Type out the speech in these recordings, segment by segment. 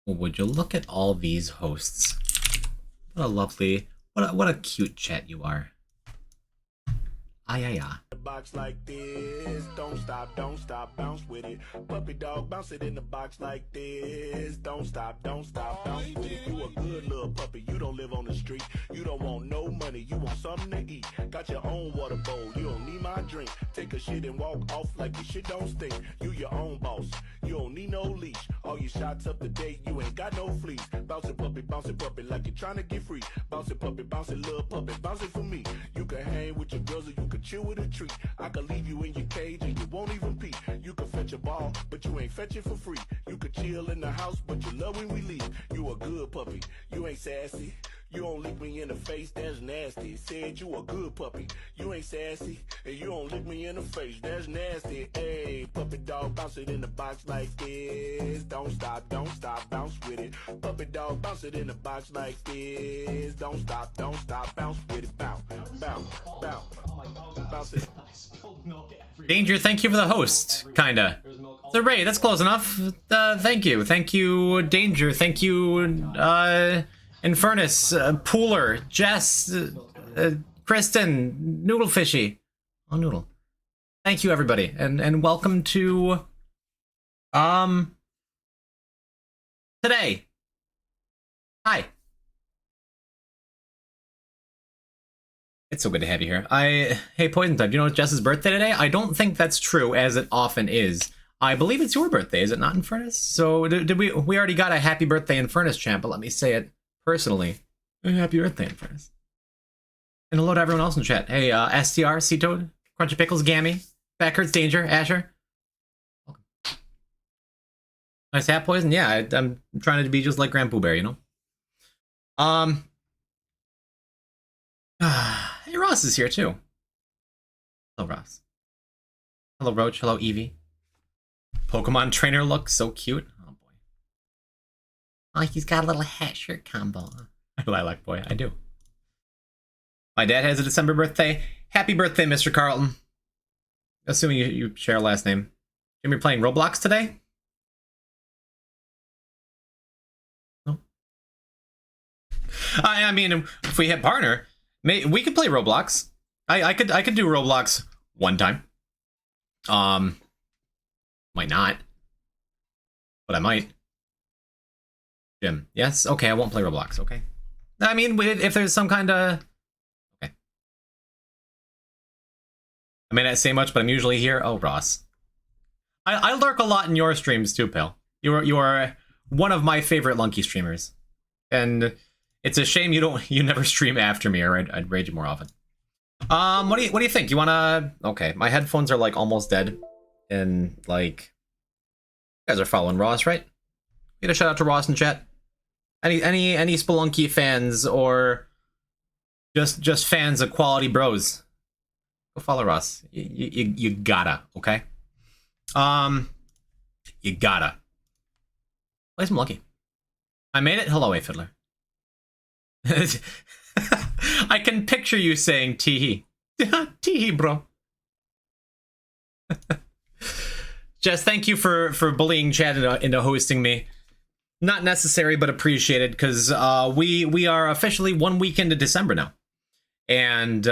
Would you look at all these hosts? What a lovely, what a cute chat you are. Ah. Box like this, don't stop, bounce with it. Puppy dog, bounce it in the box like this. Don't stop, bounce with it. You a good little puppy, you don't live on the street. You don't want no money, you want something to eat. Got your own water bowl, you don't need my drink. Take a shit and walk off like your shit don't stink. You your own boss, you don't need no leash. All your shots up to date, you ain't got no fleas. Bounce it puppy, like you're trying to get free. Bounce it little puppy, bounce it for me. You can hang with your girls or you can chill with a treat. I can leave you in your cage and you won't even pee. You can fetch a ball, but you ain't fetch it for free. You can chill in the house, but you love when we leave. You a good puppy, you ain't sassy. You don't lick me in the face, that's nasty. Said you a good puppy, you ain't sassy. And you don't lick me in the face, that's nasty. Hey, puppy dog, bounce it in the box like this. Don't stop, bounce with it. Puppy dog, bounce it in the box like this. Don't stop, bounce with it. Bounce, bounce it. Danger, thank you for the host, kinda. The Ray, that's close enough. Thank you, Danger. Thank you, Infernus, Pooler, Jess, Kristen, Noodlefishy. Oh, Noodle. Thank you, everybody, and welcome to today. Hi. It's so good to have you here. Hey, Poison Type, do you know it's Jess's birthday today? I don't think that's true, as it often is. I believe it's your birthday, is it not, Infernus? So did we already got a happy birthday Infernus chant, but let me say it personally. Happy birthday, Infernus. And hello to everyone else in the chat. Hey, STR, C-Toad, Crunchy Pickles, Gammy, Back Hurts, Danger, Asher. Welcome. Nice hat, Poison? Yeah, I'm trying to be just like Grandpoo Bear, you know? Hey, Ross is here too. Hello, Ross. Hello, Roach. Hello, Eevee. Pokemon trainer looks so cute. Oh, boy. Oh, he's got a little hat shirt combo. Lilac boy, I do. My dad has a December birthday. Happy birthday, Mr. Carlton. Assuming you share a last name. Jimmy, playing Roblox today? No. I mean, if we hit partner, we could play Roblox. I could do Roblox one time. Might not, but I might. Jim, yes, okay, I won't play Roblox. Okay. I mean, if there's some kind of okay. I may not say much, but I'm usually here. Oh, Ross. I lurk a lot in your streams too, pal. You are one of my favorite Lunky streamers, and it's a shame you never stream after me, or I'd rage more often. What do you think? You wanna? Okay, my headphones are like almost dead, and like, you guys are following Ross, right? Get a shout out to Ross in chat. Any Spelunky fans or just fans of quality bros, go follow Ross. You gotta, okay? You gotta play some Lucky. I made it. Hello, A Fiddler. I can picture you saying tee hee, bro. Jess, thank you for bullying Chad into hosting me. Not necessary, but appreciated, because we are officially 1 week into December now. And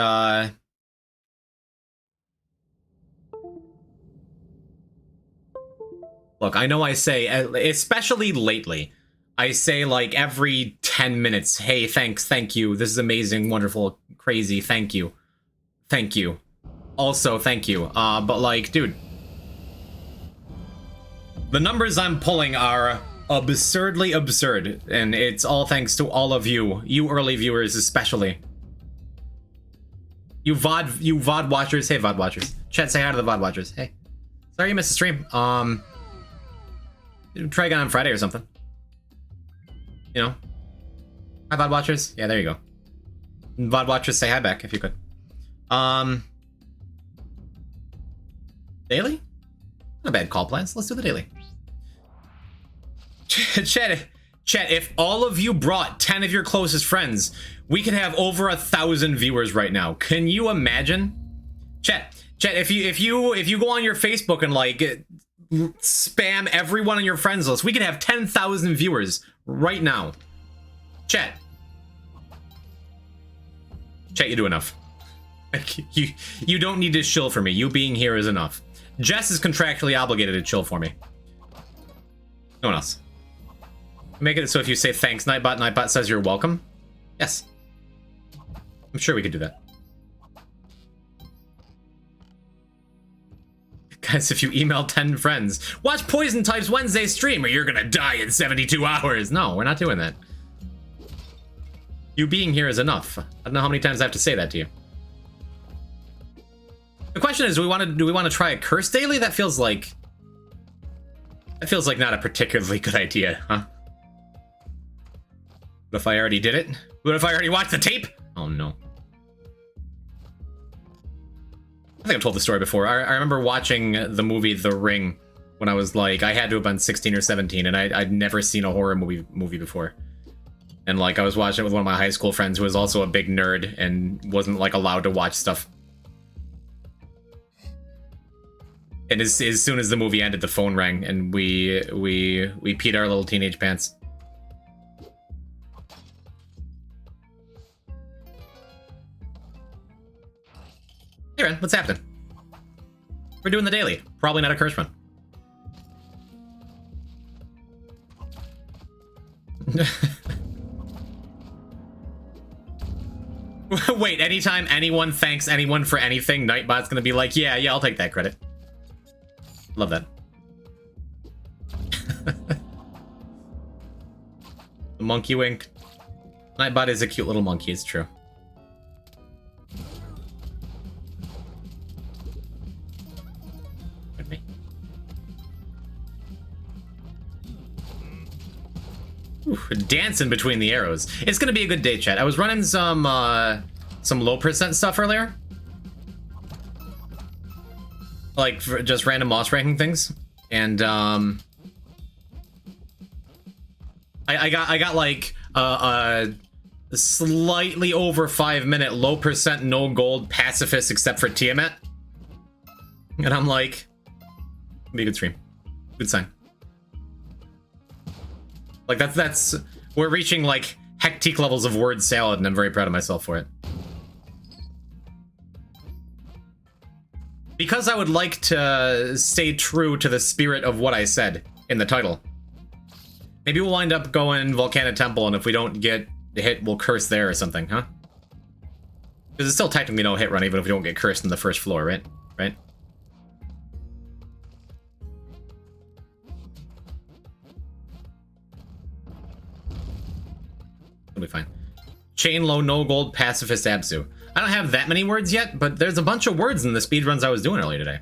look, I know I say, especially lately, I say like every 10 minutes, hey, thanks, thank you, this is amazing, wonderful, crazy, thank you. Thank you. Also, thank you. But like, dude, the numbers I'm pulling are absurdly absurd, and it's all thanks to all of you early viewers especially. You VOD watchers, hey VOD watchers. Chat, say hi to the VOD watchers. Hey. Sorry you missed the stream. Try again on Friday or something. You know? Hi VOD watchers. Yeah, there you go. VOD watchers, say hi back if you could. Daily? Not bad call plans. Let's do the daily. Chat, if all of you brought 10 of your closest friends, we could have over 1,000 viewers right now. Can you imagine? Chat, if you go on your Facebook and like spam everyone on your friends list, we could have 10,000 viewers right now. Chat, you do enough. You don't need to chill for me. You being here is enough. Jess is contractually obligated to chill for me. No one else. Make it so if you say thanks, Nightbot says you're welcome. Yes. I'm sure we could do that. Guys, if you email 10 friends, watch Poison Type's Wednesday stream or you're gonna die in 72 hours. No, we're not doing that. You being here is enough. I don't know how many times I have to say that to you. The question is, do we want to try a curse daily? That feels like not a particularly good idea, huh? What if I already did it? What if I already watched the tape? Oh no. I think I've told the story before. I remember watching the movie The Ring when I was like, I had to have been 16 or 17, and I'd never seen a horror movie before. And like, I was watching it with one of my high school friends who was also a big nerd and wasn't like allowed to watch stuff. And as soon as the movie ended, the phone rang, and we peed our little teenage pants. Hey, Ren, what's happening? We're doing the daily. Probably not a curse run. Wait, anytime anyone thanks anyone for anything, Nightbot's gonna be like, yeah, I'll take that credit. Love that. The monkey wink. Nightbot is a cute little monkey, it's true. Pardon me. Ooh, dancing between the arrows. It's gonna be a good day, chat. I was running some low percent stuff earlier. Like, for just random moss ranking things, and I got like a slightly over 5-minute low percent no gold pacifist except for Tiamat, and I'm like, be a good stream, good sign. Like that's we're reaching like hectic levels of word salad, and I'm very proud of myself for it. Because I would like to stay true to the spirit of what I said in the title. Maybe we'll wind up going Volcanic Temple, and if we don't get the hit, we'll curse there or something, huh? Because it's still technically no hit run, even if we don't get cursed in the first floor, right? Right? It'll be fine. Chain low, no gold, pacifist, Absu. I don't have that many words yet, but there's a bunch of words in the speedruns I was doing earlier today.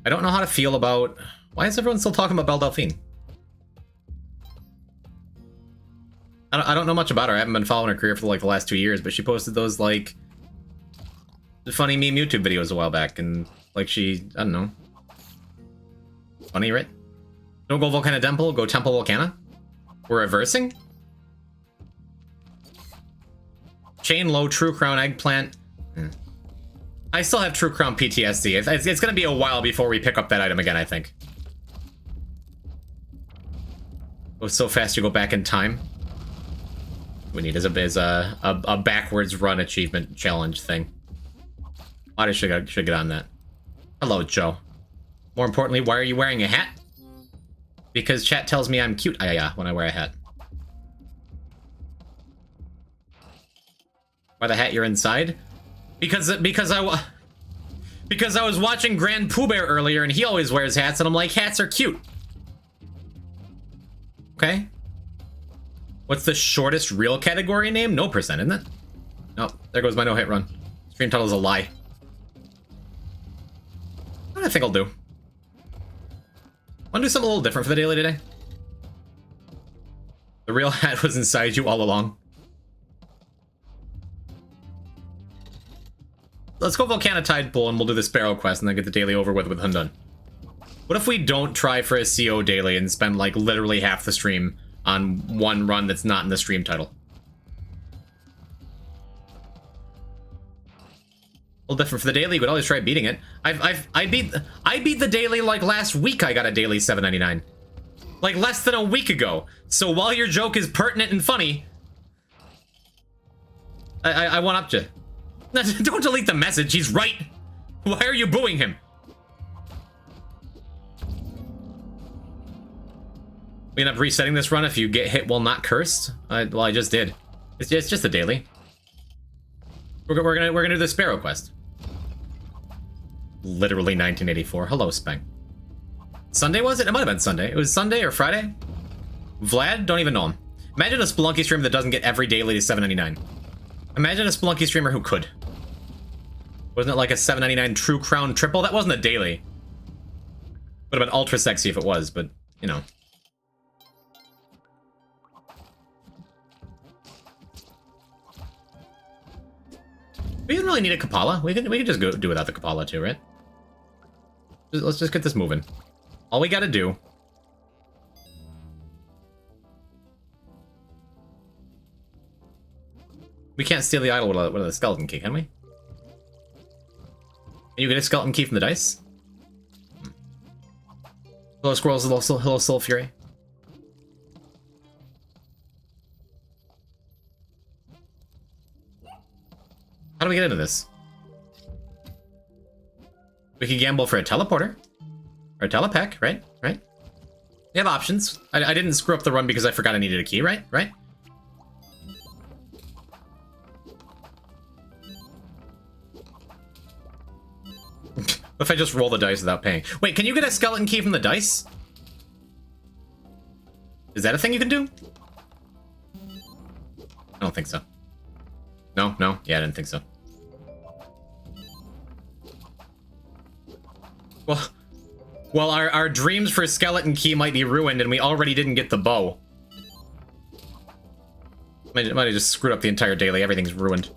I don't know how to feel about... Why is everyone still talking about Belle Delphine? I don't know much about her. I haven't been following her career for like the last 2 years, but she posted those like funny meme YouTube videos a while back, and like she, I don't know. Funny, right? No go Volcana Temple, go Temple Volcana. We're reversing? Chain low, True Crown Eggplant. I still have True Crown PTSD. It's gonna be a while before we pick up that item again, I think. Oh, so fast you go back in time. We need is a backwards run achievement challenge thing. I should get on that. Hello, Joe. More importantly, why are you wearing a hat? Because chat tells me I'm cute when I wear a hat. Why the hat you're inside? Because I was watching Grand Pooh Bear earlier and he always wears hats and I'm like, hats are cute. Okay. What's the shortest real category name? No percent, isn't it? Oh, there goes my no hit run. Stream title's a lie. What do I think I'll do? Wanna do something a little different for the daily today? The real hat was inside you all along. Let's go Volcana Tide Pool and we'll do the Sparrow quest and then get the daily over with Hundun. What if we don't try for a CO daily and spend like literally half the stream on one run that's not in the stream title? A little different for the daily. You could always try beating it. I beat the daily like last week. I got a daily 7.99, like less than a week ago. So while your joke is pertinent and funny, I went up to. Don't delete the message. He's right. Why are you booing him? We end up resetting this run if you get hit while not cursed. Well, I just did. It's just a daily. We're gonna do the Sparrow quest. Literally 1984. Hello, Speng. Sunday was it? It might have been Sunday. It was Sunday or Friday. Vlad, don't even know him. Imagine a Spelunky streamer that doesn't get every daily to 7.99. Imagine a Spelunky streamer who could. Wasn't it like a 7.99 True Crown triple? That wasn't a daily. Would have been ultra sexy if it was, but you know. We didn't really need a Kapala. We could just go do without the Kapala too, right? Let's just get this moving. All we gotta do. We can't steal the idol with a skeleton key, can we? Can you get a skeleton key from the dice? Hello, squirrels. Hello, Soul Fury. How do we get into this? We could gamble for a teleporter. Or a telepack, right? Right? We have options. I didn't screw up the run because I forgot I needed a key, right? Right? What if I just roll the dice without paying? Wait, can you get a skeleton key from the dice? Is that a thing you can do? I don't think so. No? No? Yeah, I didn't think so. Well, our dreams for skeleton key might be ruined and we already didn't get the bow. Might have just screwed up the entire daily. Everything's ruined.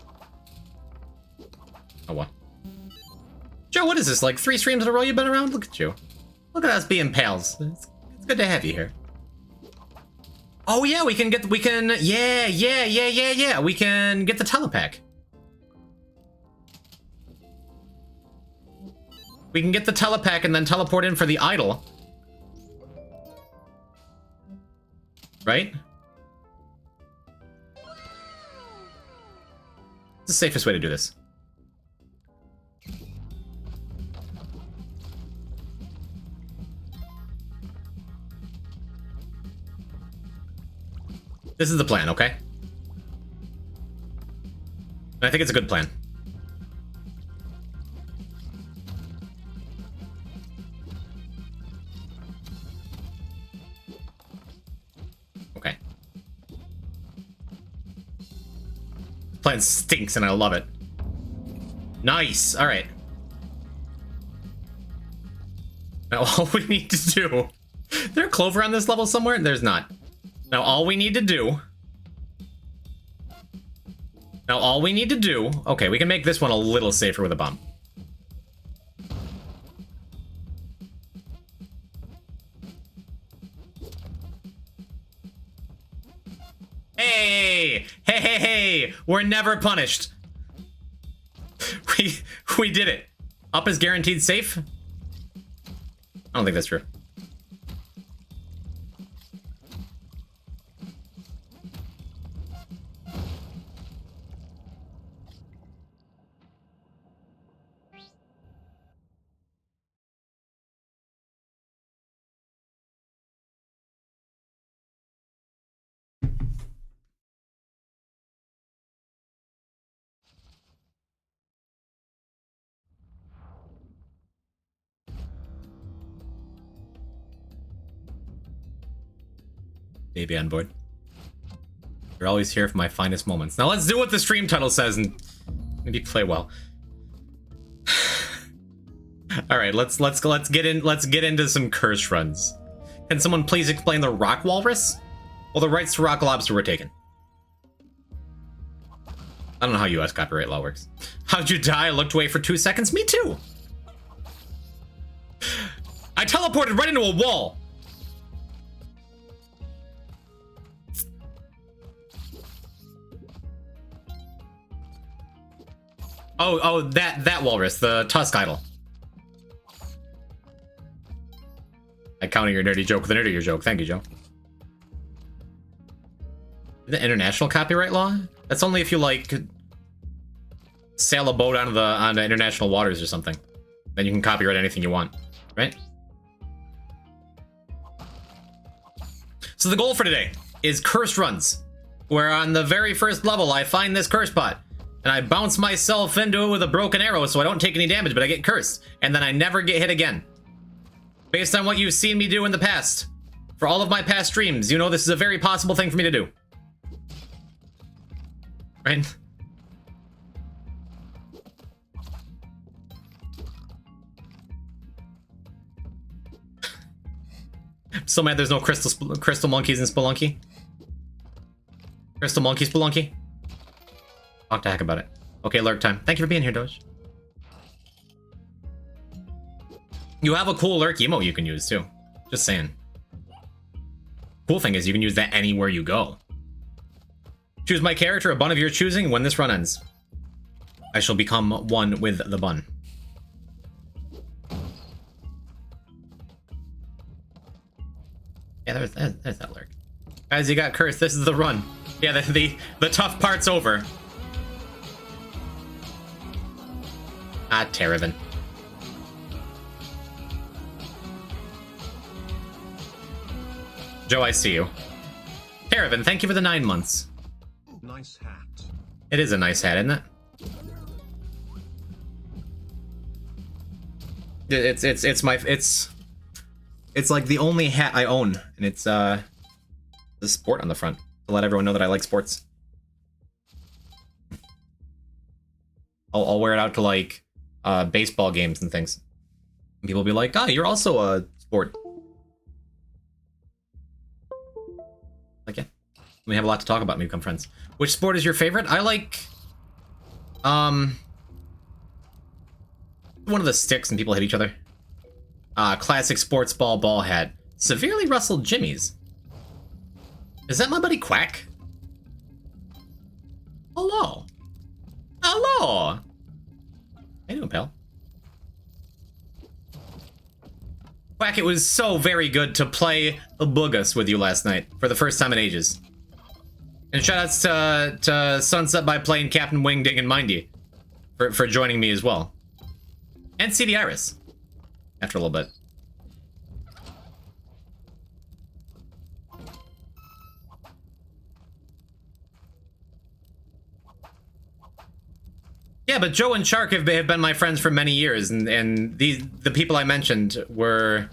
Oh, well. Joe, what is this? Like 3 streams in a row you've been around? Look at you. Look at us being pals. It's good to have you here. Oh yeah, we can get we can get the telepack. We can get the telepack and then teleport in for the idol. Right? It's the safest way to do this. This is the plan, okay? And I think it's a good plan. Okay. Plan stinks and I love it. Nice. All right. Now all we need to do... Is there a clover on this level somewhere? There's not. Now all we need to do... Okay, we can make this one a little safer with a bomb. Hey! Hey, hey, hey! We're never punished. We did it. Up is guaranteed safe? I don't think that's true. Baby on board. You're always here for my finest moments. Now let's do what the stream title says and maybe play well. All right, let's get into some curse runs. Can someone please explain the rock walrus? Well, the rights to rock lobster were taken. I don't know how US copyright law works. How'd you die? I looked away for 2 seconds. Me too. I teleported right into a wall. Oh, that walrus, the Tusk Idol. I counter your nerdy joke with a nerdier joke. Thank you, Joe. The international copyright law? That's only if you like sail a boat onto international waters or something. Then you can copyright anything you want, right? So the goal for today is curse runs, where on the very first level I find this curse pot. And I bounce myself into it with a broken arrow so I don't take any damage, but I get cursed. And then I never get hit again. Based on what you've seen me do in the past. For all of my past streams, you know this is a very possible thing for me to do. Right? I'm so mad there's no crystal monkeys in Spelunky. Crystal monkey Spelunky. Talk to Heck about it. Okay, lurk time. Thank you for being here, Doge. You have a cool lurk emote you can use too. Just saying. Cool thing is you can use that anywhere you go. Choose my character, a bun of your choosing. When this run ends, I shall become one with the bun. Yeah, there's that lurk. Guys, you got cursed. This is the run. Yeah, the tough part's over. Ah, Terraven. Joe, I see you. Terraven, thank you for the 9 months. Nice hat. It is a nice hat, isn't it? It's like the only hat I own, and it's the sport on the front to let everyone know that I like sports. I'll wear it out to like baseball games and things. And people will be like, "Ah, you're also a sport." Like, yeah, we have a lot to talk about. We become friends. Which sport is your favorite? I like, one of the sticks and people hit each other. Classic sports ball hat. Severely rustled jimmies. Is that my buddy Quack? Hello. Hello. How you doing, pal? Quack, it was so very good to play Boogus with you last night for the first time in ages. And shoutouts to Sunset by playing Captain Wingding and Mindy for joining me as well. And CD Iris after a little bit. Yeah, but Joe and Shark have been my friends for many years, and the people I mentioned were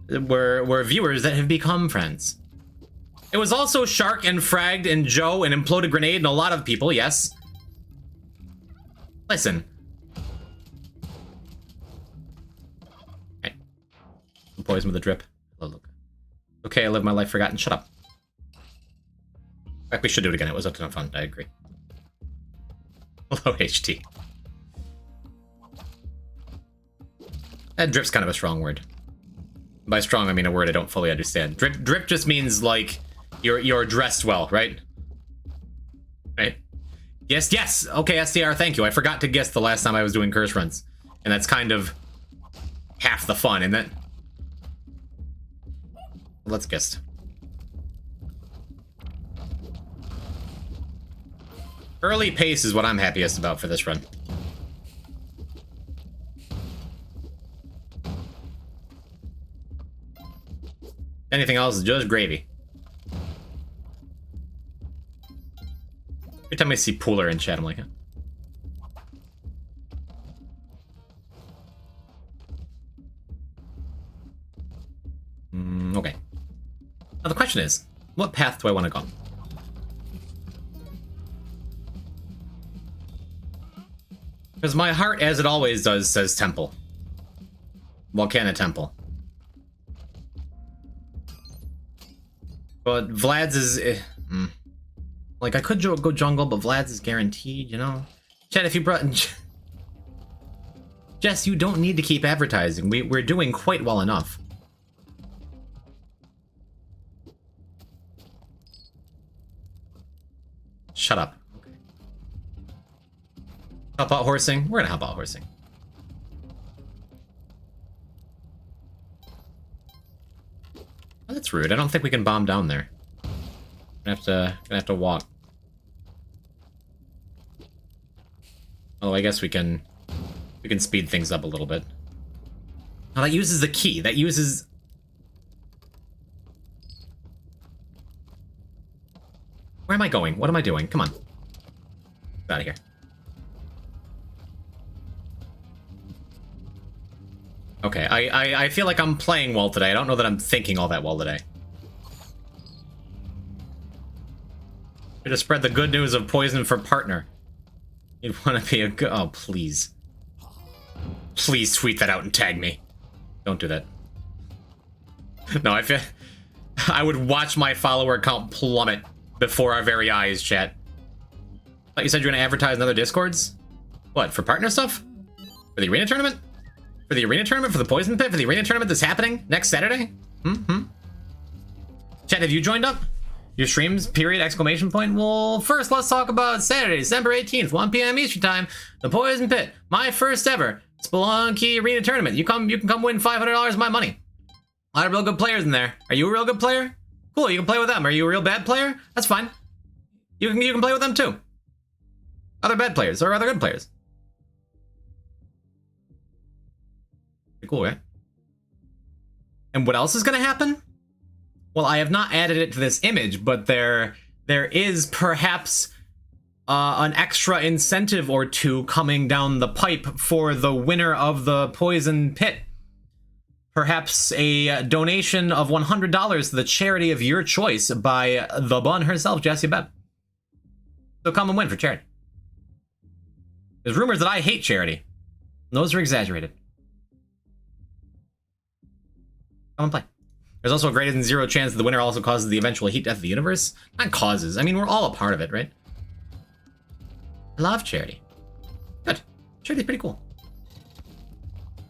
viewers that have become friends. It was also Shark and Fragged and Joe and Imploded Grenade and a lot of people, yes. Listen. Okay. Poison with a drip. Hello, Luca. Okay, I live my life forgotten. Shut up. In fact, we should do it again. It was a ton of fun. I agree. Hello, HT. That drip's kind of a strong word. By strong, I mean a word I don't fully understand. Drip just means, like, you're dressed well, right? Right? Yes, yes! Okay, SDR, thank you. I forgot to guess the last time I was doing curse runs. And that's kind of half the fun, isn't it? Let's guess. Early pace is what I'm happiest about for this run. Anything else is just gravy. Every time I see Pooler in chat, I'm like, huh? Okay. Now the question is, what path do I want to go? Because my heart, as it always does, says temple. Volcana Temple. But Vlad's is... Like, I could go jungle, but Vlad's is guaranteed, you know? Chat, if you brought... Jess, you don't need to keep advertising. We're doing quite well enough. Shut up. Okay. Help out horsing? We're gonna help out horsing. Oh, that's rude. I don't think we can bomb down there. Gonna have to walk. Oh, I guess we can speed things up a little bit. Oh, that uses the key. That uses... Where am I going? What am I doing? Come on. Get out of here. Okay, I feel like I'm playing well today. I don't know that I'm thinking all that well today. To spread the good news of poison for partner. You'd want to be a good... Oh, please. Please tweet that out and tag me. Don't do that. No, I feel... I would watch my follower count plummet before our very eyes, chat. I thought you said you were going to advertise in other Discords? What, for partner stuff? For the arena tournament? For the arena tournament? For the poison pit? For the arena tournament that's happening next Saturday? Chat, have you joined up? Your streams, period, exclamation point? Well, first, let's talk about Saturday, December 18th, 1 p.m. Eastern Time, the Poison Pit, my first ever Spelunky Arena Tournament. You can come win $500 of my money. A lot of real good players in there. Are you a real good player? Cool, you can play with them. Are you a real bad player? That's fine. You can play with them too. Other bad players or other good players. Pretty cool, right? And what else is gonna happen? Well, I have not added it to this image, but there is perhaps an extra incentive or two coming down the pipe for the winner of the Poison Pit. Perhaps a donation of $100 to the charity of your choice by the bun herself, Jessie Bebb. So come and win for charity. There's rumors that I hate charity. Those are exaggerated. Come and play. There's also a greater than 0 chance that the winner also causes the eventual heat death of the universe. Not causes. I mean, we're all a part of it, right? I love charity. Good. Charity's pretty cool.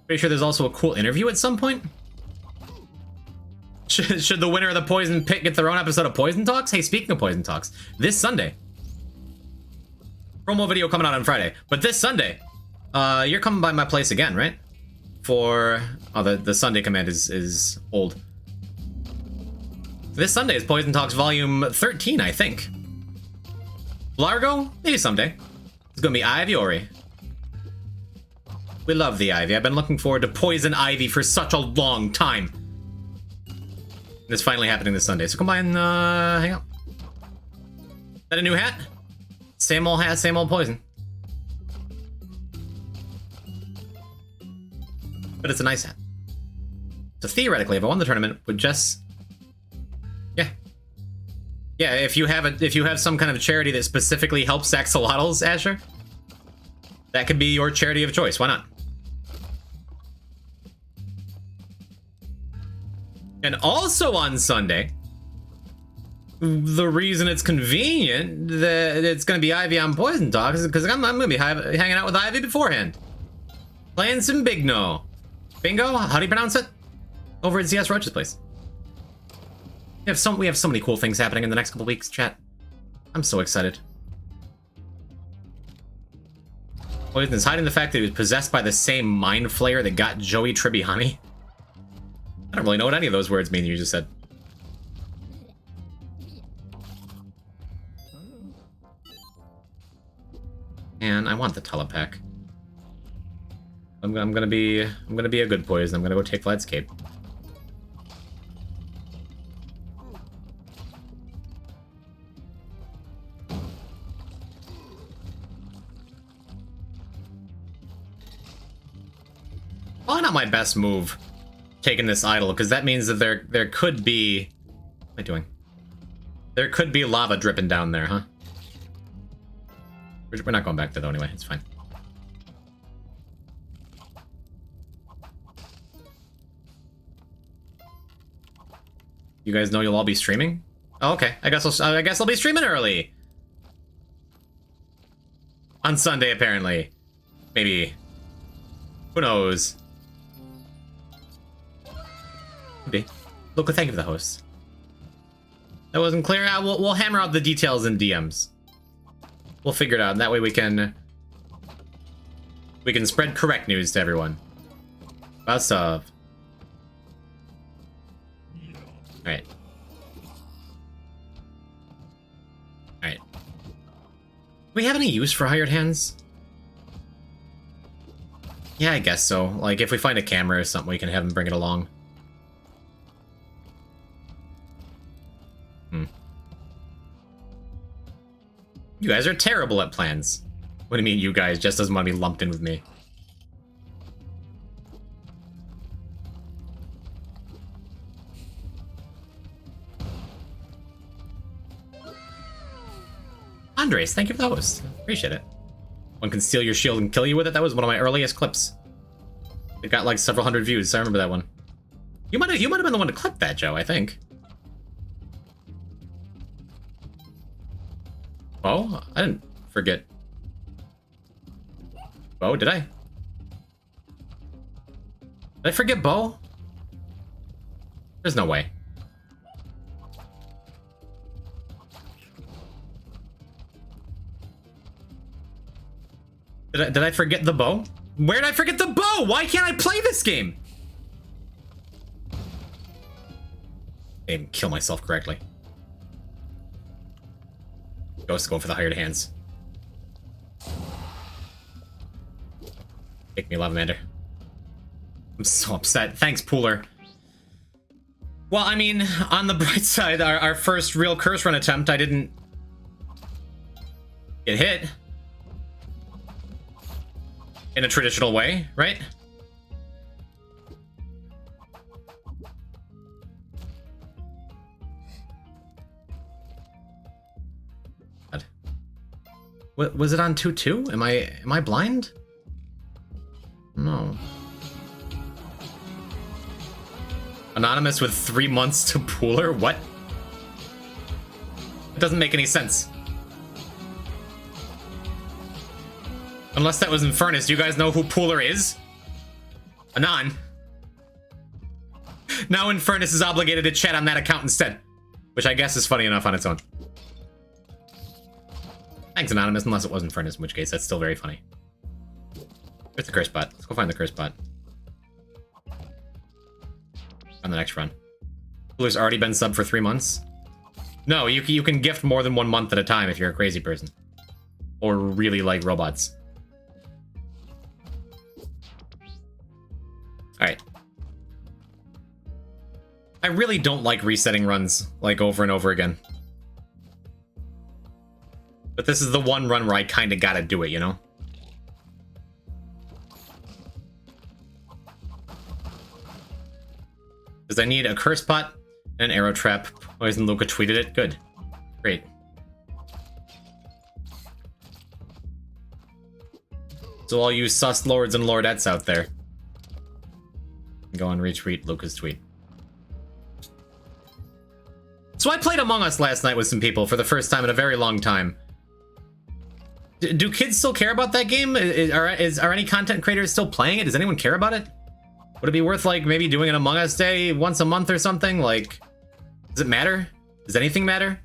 Pretty sure there's also a cool interview at some point. Should the winner of the Poison Pit get their own episode of Poison Talks? Hey, speaking of Poison Talks, this Sunday. Promo video coming out on Friday. But this Sunday, you're coming by my place again, right? For... Oh, the Sunday command is old. This Sunday is Poison Talks Volume 13, I think. Largo? Maybe someday. It's gonna be Ivy Ori. We love the Ivy. I've been looking forward to Poison Ivy for such a long time. And it's finally happening this Sunday, so come by and hang out. Is that a new hat? Same old hat, same old poison. But it's a nice hat. So theoretically, if I won the tournament, would just... Yeah, if you have some kind of charity that specifically helps axolotls, Asher, That could be your charity of choice. Why not? And also on Sunday, the reason it's convenient that it's going to be Ivy on Poison Talk is because I'm going to be hanging out with Ivy beforehand. Playing some Big No. Bingo? How do you pronounce it? Over at ZS Roach's place. We have so many cool things happening in the next couple weeks, chat. I'm so excited. Poison is hiding the fact that he was possessed by the same mind flayer that got Joey Tribbiani. I don't really know what any of those words mean you just said. And I want the telepack. I'm gonna be a good Poison. I'm gonna go take Fladscape. Probably not my best move, taking this idol, because that means that there could be. What am I doing? There could be lava dripping down there, huh? We're not going back there though anyway. It's fine. You guys know you'll all be streaming? Oh, okay. I guess I'll be streaming early. On Sunday, apparently. Maybe. Who knows? Maybe. Look, thank you for the host. That wasn't clear. We'll hammer out the details in DMs. We'll figure it out, and that way we can spread correct news to everyone. About stuff. Alright. Alright. Do we have any use for hired hands? Yeah, I guess so. Like, if we find a camera or something, we can have them bring it along. You guys are terrible at plans. What do you mean, you guys? Just doesn't want to be lumped in with me. Andres, thank you for the host. Appreciate it. One can steal your shield and kill you with it. That was one of my earliest clips. It got like several hundred views. So I remember that one. You might have been the one to clip that, Joe. I think. Oh, I didn't forget. Bo, did I? Did I forget Bo? There's no way. Did I forget the bow? Where did I forget the bow? Why can't I play this game? I didn't kill myself correctly. Ghost going for the hired hands. Make me Lavamander. I'm so upset. Thanks, Pooler. Well, I mean, on the bright side, our first real curse run attempt, I didn't get hit. In a traditional way, right? What was it on 2-2? Am I blind? No. Anonymous with 3 months to Pooler? What? It doesn't make any sense. Unless that was Infernus. Do you guys know who Pooler is? Anon. Now Infernus is obligated to chat on that account instead. Which I guess is funny enough on its own. Thanks, Anonymous, unless it was Infernus, in which case that's still very funny. Where's the curse bot? Let's go find the curse bot. On the next run. Pooler's already been subbed for 3 months? No, you can gift more than 1 month at a time if you're a crazy person. Or really like robots. Alright. I really don't like resetting runs, like, over and over again. But this is the one run where I kinda gotta do it, you know? Because I need a curse pot and an arrow trap. Poison Luca tweeted it. Good. Great. So all you sus lords and lordettes out there, go and retweet Luca's tweet. So I played Among Us last night with some people for the first time in a very long time. Do kids still care about that game? Are any content creators still playing it? Does anyone care about it? Would it be worth, like, maybe doing an Among Us day once a month or something? Like, does it matter? Does anything matter?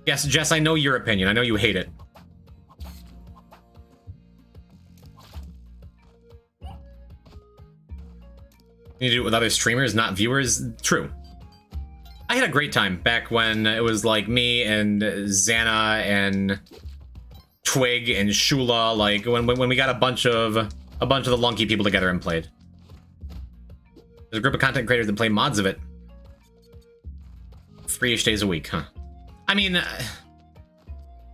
Yes, Jess, I know your opinion. I know you hate it. You do it with other streamers, not viewers? True. I had a great time back when it was like me and Xana and Twig and Shula, like when we got a bunch of the Lunky people together and played. There's a group of content creators that play mods of it. 3-ish days a week, huh? I mean,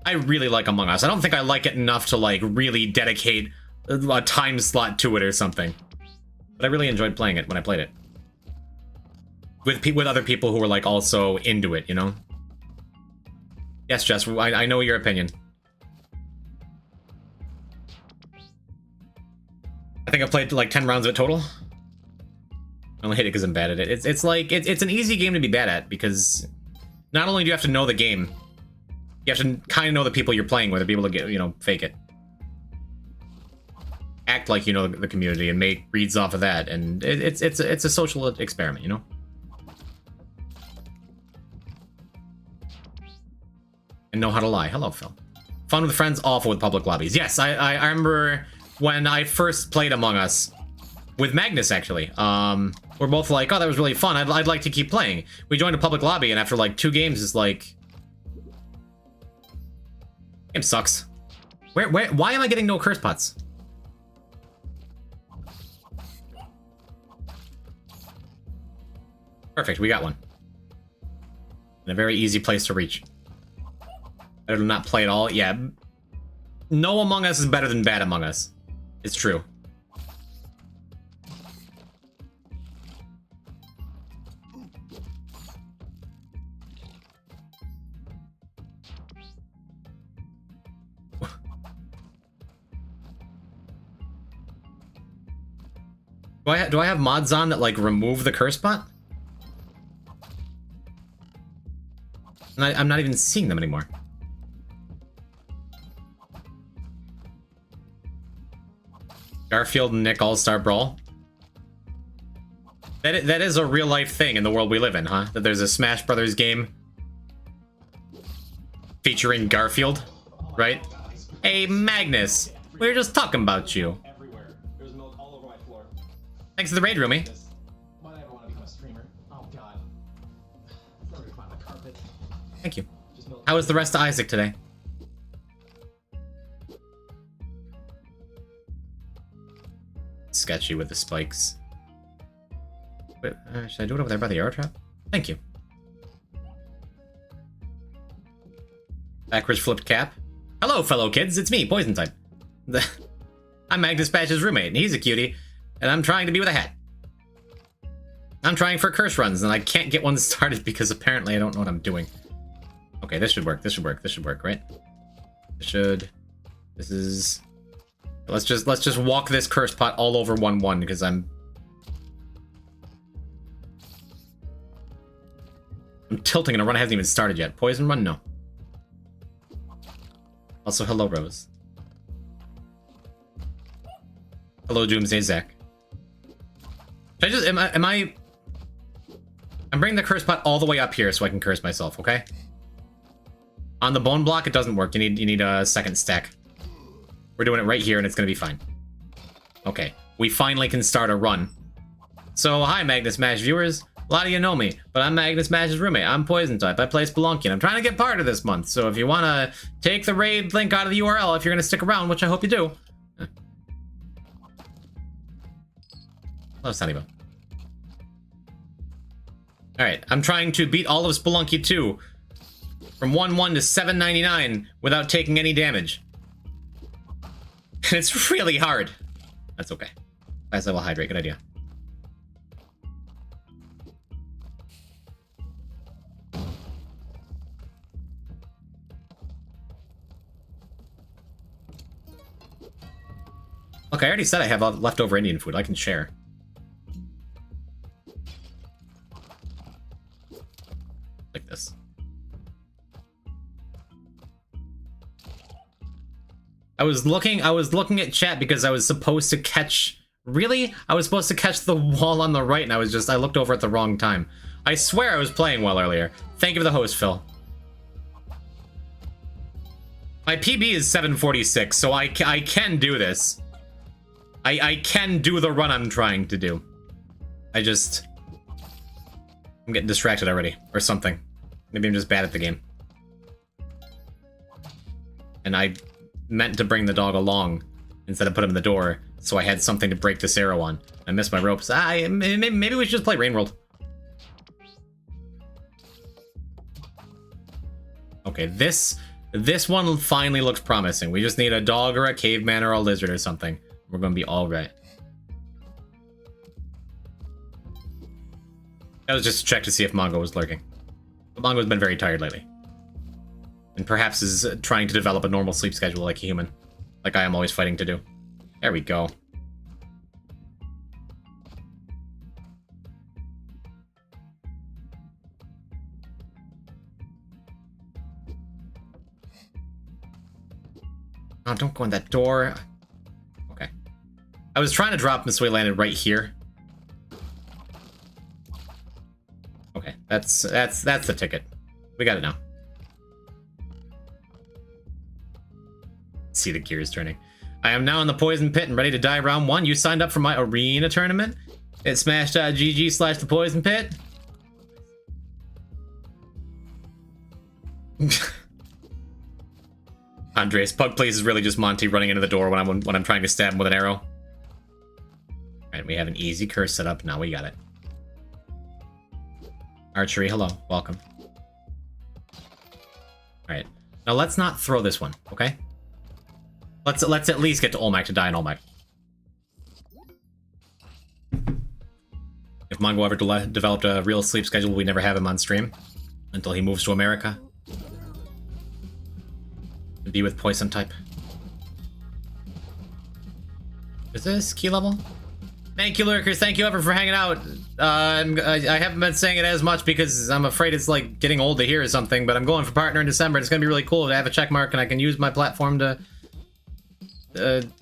I really like Among Us. I don't think I like it enough to like really dedicate a time slot to it or something. But I really enjoyed playing it when I played it. With other people who were like also into it, you know? Yes, Jess, I know your opinion. I think I played like 10 rounds of it total. I only hate it because I'm bad at it. It's like it's an easy game to be bad at because not only do you have to know the game, you have to kind of know the people you're playing with to be able to get, you know, fake it. Act like you know the community and make reads off of that, and it's a social experiment, you know. And know how to lie. Hello, Phil. Fun with friends, awful with public lobbies. Yes, I remember when I first played Among Us with Magnus, actually. We're both like, oh, that was really fun. I'd like to keep playing. We joined a public lobby, and after like 2 games, it's like, game sucks. Why am I getting no curse pots? Perfect, we got one. And a very easy place to reach. Better to not play at all. Yeah. No Among Us is better than bad Among Us. It's true. Do I have mods on that like remove the curse bot? And I'm not even seeing them anymore. Garfield and Nick All-Star Brawl. That is a real life thing in the world we live in, huh? That there's a Smash Brothers game featuring Garfield, right? Hey, Magnus, we were just talking about you. Everywhere. There's milk all over my floor. Thanks for the raid, Rumi. Why do I ever want to become a streamer? Oh god. Throw it on the carpet. Thank you. Just milk. How was the rest of Isaac today? Sketchy with the spikes. Wait, should I do it over there by the arrow trap? Thank you. Backwards flipped cap. Hello, fellow kids. It's me, Poison Type. I'm Magnus Patch's roommate, and he's a cutie, and I'm trying to be with a hat. I'm trying for curse runs, and I can't get one started because apparently I don't know what I'm doing. Okay, this should work. This should work. This should work, right? This is. Let's just walk this curse pot all over 1-1 because I'm tilting and a run hasn't even started yet. Poison run? No. Also, hello, Rose. Hello, Doomsday Zach. Should I just I'm bringing the curse pot all the way up here so I can curse myself, okay? On the bone block, it doesn't work. You need a second stack. We're doing it right here, and it's gonna be fine. Okay, we finally can start a run. So, hi, Magnus Mash viewers. A lot of you know me, but I'm Magnus Mash's roommate. I'm Poison Type. I play Spelunky, and I'm trying to get part of this month. So if you want to take the raid link out of the URL, if you're going to stick around, which I hope you do. Hello, Sunnybo. Alright, I'm trying to beat all of Spelunky 2 from 1-1 to 7.99 without taking any damage. And it's really hard. That's okay. Last level hydrate, good idea. Look, I already said I have leftover Indian food. I can share. Like this. I was looking at chat because I was supposed to catch... Really? I was supposed to catch the wall on the right, and I looked over at the wrong time. I swear I was playing well earlier. Thank you for the host, Phil. My PB is 746, so I can do this. I can do the run I'm trying to do. I'm getting distracted already, or something. Maybe I'm just bad at the game. And I meant to bring the dog along instead of put him in the door, so I had something to break this arrow on. I missed my ropes. Maybe we should just play Rain World. Okay, this one finally looks promising. We just need a dog or a caveman or a lizard or something. We're gonna be all right. That was just a check to see if Mongo was lurking. But Mongo's been very tired lately. And perhaps is trying to develop a normal sleep schedule like a human. Like I am always fighting to do. There we go. Oh, don't go in that door. Okay. I was trying to drop him so he landed right here. Okay, that's the ticket. We got it now. See the gears turning. I am now in the poison pit and ready to die round 1. You signed up for my arena tournament at smash.gg/the poison pit. Andreas, Pug Please is really just Monty running into the door when I'm trying to stab him with an arrow. Alright, we have an easy curse set up. Now we got it. Archery, hello. Welcome. Alright. Now let's not throw this one, okay? Let's at least get to Olmec to die in Olmec. If Mongo ever developed a real sleep schedule, we never have him on stream until he moves to America. To be with Poison type. Is this key level? Thank you, lurkers. Thank you ever for hanging out. I haven't been saying it as much because I'm afraid it's like getting old to hear or something, but I'm going for partner in December. It's gonna be really cool to have a check mark and I can use my platform to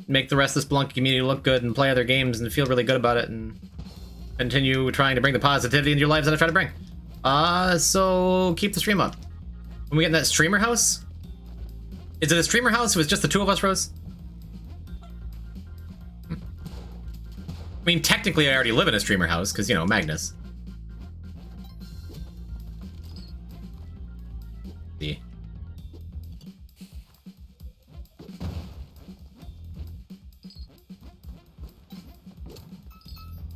make the rest of the Spelunky community look good and play other games and feel really good about it and continue trying to bring the positivity into your lives that I try to bring. So keep the stream up. When we get in that streamer house? Is it a streamer house? It was just the two of us, Rose? I mean, technically I already live in a streamer house, because, you know, Magnus. See.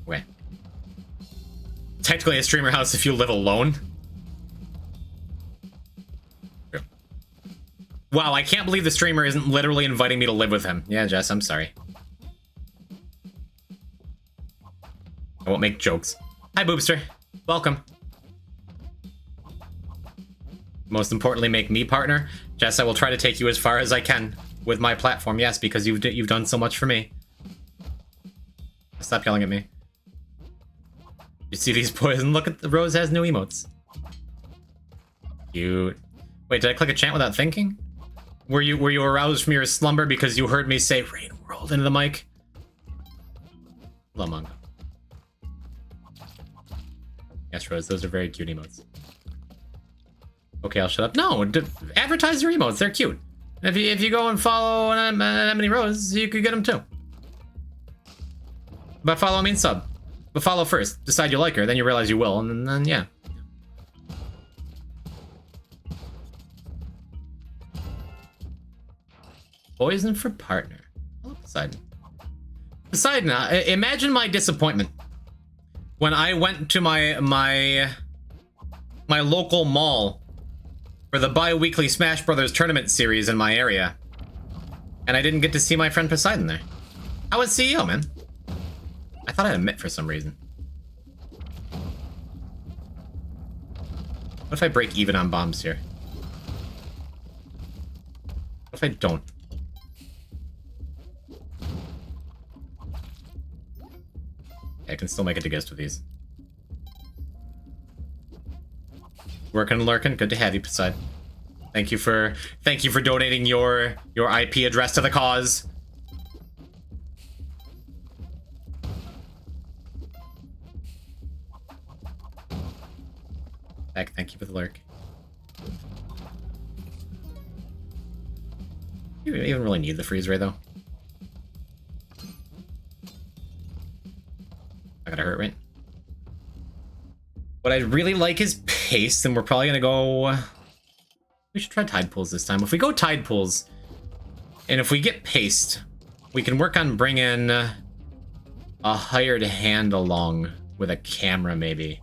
Okay. Technically a streamer house if you live alone. Wow, I can't believe the streamer isn't literally inviting me to live with him. Yeah, Jess, I'm sorry. I won't make jokes. Hi, Boobster. Welcome. Most importantly, make me partner. Jess, I will try to take you as far as I can with my platform. Yes, because you've done so much for me. Stop yelling at me. You see these poison? Look at the Rose has new emotes. Cute. Wait, did I click a chant without thinking? Were you aroused from your slumber because you heard me say Rain World into the mic? Hello, Mongo. Yes, Rose, those are very cute emotes. Okay, I'll shut up. No, advertise your emotes. They're cute. If you go and follow Anemone Rose, you could get them too. But follow means sub. But follow first. Decide you like her, then you realize you will, and then yeah. Poison for partner. Oh, Poseidon. Poseidon, imagine my disappointment when I went to my local mall for the bi-weekly Smash Brothers tournament series in my area, and I didn't get to see my friend Poseidon there. I was CEO, man. I thought I had a mitt for some reason. What if I break even on bombs here? What if I don't? I can still make it to Gist with these. Working and lurking. Good to have you, Poseid. Thank you for donating your IP address to the cause. Beck, thank you for the lurk. You don't even really need the freeze ray though. Not gonna hurt, right? What I really like is pace, and we're probably gonna go. We should try tide pools this time. If we go tide pools, and if we get paced, we can work on bringing a hired hand along with a camera, maybe.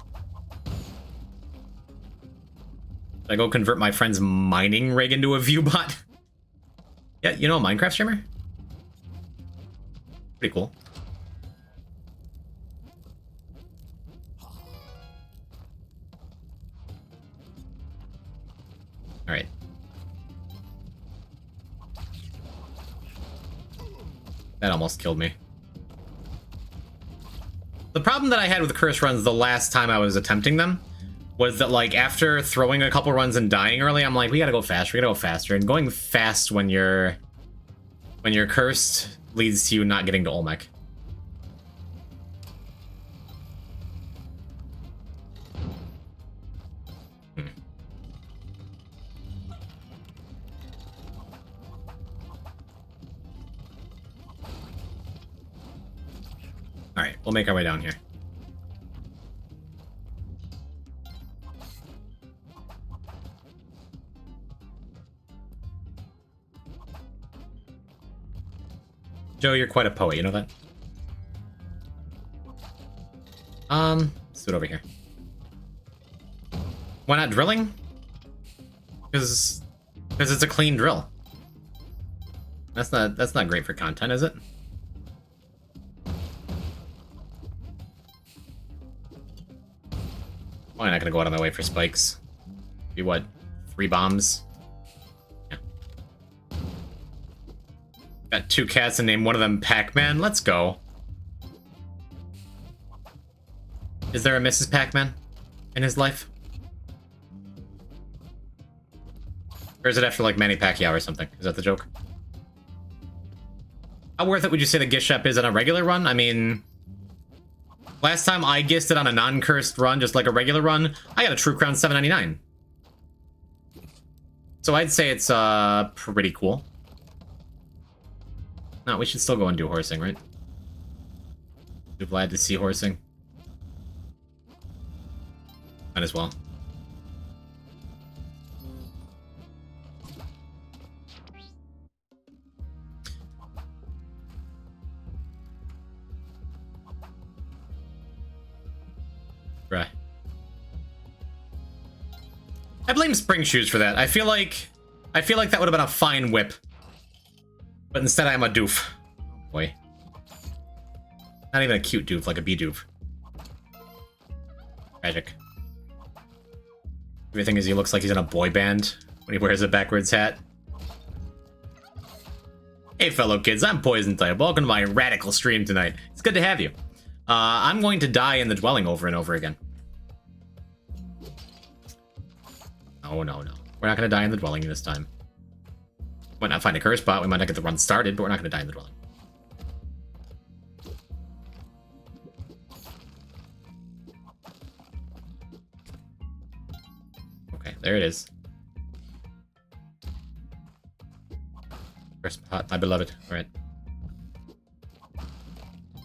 Should I go convert my friend's mining rig into a viewbot? Yeah, you know a Minecraft streamer? Pretty cool. Alright. That almost killed me. The problem that I had with the curse runs the last time I was attempting them was that, like, after throwing a couple runs and dying early, I'm like, we gotta go faster, we gotta go faster. And going fast when you're cursed leads to you not getting to Olmec. Alright, we'll make our way down here. Joe, you're quite a poet, you know that? Let's do it over here. Why not drilling? Because it's a clean drill. That's not great for content, is it? Why not gonna go out of my way for spikes? Be what? 3 bombs? Yeah. Got 2 cats and name one of them Pac-Man. Let's go. Is there a Mrs. Pac-Man in his life? Or is it after, like, Manny Pacquiao or something? Is that the joke? How worth it would you say the gift shop is on a regular run? I mean, last time I gisted on a non-cursed run, just like a regular run, I got a True Crown $7.99. So I'd say it's pretty cool. No, we should still go and do horsing, right? Be glad to see horsing. Might as well. Right. I blame Spring Shoes for that. I feel like that would have been a fine whip. But instead I'm a doof. Boy. Not even a cute doof, like a bee doof. Tragic. Everything is he looks like he's in a boy band when he wears a backwards hat. Hey fellow kids, I'm Poison Type. Welcome to my radical stream tonight. It's good to have you. I'm going to die in the dwelling over and over again. Oh, no. We're not going to die in the dwelling this time. Might not find a curse spot, we might not get the run started, but we're not going to die in the dwelling. Okay, there it is. Curse spot, my beloved. Alright.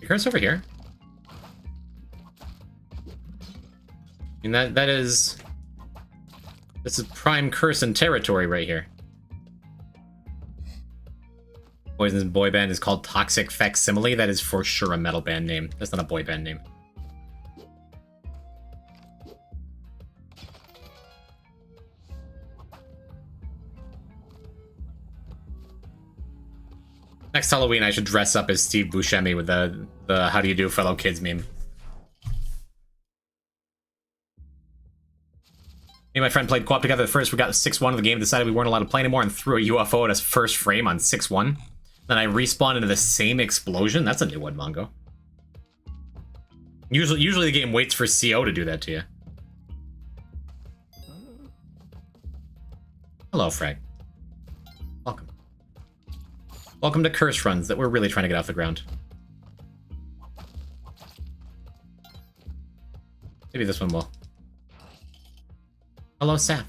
The curse over here? I mean, that is... This is prime curse and territory right here. Poison's boy band is called Toxic Facsimile. That is for sure a metal band name. That's not a boy band name. Next Halloween, I should dress up as Steve Buscemi with the "How do you do, fellow kids" meme. Me and my friend played co-op together at first. We got 6-1 of the game, decided we weren't allowed to play anymore, and threw a UFO at us first frame on 6-1. Then I respawned into the same explosion. That's a new one, Mongo. Usually the game waits for CO to do that to you. Hello, Frag. Welcome. Welcome to Curse Runs that we're really trying to get off the ground. Maybe this one will. Hello, Saf.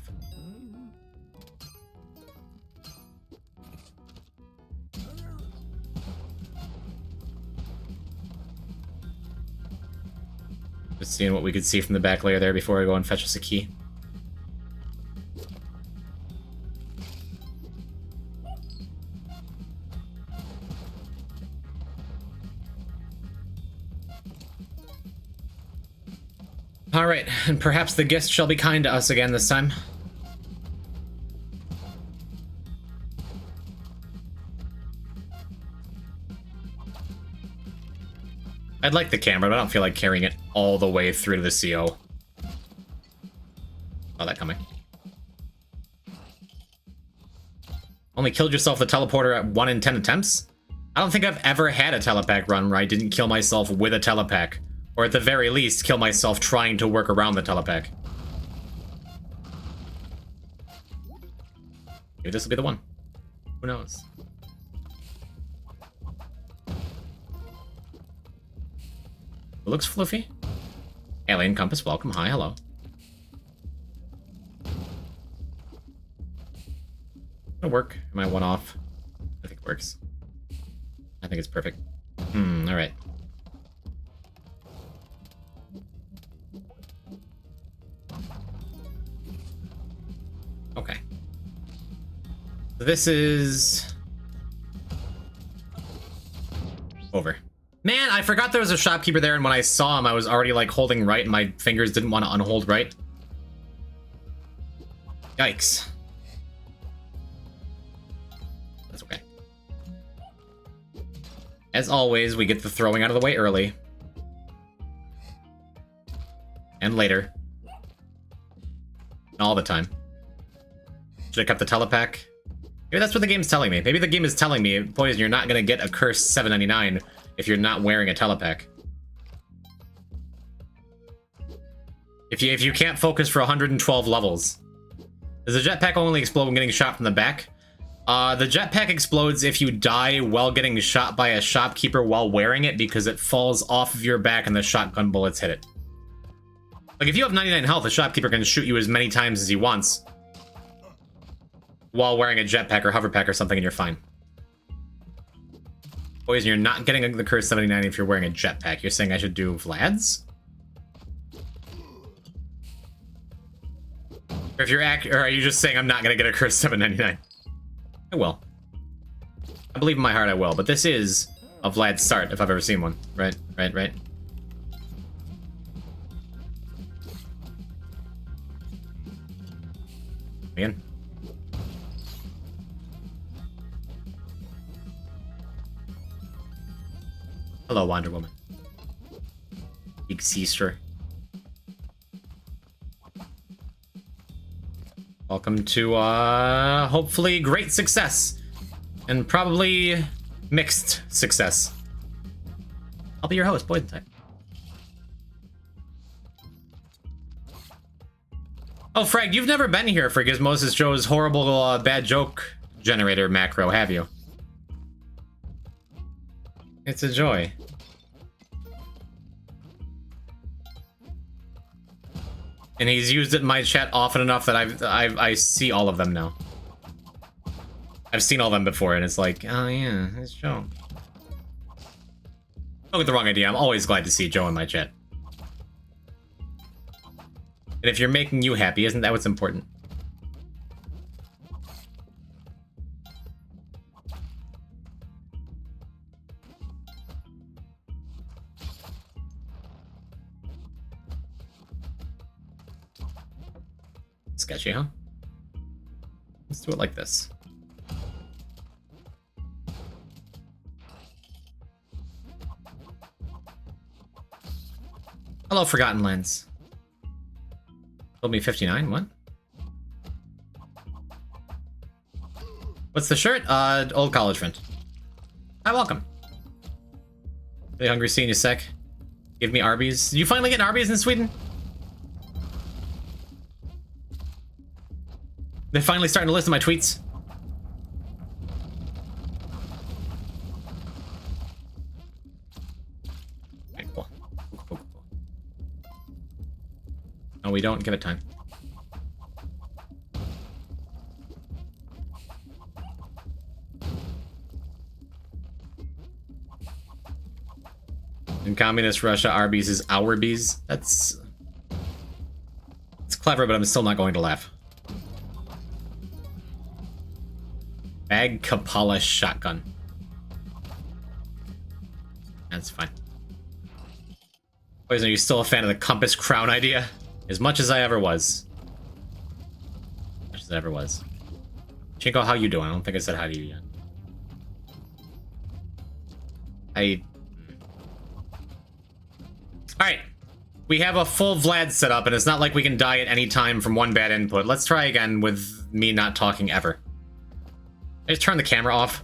Just seeing what we could see from the back layer there before I go and fetch us a key. Alright, and perhaps the guest shall be kind to us again this time. I'd like the camera, but I don't feel like carrying it all the way through to the CO. Saw that coming. Only killed yourself with the teleporter at 1 in 10 attempts? I don't think I've ever had a telepack run where I didn't kill myself with a telepack. Or at the very least, kill myself trying to work around the telepack. Maybe this will be the one. Who knows? It looks fluffy. Alien Compass, welcome. Hi, hello. It'll work. Am I one off? I think it works. I think it's perfect. Alright. Okay. This is... over. Man, I forgot there was a shopkeeper there, and when I saw him, I was already, like, holding right, and my fingers didn't want to unhold right. Yikes. That's okay. As always, we get the throwing out of the way early. And later. All the time. Should have kept the telepack. Maybe that's what the game's telling me. Maybe the game is telling me, Poison, you're not gonna get a cursed $7.99 if you're not wearing a telepack. If you can't focus for 112 levels. Does the jetpack only explode when getting shot from the back? The jetpack explodes if you die while getting shot by a shopkeeper while wearing it because it falls off of your back and the shotgun bullets hit it. Like, if you have 99 health, the shopkeeper can shoot you as many times as he wants while wearing a jetpack or hoverpack or something, and you're fine. Poison, you're not getting the curse 79 if you're wearing a jetpack. You're saying I should do Vlad's? Or if you're or are you just saying I'm not gonna get a curse 799? I will. I believe in my heart I will, but this is a Vlad start if I've ever seen one. Right. Again. Hello, Wonder Woman. Big sister. Welcome to, hopefully great success. And probably mixed success. I'll be your host, Poison Type. Oh, Frag, you've never been here for Gizmosis Joe's horrible, bad joke generator macro, have you? It's a joy. And he's used it in my chat often enough that I see all of them now. I've seen all of them before, and it's like, oh yeah, it's Joe. Don't get the wrong idea, I'm always glad to see Joe in my chat. And if you're making you happy, isn't that what's important? Sketchy, huh? Let's do it like this. Hello, Forgotten Lands. Told me 59, what? What's the shirt? Old college friend. Hi, welcome. Really hungry seeing you, Sec. Give me Arby's. Did you finally get Arby's in Sweden? They're finally starting to listen to my tweets. Okay, cool. Cool. No, we don't. Give it time. In communist Russia, Arby's is Ourbees. It's clever, but I'm still not going to laugh. Bag Kapala shotgun. That's fine. Poison, are you still a fan of the Compass Crown idea? As much as I ever was. As much as I ever was. Chinko, how you doing? I don't think I said hi to you yet. Alright. We have a full Vlad set up, and it's not like we can die at any time from one bad input. Let's try again with me not talking ever. I just turn the camera off.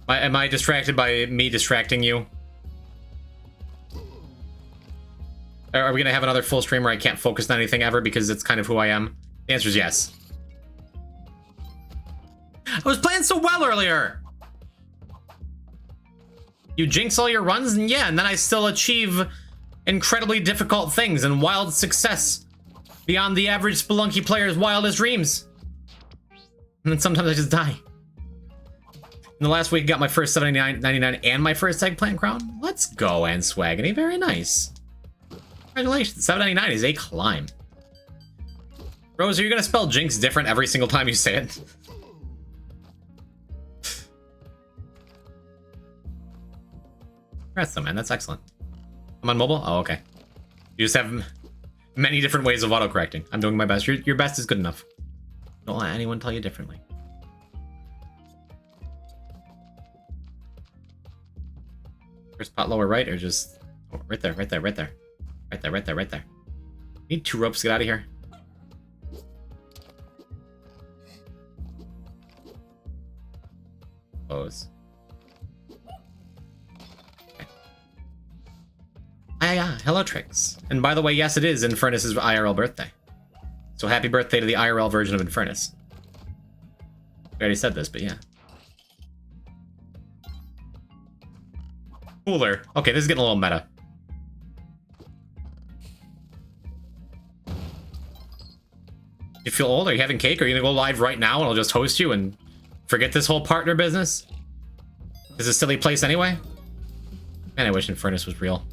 Am I distracted by me distracting you? Are we gonna have another full stream where I can't focus on anything ever because it's kind of who I am? The answer is yes. I was playing so well earlier! You jinx all your runs, and yeah, and then I still achieve incredibly difficult things and wild success beyond the average Spelunky player's wildest dreams. And then sometimes I just die. In the last week, I got my first 79.99 and my first Eggplant Crown. Let's go, and Swaggity. Very nice. Congratulations. 7.99 is a climb. Rose, are you going to spell jinx different every single time you say it? Congrats, though, man. That's excellent. I'm on mobile? Oh, okay. You just have many different ways of autocorrecting. I'm doing my best. Your best is good enough. Don't let anyone tell you differently. First pot lower right, or just... Oh, right there, right there, right there. Right there, right there, right there. Need 2 ropes to get out of here. Close. Yeah, hello Trix. And by the way, yes, it is Infernus's IRL birthday. So happy birthday to the IRL version of Infernus. I already said this, but yeah. Cooler. Okay, this is getting a little meta. You feel old? Are you having cake? Are you gonna go live right now and I'll just host you and forget this whole partner business? Is this a silly place anyway? Man, I wish Infernus was real.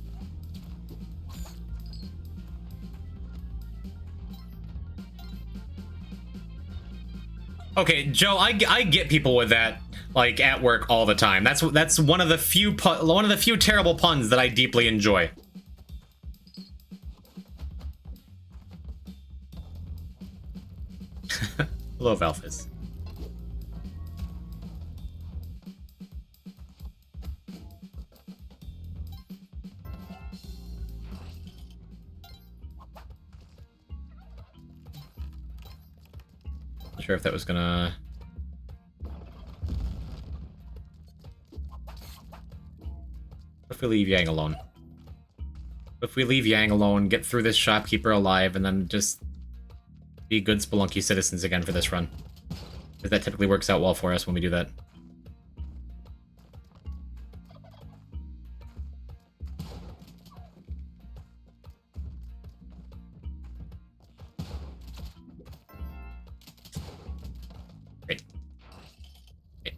Okay, Joe, I get people with that, like, at work all the time. That's one of the few terrible puns that I deeply enjoy. Hello, Valfis. Not sure if that was gonna... What if we leave Yang alone? What if we leave Yang alone, get through this shopkeeper alive, and then just be good Spelunky citizens again for this run? Because that typically works out well for us when we do that. Great. Great.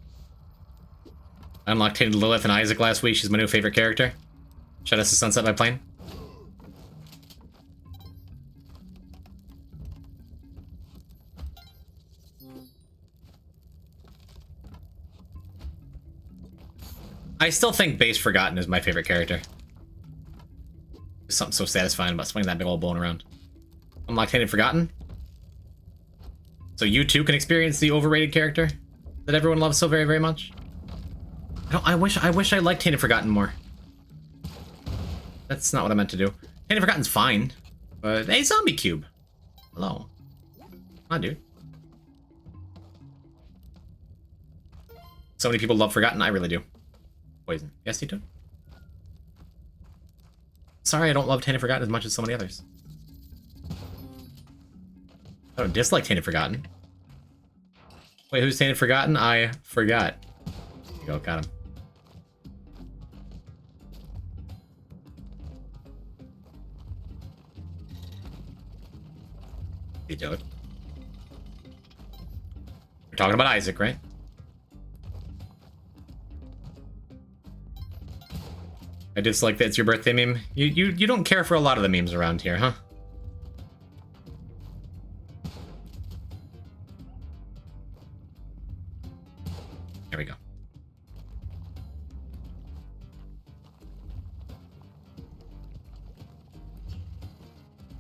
I unlocked Lilith and Isaac last week. She's my new favorite character. Shout out to Sunset by Plane. I still think Base Forgotten is my favorite character. There's something so satisfying about swinging that big old bone around. Unlocked Tainted Forgotten. So you too can experience the overrated character that everyone loves so very, very much. I wish I liked Tainted Forgotten more. That's not what I meant to do. Tainted Forgotten's fine, but hey, Zombie Cube. Hello. Come on, dude. So many people love Forgotten. I really do. Poison. Yes, you do. Sorry, I don't love Tainted Forgotten as much as some of the others. I don't dislike Tainted Forgotten. Wait, who's Tainted Forgotten? I forgot. There you go, got him. Hey, Joe. We're talking about Isaac, right? I dislike that it's your birthday meme. You don't care for a lot of the memes around here, huh? There we go.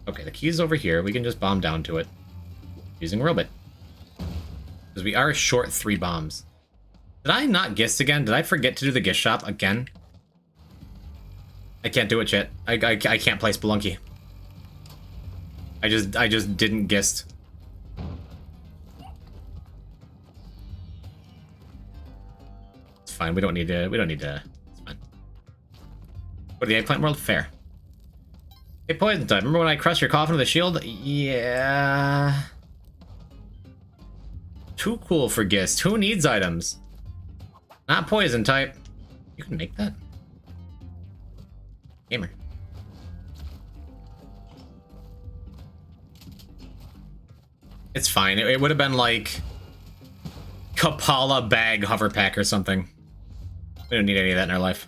Okay, the key's over here. We can just bomb down to it using Robot. Because we are short 3 bombs. Did I not gist again? Did I forget to do the gist shop again? I can't do it, chat. I can't play Spelunky. I just didn't gist. It's fine. We don't need to. It's fine. Go to the Eggplant World? Fair. Hey, Poison Type. Remember when I crushed your coffin with a shield? Yeah. Too cool for gist. Who needs items? Not Poison Type. You can make that. Gamer. It's fine. It would have been like Kapala bag hover pack or something. We don't need any of that in our life.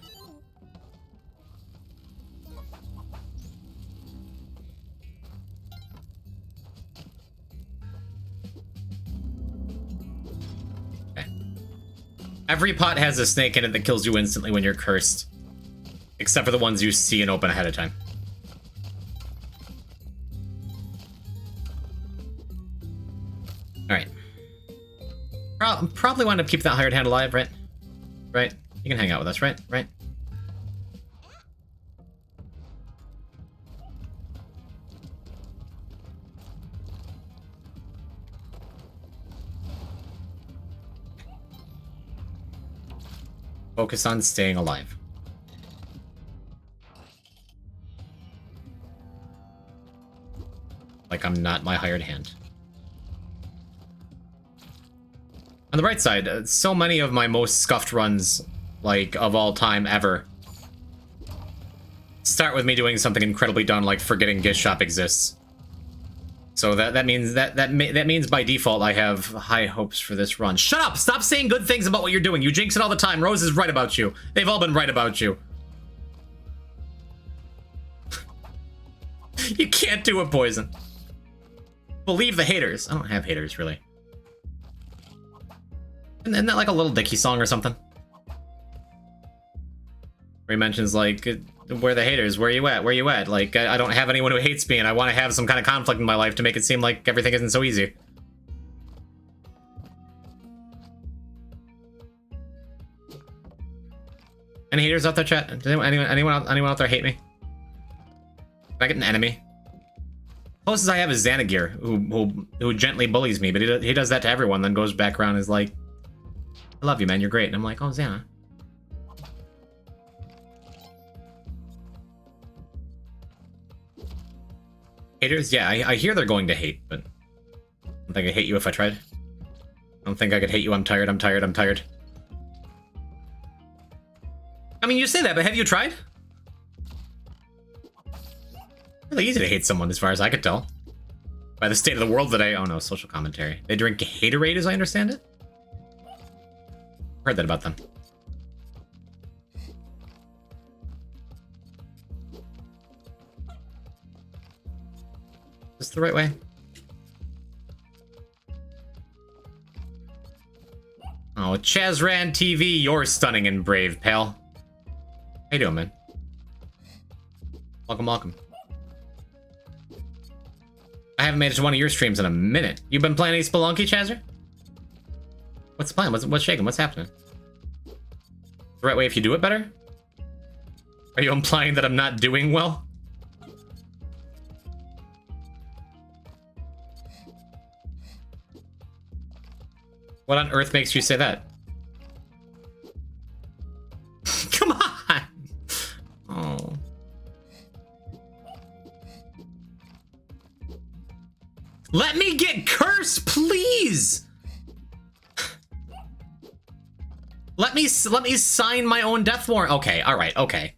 Okay. Every pot has a snake in it that kills you instantly when you're cursed. Except for the ones you see and open ahead of time. Alright. Probably want to keep that hired hand alive, right? Right? You can hang out with us, right? Right? Focus on staying alive. Like I'm not my hired hand. On the bright side, so many of my most scuffed runs, like, of all time ever, start with me doing something incredibly dumb, like forgetting Gish Shop exists. So that means that means by default I have high hopes for this run. Shut up! Stop saying good things about what you're doing. You jinx it all the time. Rose is right about you. They've all been right about you. You can't do it, Poison. Believe the haters. I don't have haters, really. Isn't that like a Little Dicky song or something? Where he mentions, like, where the haters? Where you at? Where you at? Like, I don't have anyone who hates me, and I want to have some kind of conflict in my life to make it seem like everything isn't so easy. Any haters out there, chat? Does anyone out there hate me? Can I get an enemy? Closest I have is Xanagir, who gently bullies me, but he does that to everyone, then goes back around and is like, I love you, man, you're great. And I'm like, oh, Xana. Haters? Yeah, I hear they're going to hate, but I don't think I'd hate you if I tried. I don't think I could hate you. I'm tired, I'm tired, I'm tired. I mean, you say that, but have you tried? Really easy to hate someone, as far as I could tell. By the state of the world today. Oh no, social commentary. They drink Haterade, as I understand it? Heard that about them. Is this the right way? Oh, Chazran TV, you're stunning and brave, pal. How you doing, man? Welcome, welcome. I haven't made it to one of your streams in a minute. You've been playing any Spelunky, Chazer? What's the plan? What's shaking? What's happening? The right way if you do it better? Are you implying that I'm not doing well? What on earth makes you say that? Come on! Oh. Let me get cursed, please! Let me sign my own death warrant. Okay, alright, okay.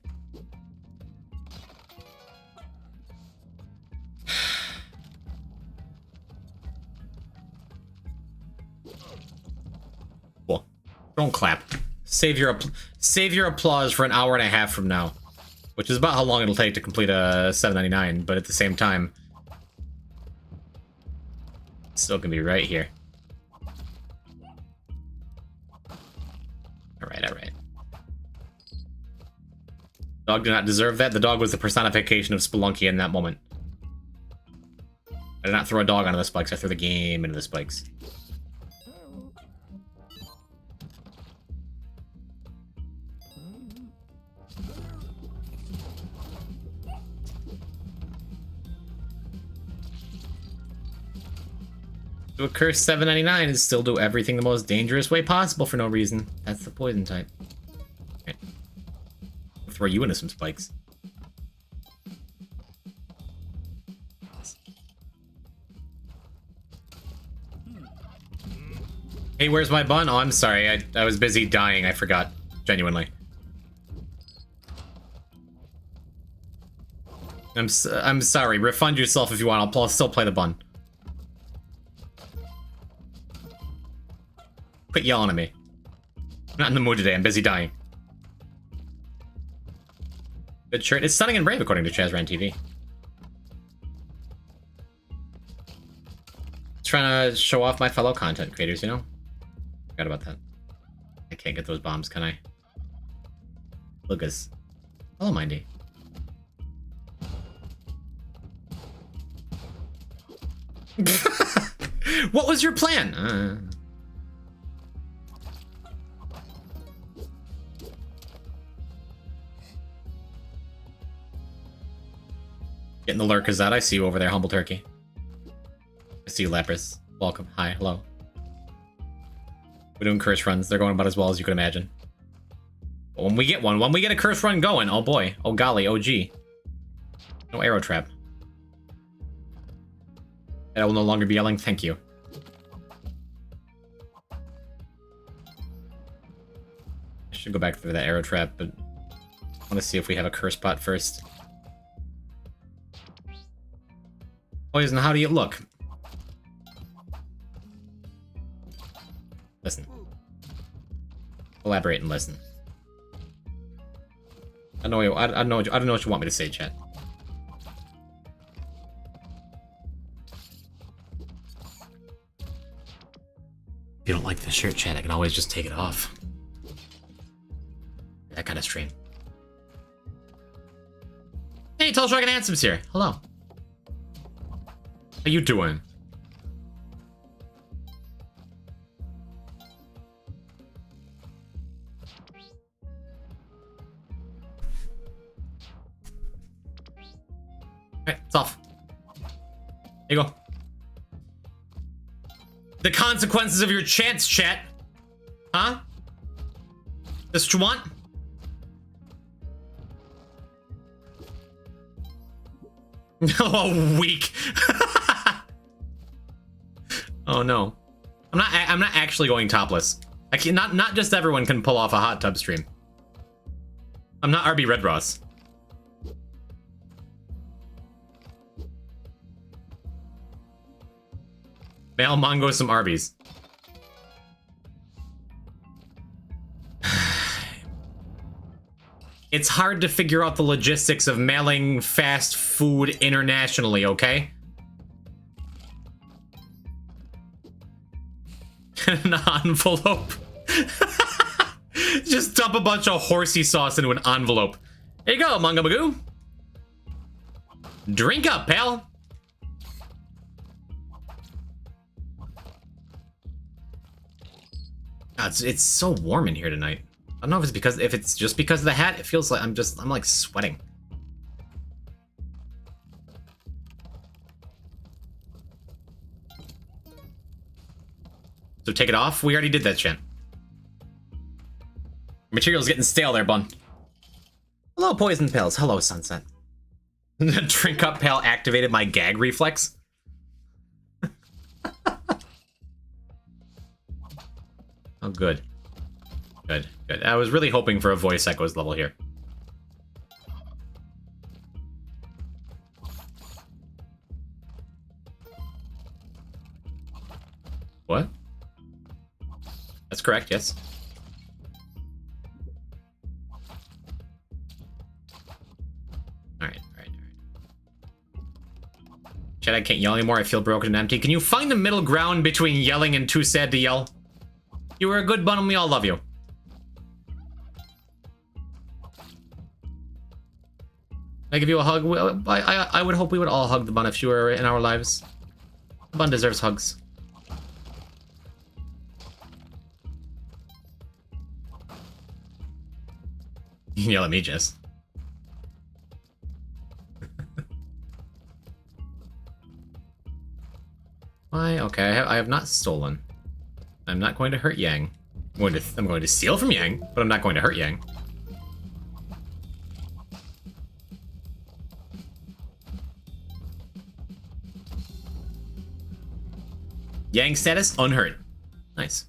Cool. Don't clap. Save your applause for an hour and a half from now. Which is about how long it'll take to complete a 799, but at the same time, still gonna be right here. Alright. Dog did not deserve that. The dog was the personification of Spelunky in that moment. I did not throw a dog onto the spikes, I threw the game into the spikes. To a curse 799 is still do everything the most dangerous way possible for no reason. That's the poison type. Okay. I'll throw you into some spikes. Hey, where's my bun? Oh, I'm sorry. I was busy dying. I forgot. Genuinely. I'm sorry. Refund yourself if you want. I'll still play the bun. Quit yelling at me. I'm not in the mood today. I'm busy dying. Good shirt. It's stunning and brave, according to Chazran TV. Trying to show off my fellow content creators, you know? Forgot about that. I can't get those bombs, can I? Lucas. Hello, Mindy. What was your plan? Getting the lurkers out. I see you over there, Humble Turkey. I see you, Lapras. Welcome. Hi. Hello. We're doing curse runs. They're going about as well as you could imagine. But when we get one, when we get a curse run going, oh boy. Oh golly. Oh gee. No arrow trap. And I will no longer be yelling, thank you. I should go back through that arrow trap, but I want to see if we have a curse spot first. Poison, how do you look? Listen. Elaborate and listen. I don't know what you want me to say, chat. If you don't like the shirt, chat, I can always just take it off. That kind of stream. Hey, Tall Dragon Handsome's here. Hello. How you doing? Alright, it's off. There you go. The consequences of your chance, chat. Huh? That's what you want? Oh, weak. Oh no. I'm not actually going topless. I can not just everyone can pull off a hot tub stream. I'm not RB Red Ross. Mail Mongo some Arby's. It's hard to figure out the logistics of mailing fast food internationally, okay? An envelope. Just dump a bunch of horsey sauce into an envelope. There you go, Manga Magoo. Drink up, pal. God, it's so warm in here tonight. I don't know if it's just because of the hat. It feels like I'm like sweating. So take it off. We already did that shit. Material's getting stale there, bun. Hello, Poison Pills. Hello, Sunset. Drink up, pal. Activated my gag reflex. good. Good, good. I was really hoping for a voice echoes level here. What? That's correct, yes. Alright. Chat, I can't yell anymore. I feel broken and empty. Can you find a middle ground between yelling and too sad to yell? You were a good bun and we all love you. Can I give you a hug? I would hope we would all hug the bun if she were in our lives. The bun deserves hugs. You can yell at me, Jess. Why? Okay, I have not stolen. I'm not going to hurt Yang. I'm going to steal from Yang, but I'm not going to hurt Yang. Yang status unhurt. Nice.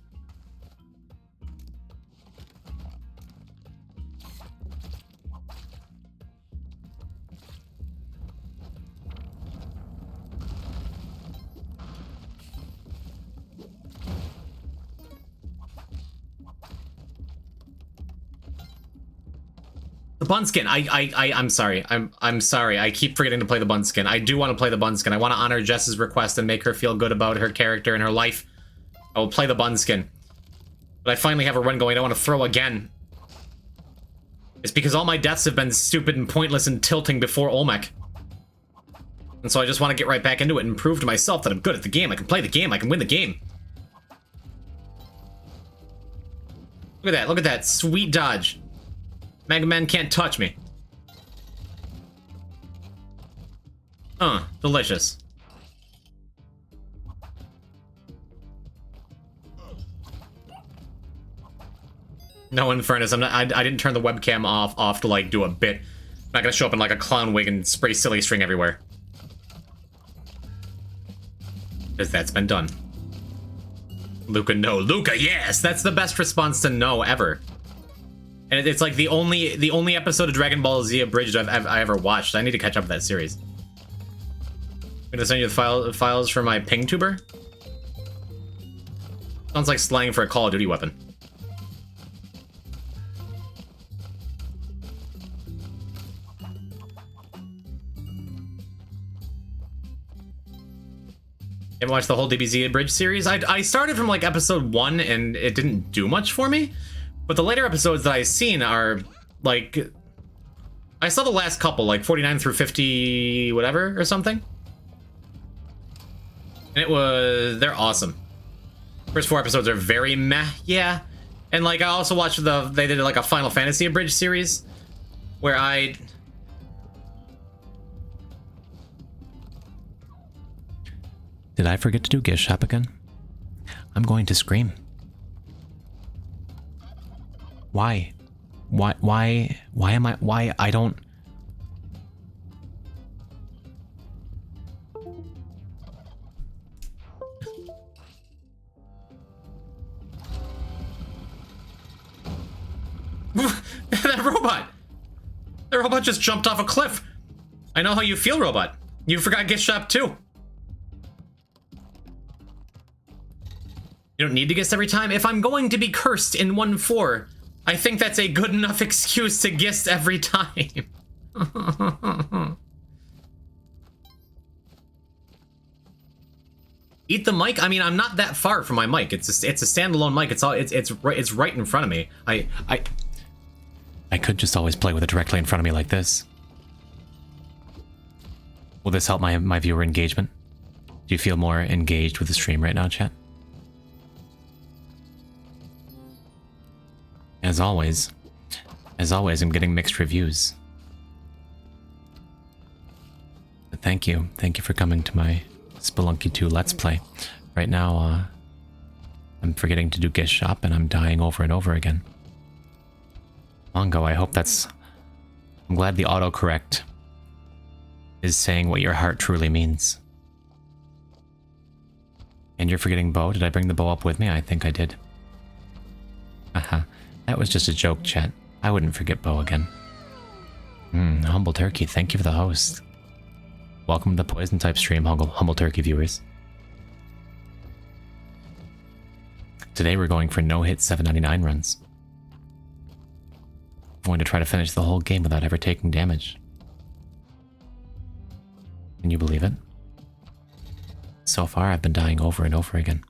The bun skin. I'm sorry. I'm sorry. I keep forgetting to play the bun skin. I do want to play the bun skin. I want to honor Jess's request and make her feel good about her character and her life. I will play the bun skin. But I finally have a run going. I want to throw again. It's because all my deaths have been stupid and pointless and tilting before Olmec. And so I just want to get right back into it and prove to myself that I'm good at the game. I can play the game. I can win the game. Look at that. Look at that. Sweet dodge. Mega Man can't touch me. Delicious. No, in fairness, I didn't turn the webcam off to like do a bit. I'm not gonna show up in like a clown wig and spray silly string everywhere. Because that's been done. Luca, no. Luca, yes! That's the best response to no ever. And it's like the only episode of Dragon Ball Z Abridged I ever watched. I need to catch up with that series. I'm gonna send you the files for my ping tuber. Sounds like slang for a Call of Duty weapon. You haven't watched the whole DBZ Abridged series? I started from like episode 1 and it didn't do much for me. But the later episodes that I've seen are, like... I saw the last couple, like 49 through 50 whatever or something. And they're awesome. First 4 episodes are very meh, yeah. And like I also watched they did like a Final Fantasy Abridged series. Where Did I forget to do Gish Shop again? I'm going to scream. Why? Why I don't... That robot! The robot just jumped off a cliff! I know how you feel, robot. You forgot Gift Shop too. You don't need to guess every time. If I'm going to be cursed in 1-4, I think that's a good enough excuse to guess every time. Eat the mic? I mean, I'm not that far from my mic. It's a standalone mic. It's right in front of me. I could just always play with it directly in front of me like this. Will this help my viewer engagement? Do you feel more engaged with the stream right now, chat? As always, I'm getting mixed reviews. But thank you for coming to my Spelunky 2 Let's Play. Right now, I'm forgetting to do Gish Shop and I'm dying over and over again. Mongo, I hope that's... I'm glad the autocorrect is saying what your heart truly means. And you're forgetting bow. Did I bring the bow up with me? I think I did. That was just a joke, chat. I wouldn't forget Bo again. Humble Turkey, thank you for the host. Welcome to the Poison Type stream, Humble Turkey viewers. Today we're going for no-hit 799 runs. I'm going to try to finish the whole game without ever taking damage. Can you believe it? So far, I've been dying over and over again.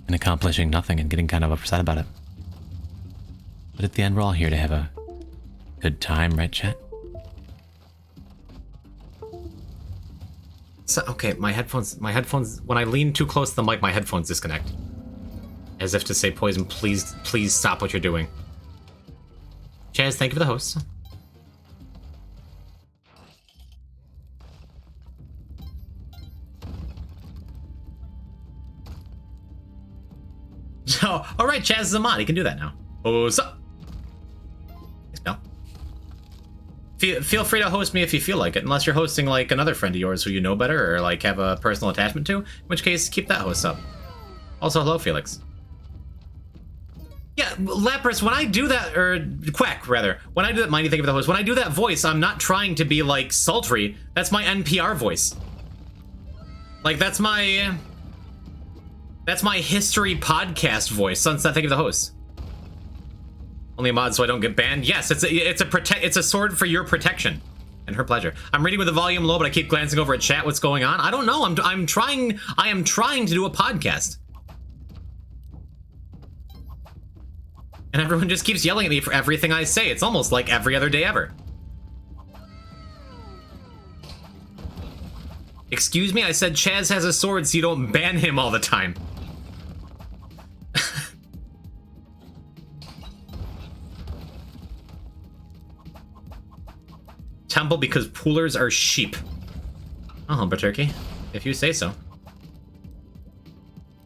And accomplishing nothing and getting kind of upset about it. But at the end, we're all here to have a good time, right, chat? So, okay, my headphones, when I lean too close to the mic, my headphones disconnect. As if to say, Poison, please stop what you're doing. Chaz, thank you for the host. So, alright, Chaz is a mod, he can do that now. What's up? Thanks, pal. Feel free to host me if you feel like it, unless you're hosting like another friend of yours who you know better or like have a personal attachment to, in which case keep that host up. Also, hello, Felix. Yeah, Lapras, when I do that, or Quack, rather, when I do that, Mighty, thank you for the host, when I do that voice, I'm not trying to be, like, sultry. That's my NPR voice. Like, that's my history podcast voice. Sunset, thank you for the host. Only a mod so I don't get banned? Yes, it's a sword for your protection. And her pleasure. I'm reading with the volume low, but I keep glancing over at chat. What's going on? I don't know. I am trying to do a podcast. And everyone just keeps yelling at me for everything I say. It's almost like every other day ever. Excuse me, I said Chaz has a sword so you don't ban him all the time. Temple because poolers are sheep. Oh, Humber Turkey, if you say so.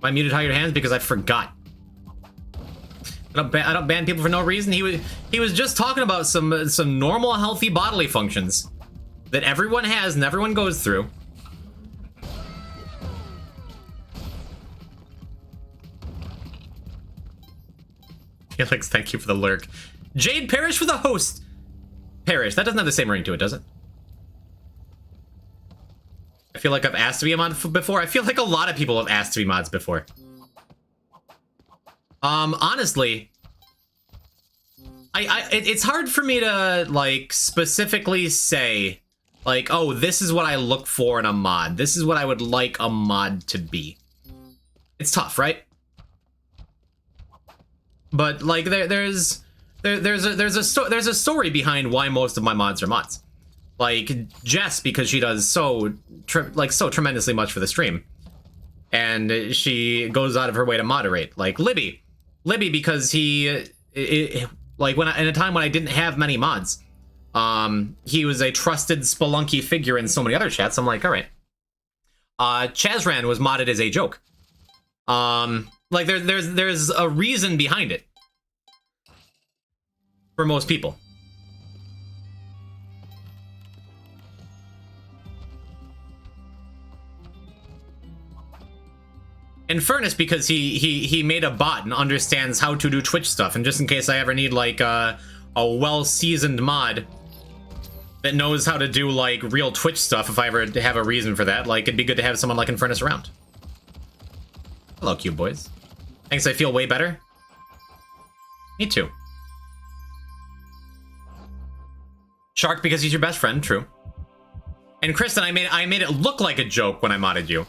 I muted Hired Hands because I forgot. I don't ban people for no reason. He was just talking about some normal, healthy bodily functions that everyone has and everyone goes through. Felix, thank you for the lurk. Jade Parrish for the host. Parrish, that doesn't have the same ring to it, does it? I feel like I've asked to be a mod before. I feel like a lot of people have asked to be mods before. Honestly, it's hard for me to, like, specifically say, like, oh, this is what I look for in a mod. This is what I would like a mod to be. It's tough, right? But, like, there's a story behind why most of my mods are mods. Like, Jess, because she does so tremendously much for the stream. And she goes out of her way to moderate. Like, Libby, because like in a time when I didn't have many mods, he was a trusted Spelunky figure in so many other chats. I'm like, all right. Chazran was modded as a joke. Like there's a reason behind it for most people. And Furnace, because he made a bot and understands how to do Twitch stuff, and just in case I ever need like a well-seasoned mod that knows how to do like real Twitch stuff, if I ever have a reason for that, like it'd be good to have someone like Infernus around. Hello, Cube Boys. Thanks, I feel way better. Me too. Shark, because he's your best friend, true. And Kristen, I made it look like a joke when I modded you.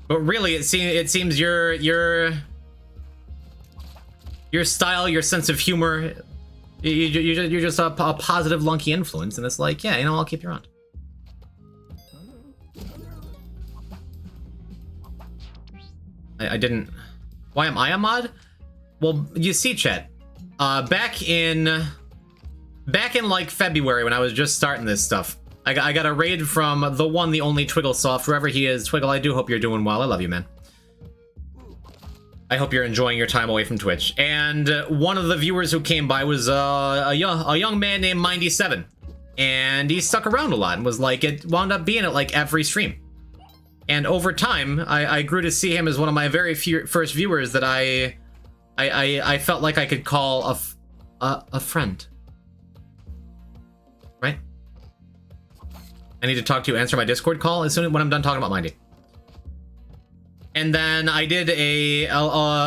But really, it seems your style, your sense of humor, you're just a positive Lunky influence, and it's like, yeah, you know, I'll keep you around. I didn't. Why am I a mod? Well, you see, chat. Back in like February when I was just starting this stuff, I got a raid from the one, the only Twigglesoft, wherever he is. Twiggle, I do hope you're doing well. I love you, man. I hope you're enjoying your time away from Twitch. And one of the viewers who came by was a young man named Mindy7. And he stuck around a lot and was like, it wound up being at like every stream. And over time, I grew to see him as one of my very first viewers that I felt like I could call a friend. Right? I need to talk to you, answer my Discord call as soon as when I'm done talking about Mindy. And then I did a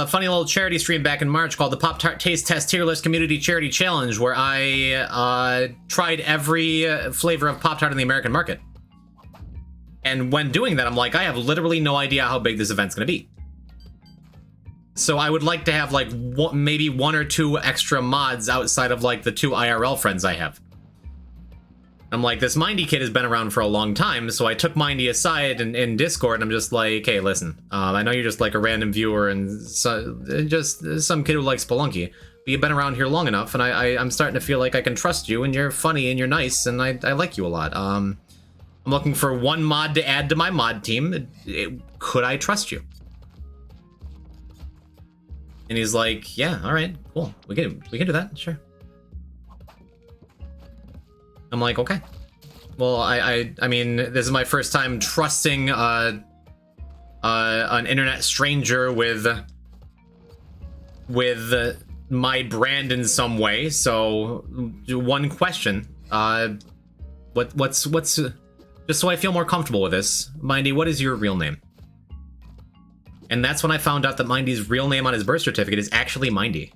funny little charity stream back in March called the Pop-Tart Taste Test Tier List Community Charity Challenge, where I tried every flavor of Pop-Tart in the American market. And when doing that, I'm like, I have literally no idea how big this event's going to be. So I would like to have like maybe 1 or 2 extra mods outside of like the 2 IRL friends I have. I'm like, this Mindy kid has been around for a long time, so I took Mindy aside in Discord, and I'm just like, hey, listen, I know you're just like a random viewer and just some kid who likes Spelunky, but you've been around here long enough, and I'm starting to feel like I can trust you, and you're funny, and you're nice, and I like you a lot. I'm looking for 1 mod to add to my mod team. Could I trust you? And he's like, yeah, all right, cool. We can do that, sure. I'm like, okay. Well, I mean, this is my first time trusting an internet stranger with my brand in some way. So, 1 question. What's just so I feel more comfortable with this, Mindy, what is your real name? And that's when I found out that Mindy's real name on his birth certificate is actually Mindy.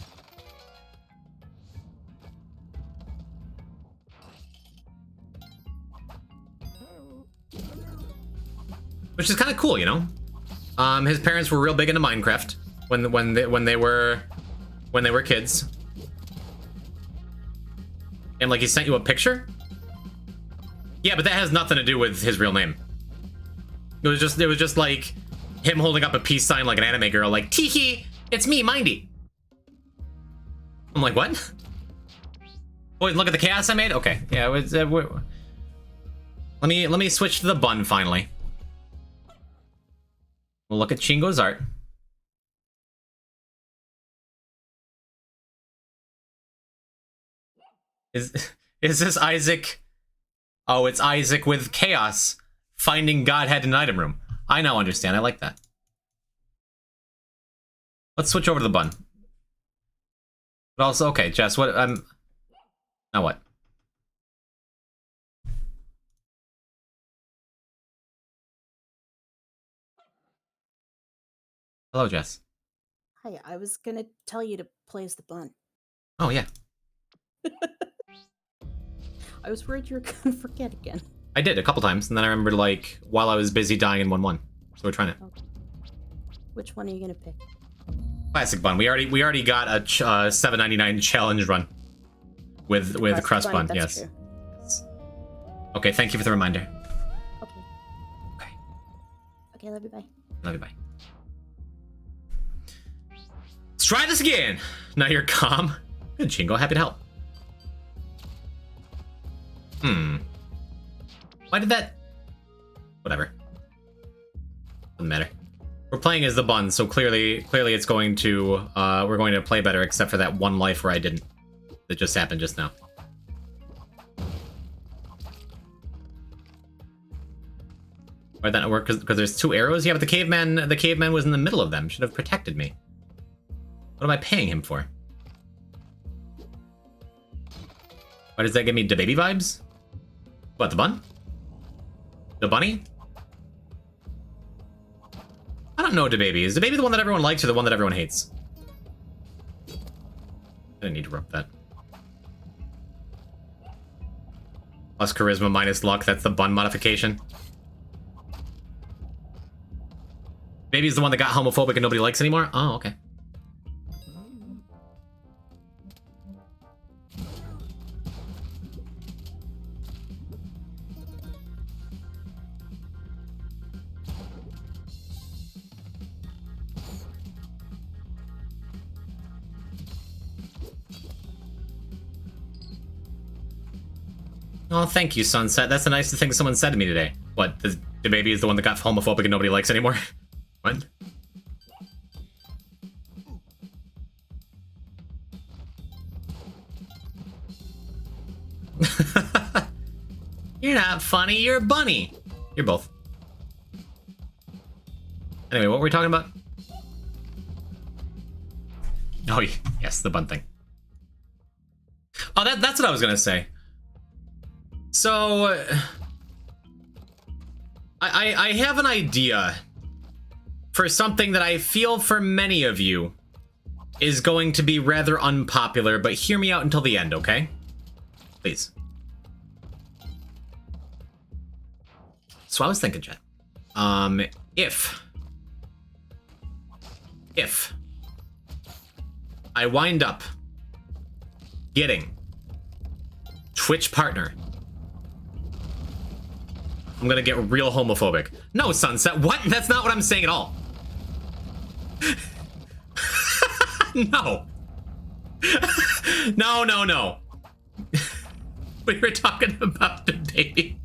Which is kind of cool, you know. His parents were real big into Minecraft when they were kids. And like he sent you a picture? Yeah, but that has nothing to do with his real name. It was just like him holding up a peace sign like an anime girl, like, tee-hee, it's me, Mindy. I'm like, what? Boy, look at the chaos I made? Okay, yeah, it was, let me switch to the bun finally. We'll look at Chingo's art. Is this Isaac? Oh, it's Isaac with chaos finding Godhead in an item room. I now understand. I like that. Let's switch over to the bun. But also, okay, Jess, what? Now what? Hello, Jess. Hi, I was gonna tell you to play as the bun. Oh, yeah. I was worried you were gonna forget again. I did a couple times, and then I remembered, like, while I was busy dying in 1-1. So we're trying it. Okay. Which one are you gonna pick? Classic bun. We already got a $7.99 challenge run with crust bun. Yes. True. Okay, thank you for the reminder. Okay. Okay. Okay, love you, bye. Love you, bye. Let's try this again. Now you're calm. Good, Chingo. Happy to help. Why did that? Whatever. Doesn't matter. We're playing as the bun, so clearly it's going to we're going to play better, except for that 1 life where I didn't. That just happened just now. Why'd that not work? Because there's 2 arrows? Yeah, but the caveman was in the middle of them. Should have protected me. What am I paying him for? Why does that give me the baby vibes? What, the bun? The bunny? I don't know what the baby is. The baby the one that everyone likes or the one that everyone hates? I didn't need to rub that. Plus charisma minus luck, that's the bun modification. Baby's the one that got homophobic and nobody likes anymore? Oh, okay. Oh, thank you, Sunset. That's the nicest thing someone said to me today. What, the baby is the one that got homophobic and nobody likes anymore? What? You're not funny, you're bunny. You're both. Anyway, what were we talking about? Oh, yes, the bun thing. Oh, that's what I was gonna say. So, I have an idea for something that I feel for many of you is going to be rather unpopular, but hear me out until the end, okay? Please. So I was thinking, chat. If I wind up getting Twitch partner, I'm gonna get real homophobic. No, Sunset, what? That's not what I'm saying at all. No. No. We were talking about debating.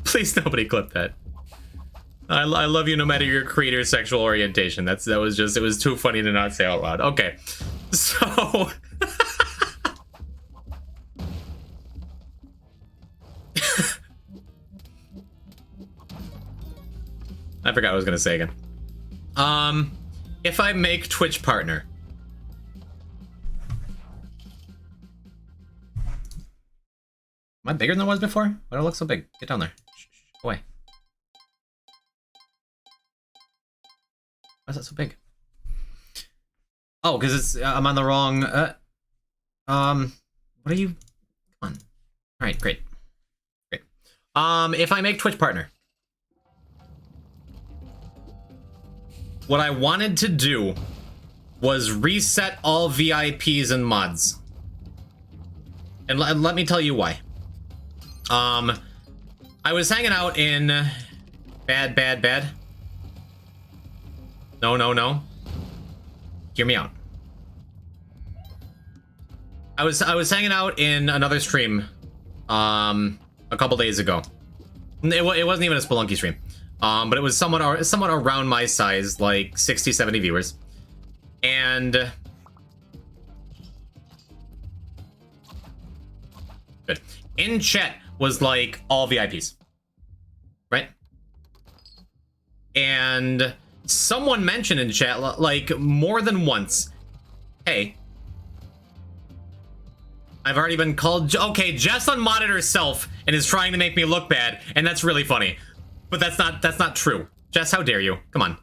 Please nobody clip that. I love you no matter your creator sexual orientation. It was too funny to not say out loud. Okay. So I forgot what I was gonna say again. If I make Twitch partner, am I bigger than I was before? Why do I look so big? Get down there. Shh, go away. Why is that so big? Oh, because it's I'm on the wrong. What are you? Come on. All right, great. If I make Twitch partner, what I wanted to do was reset all VIPs and mods, and let me tell you why. I was hanging out in bad. No. Hear me out. I was hanging out in another stream, a couple days ago. It wasn't even a Spelunky stream, but it was somewhat around my size, like 60, 70 viewers, and good. In chat was like all VIPs, right? And someone mentioned in chat like more than once, hey, I've already been called. Okay, Jess unmodded herself and is trying to make me look bad, and that's really funny. But that's not true. Jess, how dare you? Come on.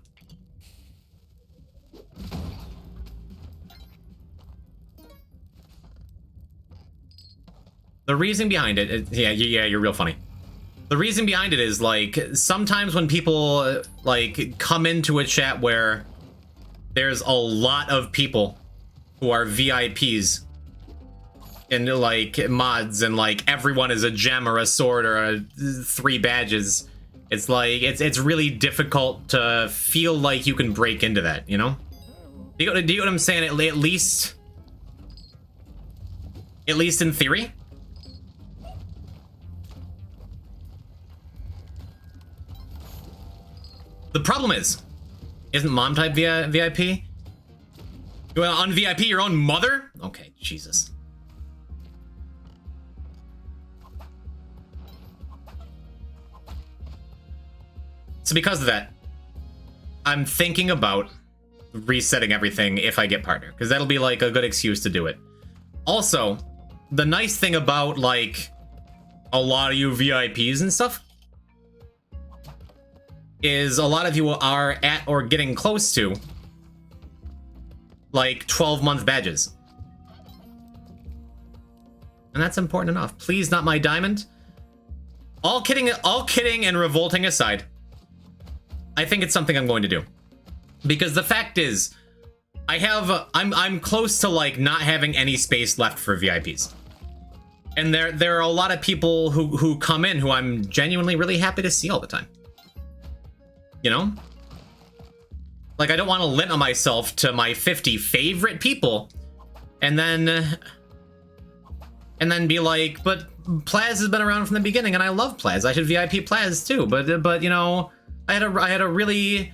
The reason behind it, yeah, you're real funny. The reason behind it is like sometimes when people like come into a chat where there's a lot of people who are VIPs and like mods and like everyone is a gem or a sword or 3 badges, it's like it's really difficult to feel like you can break into that, you know? Do you know what I'm saying? At least in theory. The problem isn't mom type VIP? You want to un-VIP your own mother? Okay, Jesus. So because of that, I'm thinking about resetting everything if I get partner, because that'll be like a good excuse to do it. Also, the nice thing about like a lot of you VIPs and stuff is a lot of you are at or getting close to like 12-month badges. And that's important enough. Please, not my diamond. All kidding and revolting aside, I think it's something I'm going to do. Because the fact is, I'm close to like not having any space left for VIPs. And there are a lot of people who come in who I'm genuinely really happy to see all the time. You know? Like, I don't want to limit myself to my 50 favorite people and then be like, but Plaz has been around from the beginning and I love Plaz. I should VIP Plaz too. But you know, I had a really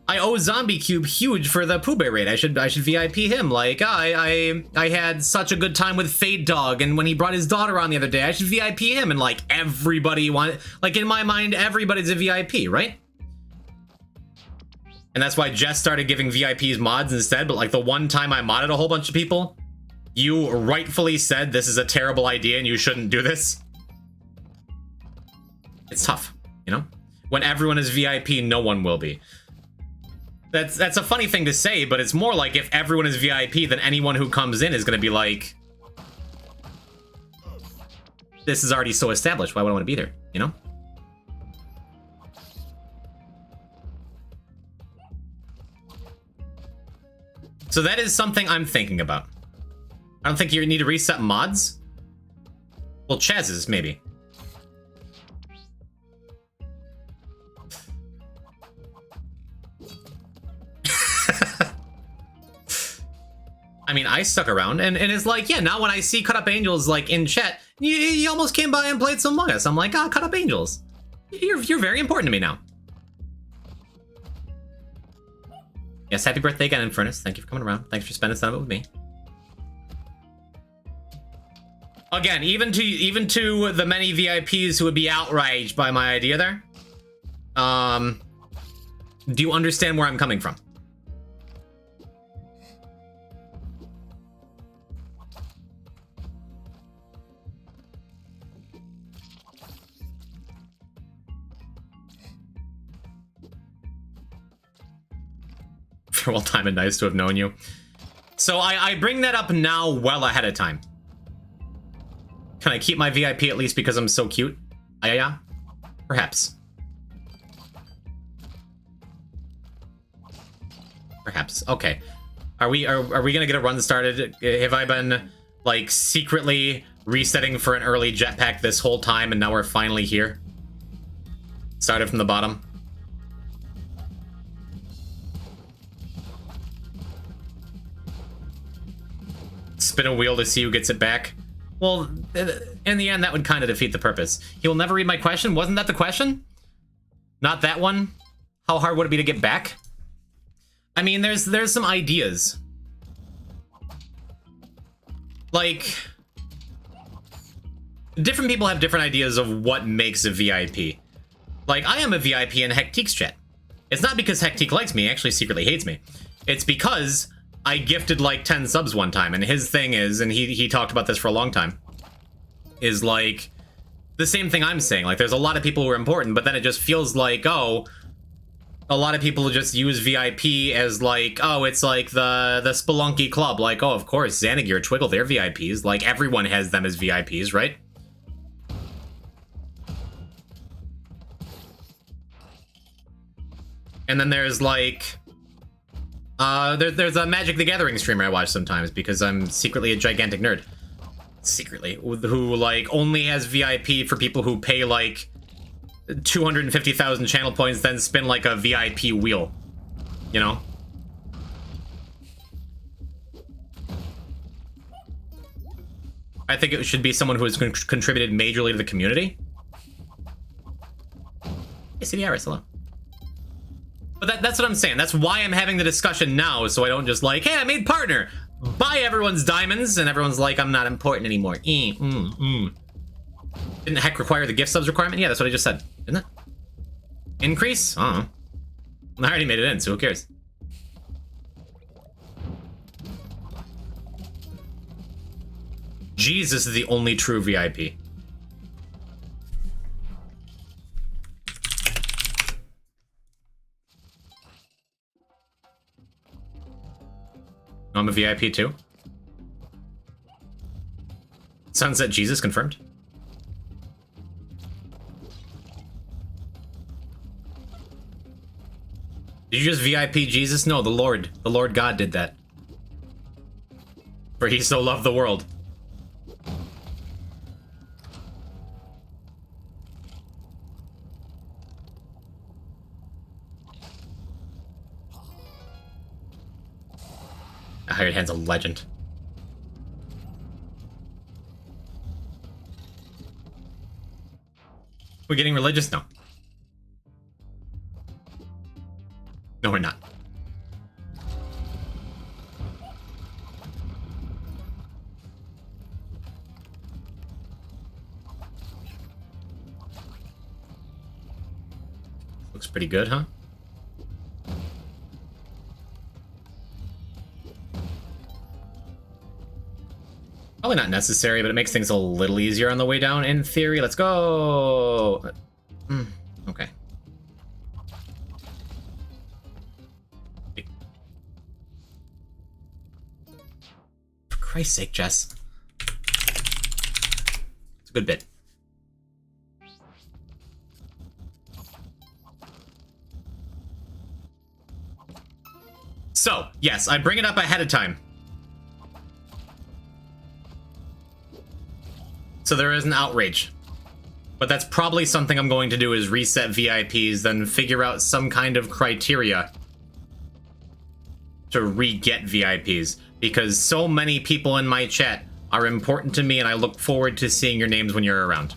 I owe Zombie Cube huge for the Pooh Bear raid. I should VIP him. Like, I had such a good time with Fade Dog, and when he brought his daughter on the other day, I should VIP him. And like everybody wanted, like in my mind, everybody's a VIP, right? And that's why Jess started giving VIPs mods instead. But like the one time I modded a whole bunch of people, you rightfully said this is a terrible idea and you shouldn't do this. It's tough, you know? When everyone is VIP, no one will be. That's a funny thing to say, but it's more like if everyone is VIP, then anyone who comes in is going to be like, this is already so established, why would I want to be there, you know? So that is something I'm thinking about. I don't think you need to reset mods. Well, Chaz's, maybe. I mean, I stuck around, and it's like, yeah, now when I see Cut Up Angels, like, in chat, you almost came by and played some Among Us. I'm like, ah, Cut Up Angels. You're very important to me now. Yes, happy birthday again, Infernus. Thank you for coming around. Thanks for spending some of it with me. Again, even to the many VIPs who would be outraged by my idea there, do you understand where I'm coming from? Farewell time and nice to have known you. So I bring that up now well ahead of time. Can I keep my VIP at least because I'm so cute? Yeah? Perhaps. Perhaps. Okay. Are we gonna get a run started? Have I been like secretly resetting for an early jetpack this whole time and now we're finally here? Started from the bottom. Spin a wheel to see who gets it back. Well, in the end, that would kind of defeat the purpose. He will never read my question. Wasn't that the question? Not that one? How hard would it be to get back? I mean, there's some ideas. Like, different people have different ideas of what makes a VIP. Like, I am a VIP in Hectique's chat. It's not because Hectique likes me, he actually secretly hates me. It's because I gifted like 10 subs one time, and his thing is, and he talked about this for a long time, is like the same thing I'm saying. Like, there's a lot of people who are important, but then it just feels like, oh, a lot of people just use VIP as like, oh, it's like the Spelunky Club. Like, oh, of course, Xanagir, Twiggle, they're VIPs. Like, everyone has them as VIPs, right? And then there's like, there's a Magic the Gathering streamer I watch sometimes because I'm secretly a gigantic nerd. Secretly. Who, like, only has VIP for people who pay, like, 250,000 channel points, then spin, like, a VIP wheel. You know? I think it should be someone who has contributed majorly to the community. Hey, CDRS, hello. But that's what I'm saying. That's why I'm having the discussion now, so I don't just like, hey, I made partner. Buy everyone's diamonds, and everyone's like, I'm not important anymore. Didn't Heck require the gift subs requirement? Yeah, that's what I just said, didn't it? Increase? I don't know. I already made it in, so who cares? Jesus is the only true VIP. I'm a VIP too. Sunset Jesus confirmed. Did you just VIP Jesus? No, the Lord God did that. For he so loved the world. Hired Hand's a legend. We're getting religious? No. No, we're not. Looks pretty good, huh? Probably not necessary, but it makes things a little easier on the way down in theory. Let's go! Okay. For Christ's sake, Jess. It's a good bit. So, yes, I bring it up ahead of time. So there is an outrage. But that's probably something I'm going to do is reset VIPs, then figure out some kind of criteria to re-get VIPs. Because so many people in my chat are important to me and I look forward to seeing your names when you're around.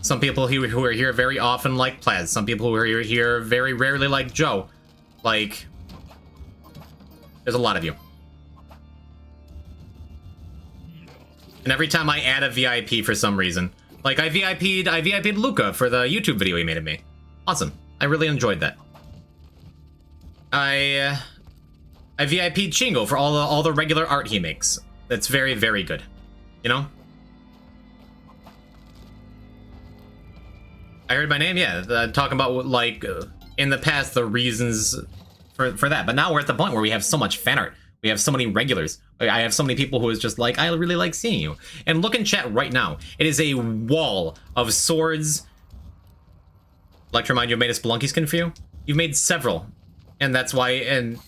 Some people who are here very often like Plaz. Some people who are here very rarely like Joe. Like, there's a lot of you. And every time I add a VIP for some reason, like I VIP'd Luca for the YouTube video he made of me. Awesome. I really enjoyed that. I VIP'd Chingo for all the regular art he makes. That's very, very good. You know? I heard my name, yeah. Talking about, like, in the past, the reasons for that. But now we're at the point where we have so much fan art. We have so many regulars. I have so many people who is just like, I really like seeing you. And look in chat right now. It is a wall of swords. I'd like to remind you, I made a Spelunky skin for you. You've made several. And that's why, and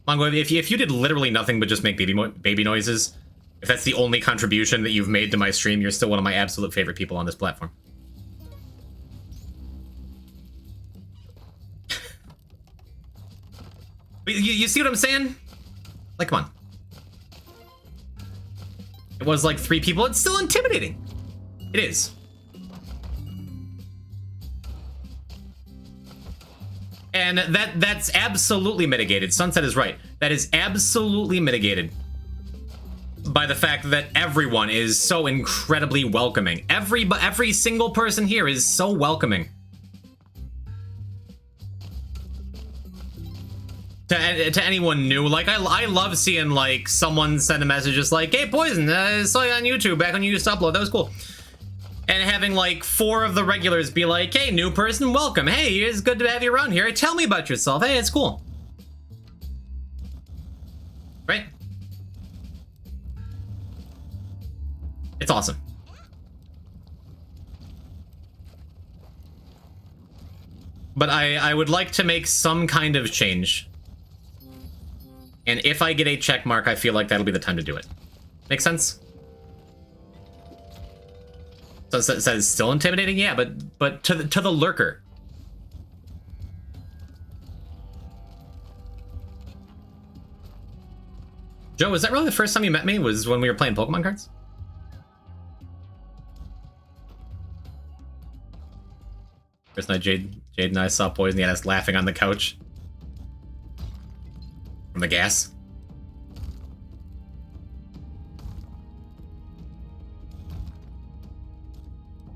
Mongo, if you did literally nothing but just make baby noises, if that's the only contribution that you've made to my stream, you're still one of my absolute favorite people on this platform. You see what I'm saying? Like, come on. It was like 3 people. It's still intimidating. It is. And that's absolutely mitigated. Sunset is right. That is absolutely mitigated by the fact that everyone is so incredibly welcoming. Every single person here is so welcoming. To anyone new, like I love seeing like someone send a message just like, "Hey Poison, I saw you on YouTube back when you used to upload. That was cool." And having like 4 of the regulars be like, "Hey, new person, welcome. Hey, it's good to have you around here. Tell me about yourself. Hey, it's cool." Right? It's awesome. But I would like to make some kind of change. And if I get a check mark, I feel like that'll be the time to do it. Make sense? So it says still intimidating, yeah, but to the lurker. Joe, is that really the first time you met me? Was when we were playing Pokemon cards? First night Jade and I saw Poison, he had us laughing on the couch. From the gas.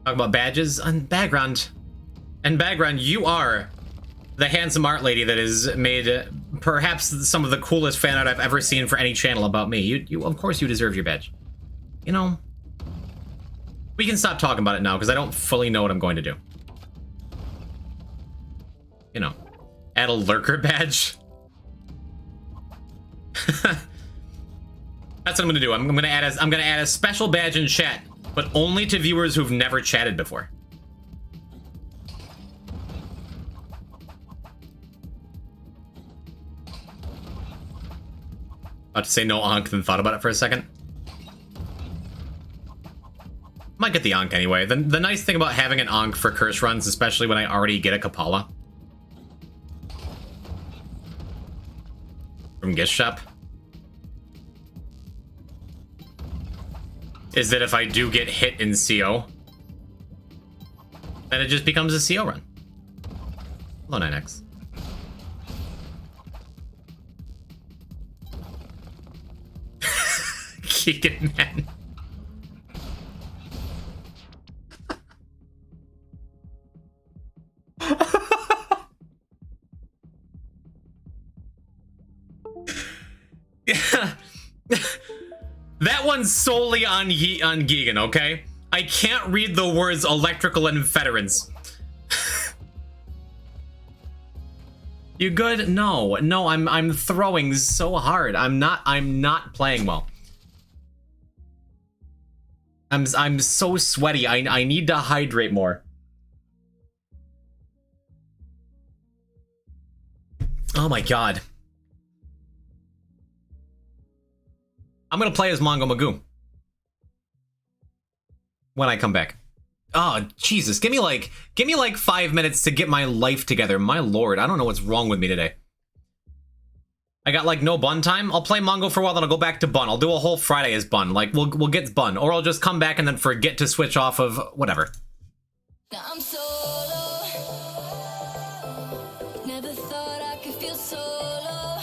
Talk about badges and background. And background, you are the handsome art lady that has made perhaps some of the coolest fan art I've ever seen for any channel about me. You of course you deserve your badge. You know, we can stop talking about it now because I don't fully know what I'm going to do. You know, add a lurker badge. That's what I'm gonna do. I'm gonna add a special badge in chat, but only to viewers who've never chatted before. About to say no Ankh, then thought about it for a second. Might get the Ankh anyway. The nice thing about having an Ankh for curse runs, especially when I already get a Kapala from Gift Shop, is that if I do get hit in CO, then it just becomes a CO run. Hello, 9X. Keegan, man. Yeah. That one's solely on Gigan, okay? I can't read the words electrical and veterans. You good? No, I'm throwing so hard. I'm not playing well. I'm so sweaty. I need to hydrate more. Oh my god. I'm gonna play as Mongo Magoo when I come back. Oh, Jesus. Give me like 5 minutes to get my life together. My lord, I don't know what's wrong with me today. I got like no bun time. I'll play Mongo for a while, then I'll go back to bun. I'll do a whole Friday as bun. Like we'll get bun, or I'll just come back and then forget to switch off of whatever. I'm solo. Never thought I could feel solo.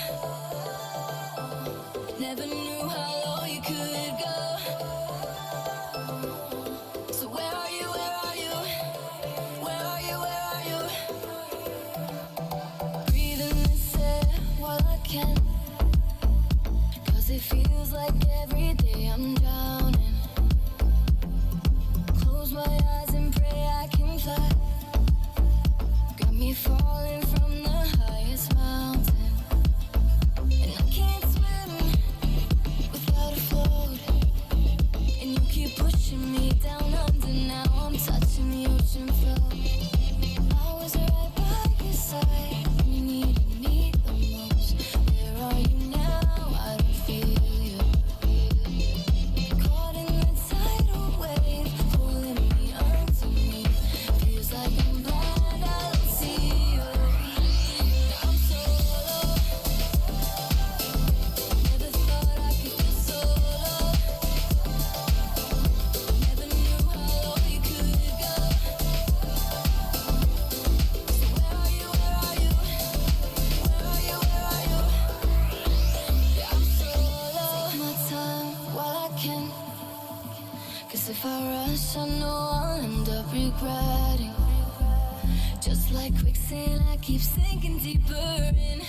Never knew how low you could go. So where are you? Where are you? Where are you? Where are you? Breathing this air while I can. 'Cause it feels like every day I'm drowning. Close my eyes and pray I can fly. Got me falling from the highest mountain. And I can't swim without a float. And you keep pushing me down under. Now I'm touching the ocean floor. I was right by your side when you needed me the most. Where are you now? I don't feel you. Caught in the tidal wave, pulling me underneath. Feels like I'm blind, I don't see you. I'm solo. Never thought I could feel solo. Never knew how low you could go. So where are you? Where are you? Where are you? Where are you? Yeah, I'm solo. Take my time while I can. 'Cause if I rush, I know I'll end up regretting. Just like quicksand, I keep sinking deeper in.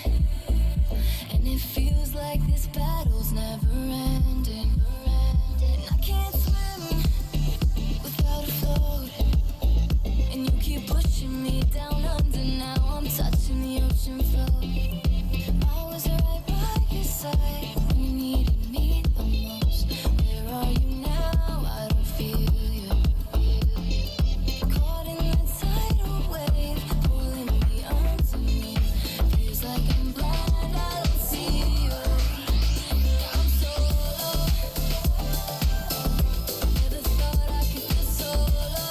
And it feels like this battle's never ending. And I can't swim without a float. And you keep pushing me down under. Now I'm touching the ocean floor. I was right by your side when you needed me the most. Where are you now? I don't feel you. Caught in the tidal wave, pulling me underneath. Feels like I'm blind, I don't see you. I'm solo. Never thought I could feel solo.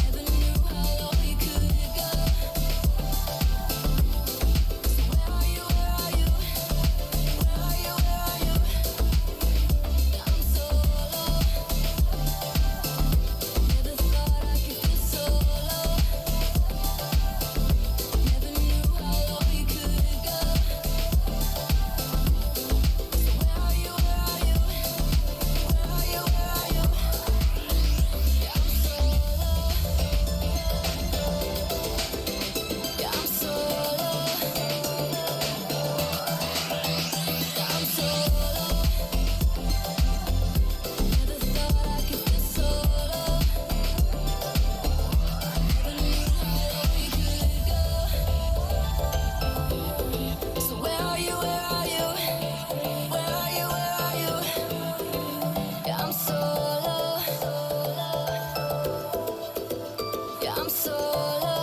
Never knew how low you could go. So where are you? Where are you? Where are you? Where are you? I'm solo. Never thought I could feel solo. Never knew how low you could go. So where are you? Where are you? Where are you? Where are you? Yeah, I'm solo. Yeah, I'm solo. Yeah, I'm solo. Never thought I could feel solo. Never knew how low you could go. So where are you? Where are you? Where are you? Where are you? Yeah, I'm solo. Yeah, I'm solo.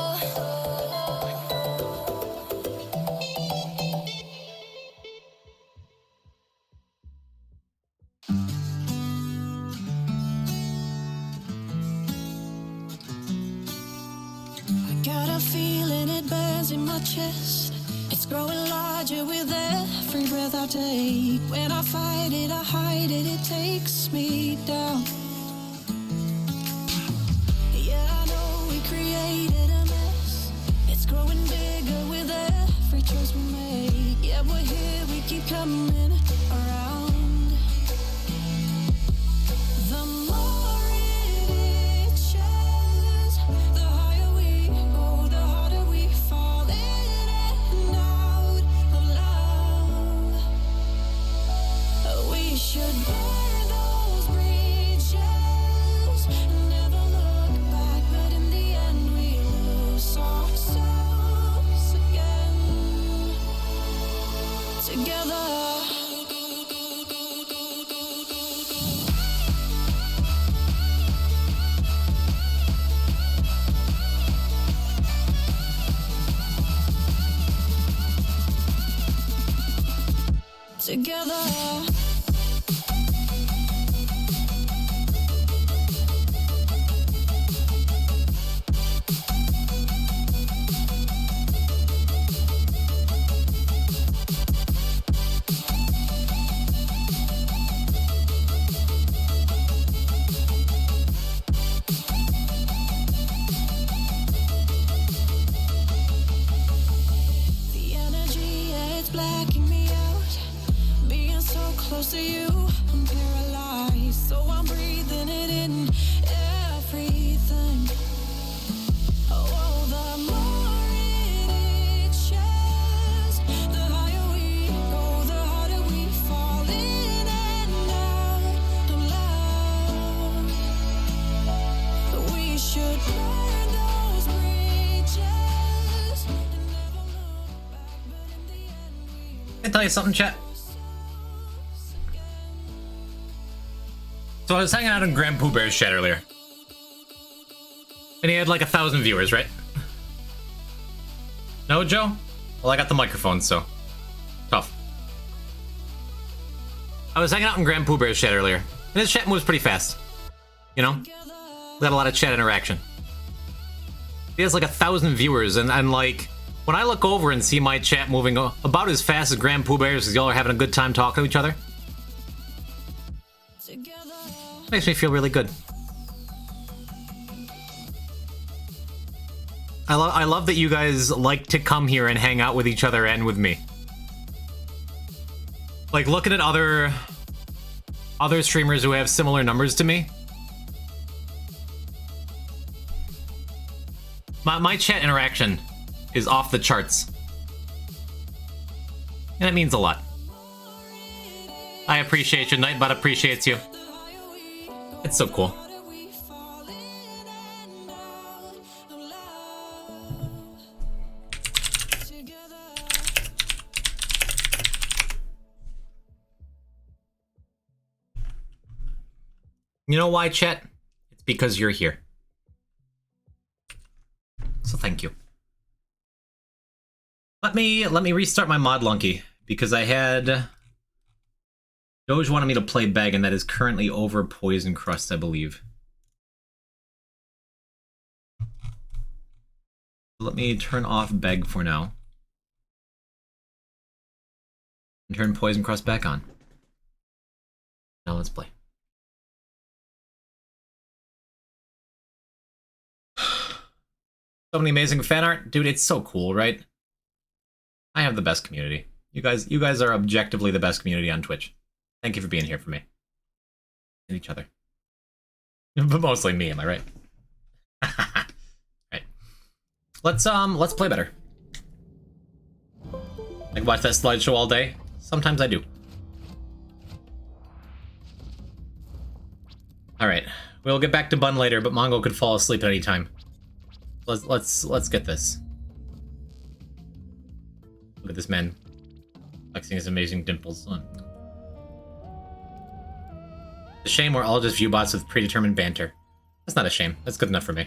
I got a feeling it burns in my chest. It's growing larger with every breath I take. When I fight it, I hide it, it takes me down. Yeah, I know we created a mess. It's growing bigger with every choice we make. Yeah, we're here, we keep coming around. together. The energy, yeah, it's blacking me out. Being so close to you, I'm paralyzed. So I'm breathing it in, everything. Oh, the more it itches, the higher we go, the harder we fall in and out of love. We should burn those bridges and never look back, but in the end we Can I tell you something, chat? So I was hanging out in Grand Pooh Bear's chat earlier. And he had like 1,000 viewers, right? No, Joe? Well, I got the microphone, so tough. I was hanging out in Grand Pooh Bear's chat earlier. And his chat moves pretty fast. You know? We got a lot of chat interaction. He has like 1,000 viewers, and like, when I look over and see my chat moving about as fast as Grand Pooh Bear's because y'all are having a good time talking to each other, together. makes me feel really good. I love that you guys like to come here and hang out with each other and with me. Like, looking at other streamers who have similar numbers to me. My chat interaction is off the charts. And it means a lot. I appreciate you, Nightbot appreciates you. It's so cool. You know why, chat? It's because you're here. So thank you. Let me restart my mod Lunky, because I had Doge wanted me to play Beg, and that is currently over Poison Crust, I believe. Let me turn off Beg for now. And turn Poison Crust back on. Now let's play. So many amazing fan art. Dude, it's so cool, right? I have the best community. You guys are objectively the best community on Twitch. Thank you for being here for me. And each other. But mostly me, am I right? Right. Let's play better. I can watch that slideshow all day. Sometimes I do. Alright. We'll get back to Bun later, but Mongo could fall asleep at any time. Let's get this. Look at this man flexing his amazing dimples. It's a shame we're all just viewbots with predetermined banter. That's not a shame. That's good enough for me.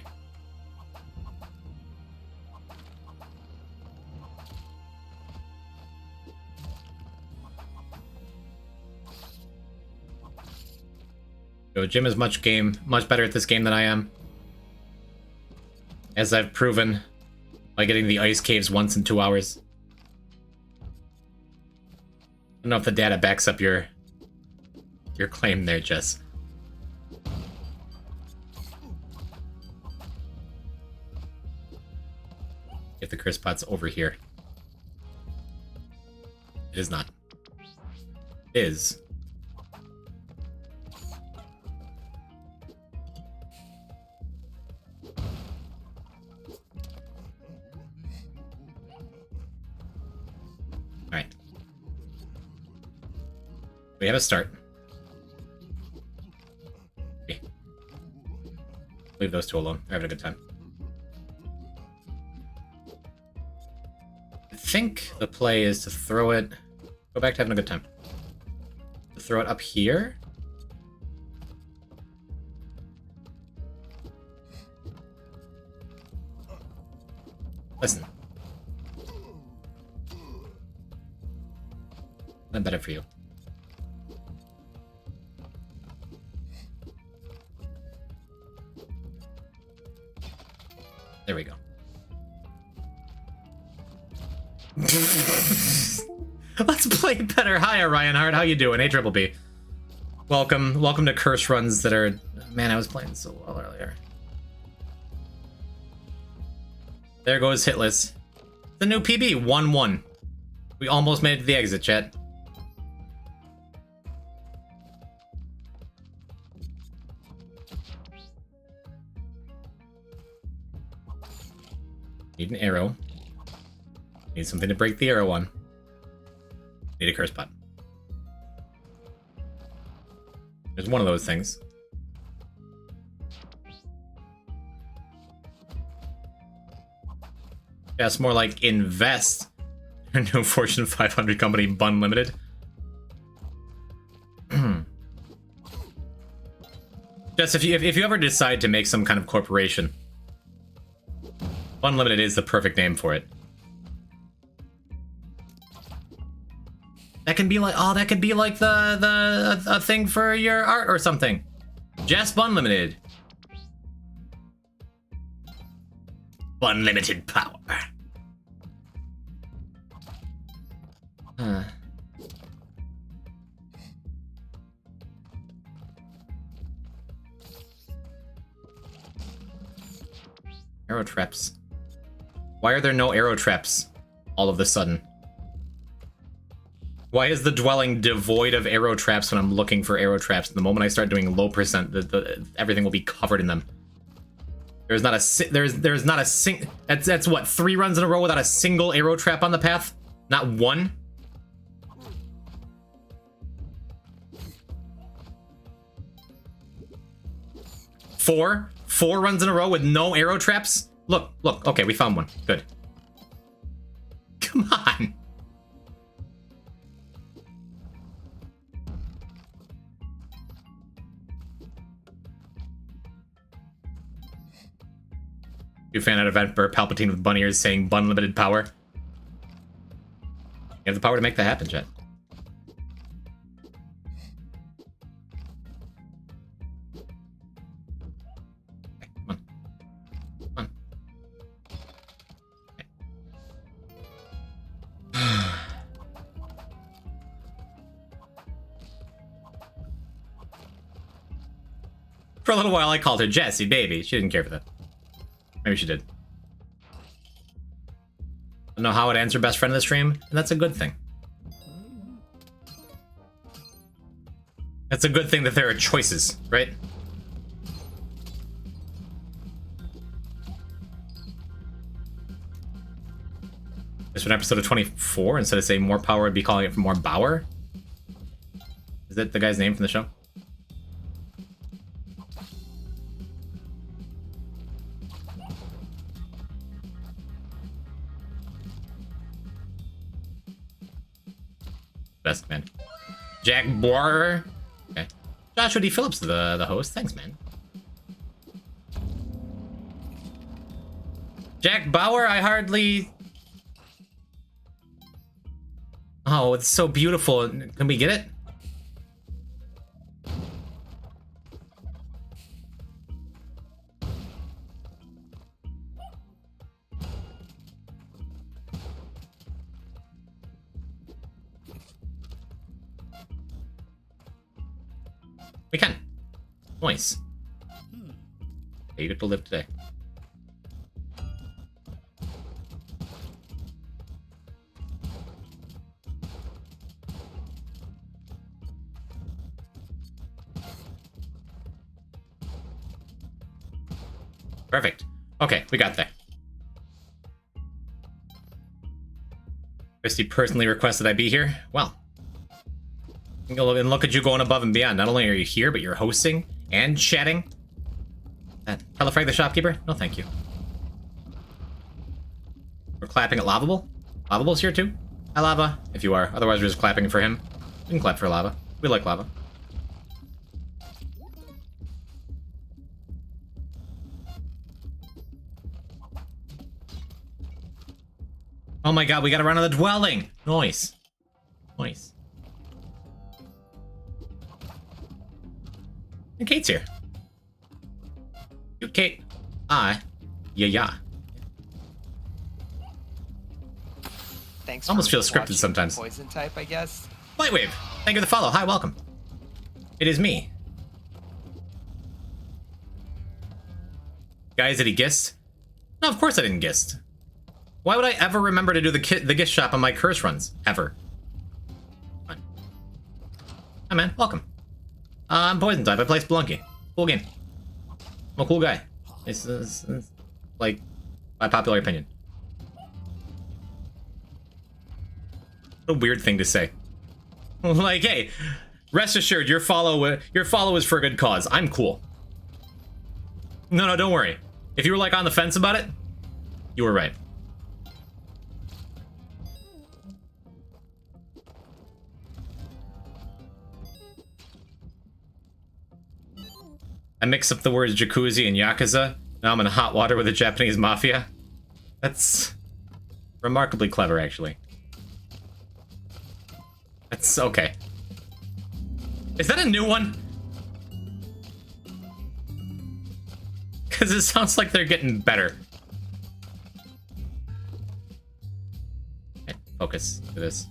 Yo, Jim is much better at this game than I am. As I've proven by getting the ice caves once in 2 hours. I don't know if the data backs up your claim there, Jess. If the curse pot's over here. It is not. It is. Alright. We have a start. Okay. Leave those two alone. They're having a good time. I think the play is to throw it... Go back to having a good time. To throw it up here? Listen. I'm better for you. There we go. Let's play better. Hi, Ryan Hart. How you doing? Hey, Triple B. Welcome to curse runs that are... Man, I was playing so well earlier. There goes Hitless. The new PB, 1-1. We almost made it to the exit, chat. Need an arrow. Need something to break the arrow on. Need a curse pot. There's one of those things. Yeah, it's more like invest. No Fortune 500 company, Bun Limited. Just if you ever decide to make some kind of corporation, Bun Limited is the perfect name for it. That can be like, oh, that could be like a thing for your art or something. Just Bun Limited. Unlimited power. Arrow traps. Why are there no arrow traps all of a sudden? Why is the dwelling devoid of arrow traps when I'm looking for arrow traps? The moment I start doing low percent, everything will be covered in them. There's not a that's what, 3 runs in a row without a single arrow trap on the path? Not one? Four runs in a row with no arrow traps? Look, okay, we found one. Good. Come on. You fan out of Emperor Palpatine with bunny ears saying bun limited power. You have the power to make that happen, chat. Okay, come on. Come on. Okay. For a little while I called her Jessie, baby. She didn't care for that. Maybe she did. I don't know how I'd answer best friend of the stream, and that's a good thing. That's a good thing that there are choices, right? This one episode of 24, instead of saying more power, I'd be calling it more Bauer? Is that the guy's name from the show? Best man. Jack Borer. Okay. Joshua D. Phillips, the host. Thanks, man. Jack Bauer, I hardly... Oh, it's so beautiful. Can we get it? We can. Nice. Okay, you get to live today. Perfect. Okay, we got there. Christy personally requested I be here. Well. And look at you going above and beyond. Not only are you here, but you're hosting and chatting. Telefrag the shopkeeper? No, thank you. We're clapping at Lavable? Lavable's here too? Hi, Lava, if you are. Otherwise, we're just clapping for him. We can clap for Lava. We like Lava. Oh my god, we gotta run out of the dwelling! Nice. Nice. And Kate's here. You, Kate. Yeah. Thanks. Almost for feels scripted watching sometimes. Poison type, I guess. Lightwave, thank you for the follow. Hi, welcome. It is me. Guys, did he gist? No, of course I didn't gist. Why would I ever remember to do the gift shop on my curse runs? Ever. Fine. Hi, man. Welcome. I'm Poison type. I play Spelunky. Cool game. I'm a cool guy. It's like, my popular opinion. What a weird thing to say. Like, hey, rest assured, your follow is for a good cause. I'm cool. No, don't worry. If you were like on the fence about it, you were right. I mix up the words jacuzzi and yakuza. Now I'm in hot water with the Japanese mafia. That's remarkably clever, actually. That's okay. Is that a new one? Because it sounds like they're getting better. Okay, focus to this.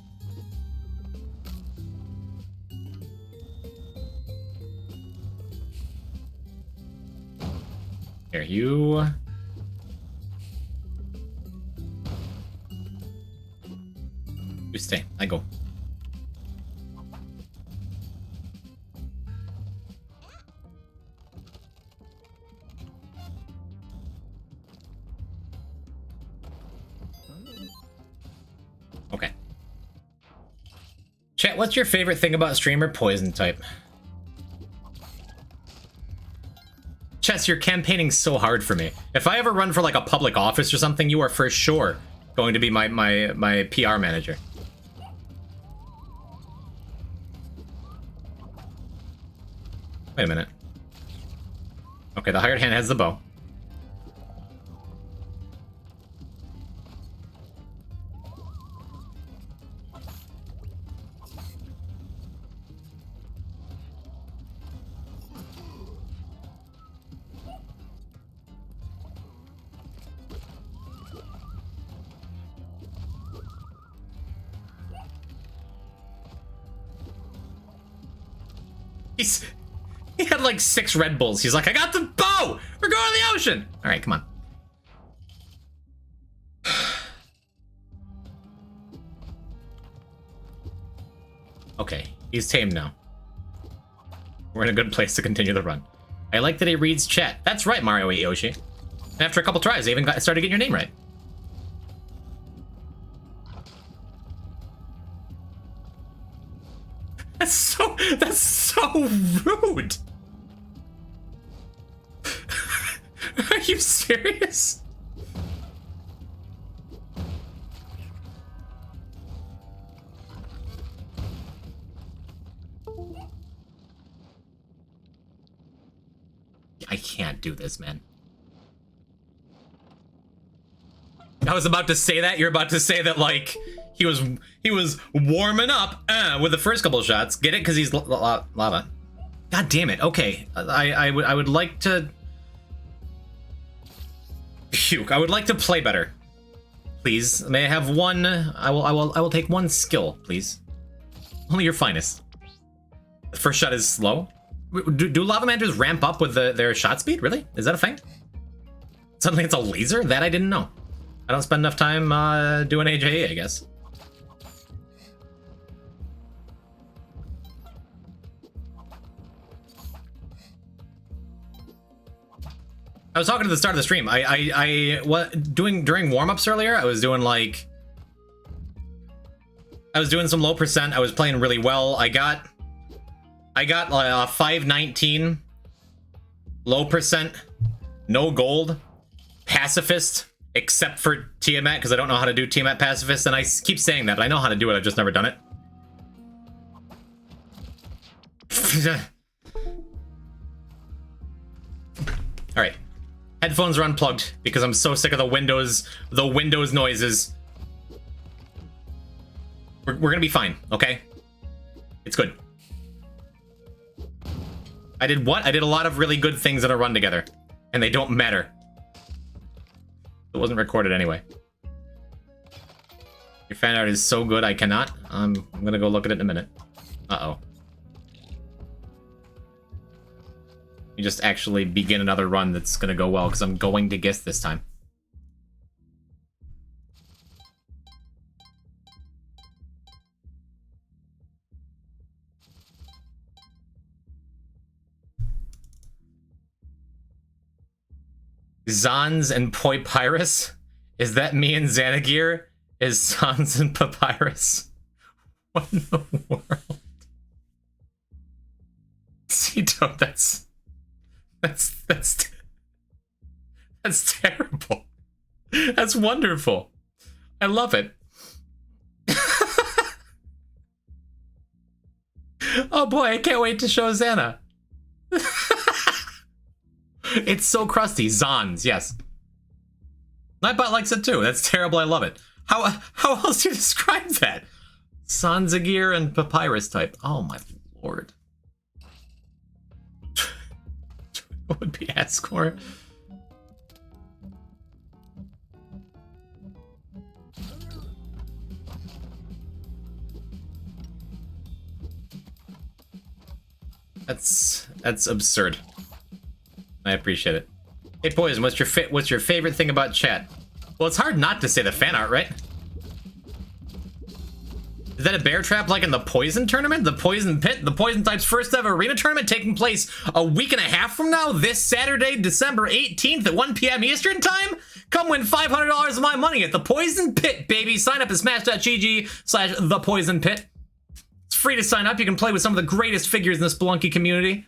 Here, you... You stay. I go. Okay. Chat, what's your favorite thing about streamer Poison type? Chess, you're campaigning so hard for me. If I ever run for like a public office or something, you are for sure going to be my PR manager. Wait a minute. Okay, the hired hand has the bow. He had like 6 Red Bulls. He's like, I got the bow! We're going to the ocean! Alright, come on. Okay, he's tame now. We're in a good place to continue the run. I like that he reads chat. That's right, Mario Yoshi. And after a couple tries, I even started getting your name right. That's so rude. Are you serious? I can't do this, man. I was about to say that. You're about to say that, like, he was warming up with the first couple shots. Get it? Because he's lava. God damn it. Okay, I would like to puke. I would like to play better. Please, may I have one? I will take one skill, please. Only your finest. The first shot is slow. Do lava managers ramp up with their shot speed? Really? Is that a thing? Suddenly it's a laser? That I didn't know. I don't spend enough time doing AJE, I guess. I was talking at the start of the stream. During warm-ups earlier, I was doing some low percent. I was playing really well. I got like a 519 low percent, no gold, pacifist, except for Tiamat, because I don't know how to do Tiamat pacifist, and I keep saying that. I know how to do it, I've just never done it. Alright. Headphones are unplugged because I'm so sick of the Windows noises. We're gonna be fine, okay? It's good. I did what? I did a lot of really good things in a run together. And they don't matter. It wasn't recorded anyway. Your fan art is so good I cannot. I'm gonna go look at it in a minute. Uh-oh. You just actually begin another run that's gonna go well, because I'm going to guess this time. Zons and Poipyrus? Is that me and Xanagir? Is Zons and Papyrus? What in the world? Cito, that's terrible. That's wonderful. I love it. Oh boy, I can't wait to show Xana. It's so crusty. Zons, yes. Nightbot likes it too. That's terrible. I love it. How else do you describe that? Sanzagir and Papyrus type. Oh my lord. What would be Ascor? That's absurd. I appreciate it. Hey Poison, what's your favorite thing about chat? Well, it's hard not to say the fan art, right? Is that a bear trap like in the Poison tournament? The Poison Pit? The Poison Type's first ever arena tournament taking place a week and a half from now, this Saturday, December 18th at 1 p.m. Eastern Time? Come win $500 of my money at the Poison Pit, baby. Sign up at smash.gg/thepoisonpit. It's free to sign up. You can play with some of the greatest figures in the Spelunky community.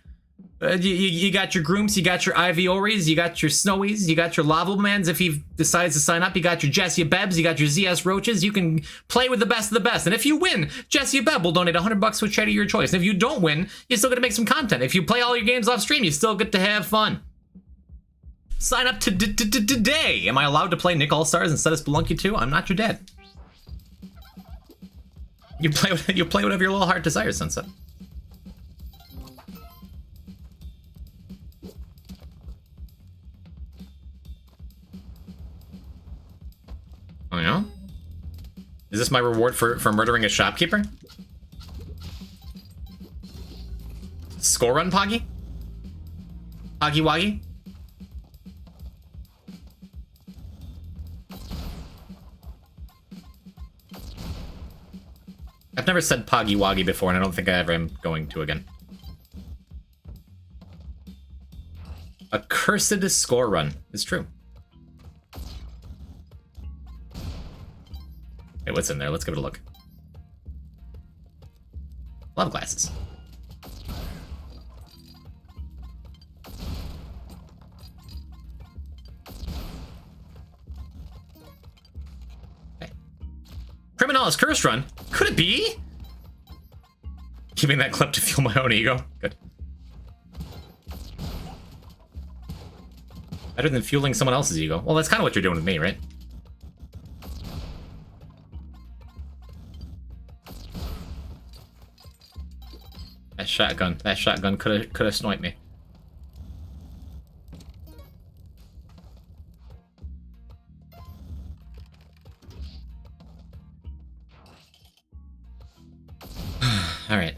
You got your Grooms, you got your Ivyoris, you got your Snowies, you got your Lavalmans if he decides to sign up, you got your Jessia Bebs, you got your ZS Roaches. You can play with the best of the best. And if you win, Jessia Beb will donate $100 to a charity of your choice. And if you don't win, you're still gonna make some content. If you play all your games off stream, you still get to have fun. Sign up today. Am I allowed to play Nick All-Stars instead of Spelunky 2? I'm not your dad. You play whatever your little heart desires, Sunset. Oh yeah? Is this my reward for murdering a shopkeeper? Score run, Poggy? Poggy Woggy? I've never said Poggy Woggy before, and I don't think I ever am going to again. A cursed score run. It's true. Hey, what's in there? Let's give it a look. Love glasses. Okay. Criminalis Curse Run? Could it be? Keeping that clip to fuel my own ego. Good. Better than fueling someone else's ego. Well, that's kind of what you're doing with me, right? That shotgun could have sniped me. All right.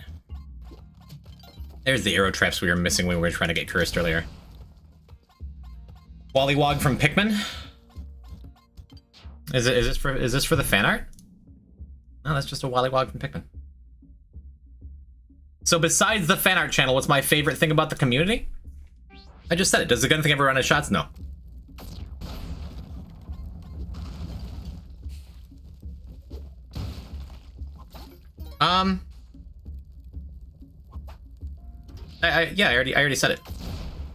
There's the arrow traps we were missing when we were trying to get cursed earlier. Wallywog from Pikmin. Is this for the fan art? No, that's just a Wallywog from Pikmin. So besides the fan art channel, what's my favorite thing about the community? I just said it. Does the gun thing ever run out of shots? No. Yeah, I already said it.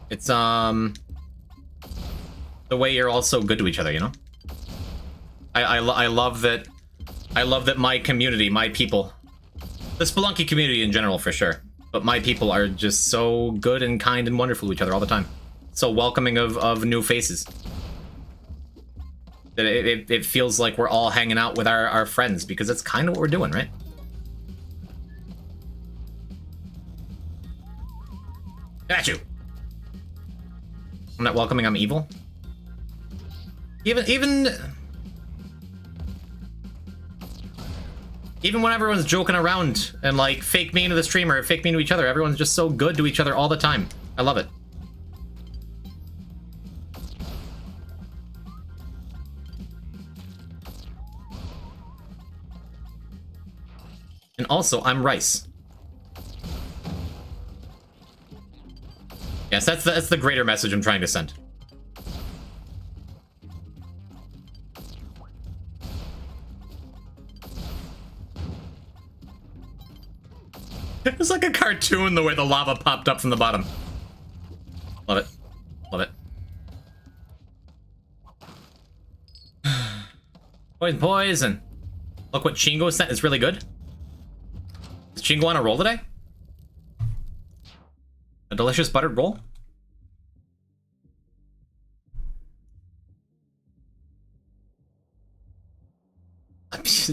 It's the way you're all so good to each other, you know? I love that. I love that my community, my people, the Spelunky community in general for sure, but my people are just so good and kind and wonderful to each other all the time. So welcoming of new faces. That it feels like we're all hanging out with our friends, because that's kind of what we're doing, right? Got you. I'm not welcoming, I'm evil. Even when everyone's joking around and like fake mean to the streamer, fake mean to each other, everyone's just so good to each other all the time. I love it. And also, I'm Rice. Yes, that's the greater message I'm trying to send. It's like a cartoon the way the lava popped up from the bottom. Love it. Love it. Poison, poison. Look what Chingo sent. It's really good. Is Chingo on a roll today? A delicious buttered roll?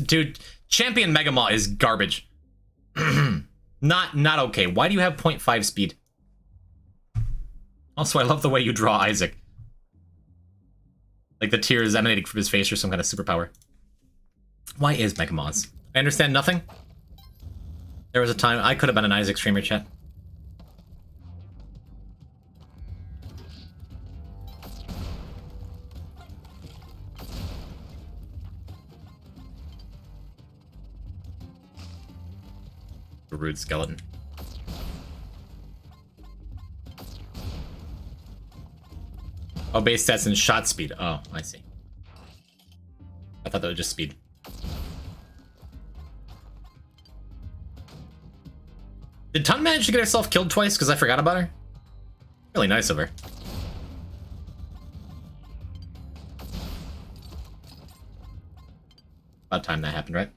Dude, Champion Megamaw is garbage. Not okay. Why do you have 0.5 speed? Also, I love the way you draw Isaac. Like the tears emanating from his face or some kind of superpower. Why is Megamaws? I understand nothing. There was a time I could have been an Isaac streamer, chat. A rude skeleton. Oh, base stats and shot speed. Oh, I see. I thought that was just speed. Did Tun manage to get herself killed twice because I forgot about her? Really nice of her. About time that happened, right?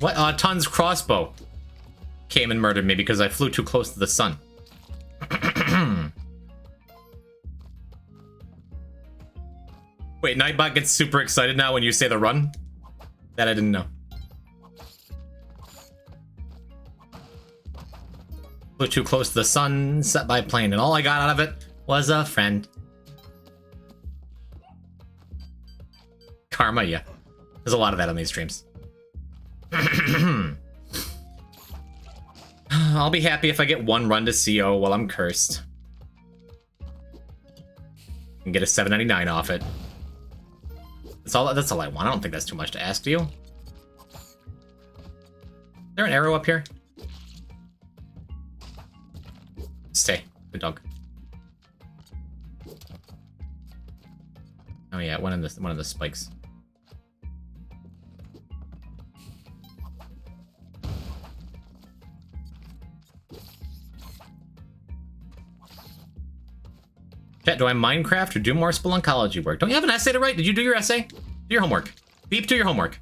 What? Tun's crossbow came and murdered me because I flew too close to the sun. Wait, Nightbot gets super excited now when you say the run? That I didn't know. Flew too close to the sun, set by plane, and all I got out of it was a friend. Karma, yeah. There's a lot of that on these streams. I'll be happy if I get one run to CO while I'm cursed. And get a 7.99 off it. That's all I want. I don't think that's too much to ask, do you? Is there an arrow up here? Stay. Good dog. Oh yeah, one of the spikes. Chat, do I Minecraft or do more Spelunkology work? Don't you have an essay to write? Did you do your essay? Do your homework. Beep, do your homework.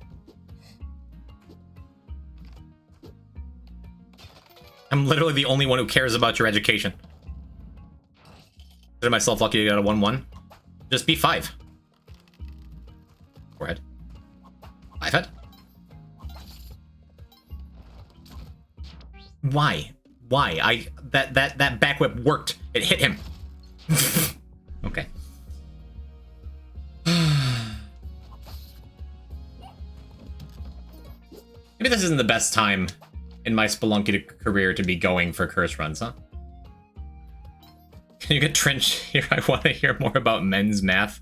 I'm literally the only one who cares about your education. Consider myself lucky to get a 1-1. Just be 5. Forehead. 5 head. Why? Why? That back whip worked. It hit him. Okay. Maybe this isn't the best time in my Spelunky career to be going for curse runs, huh? Can you get Trench here? I want to hear more about men's math.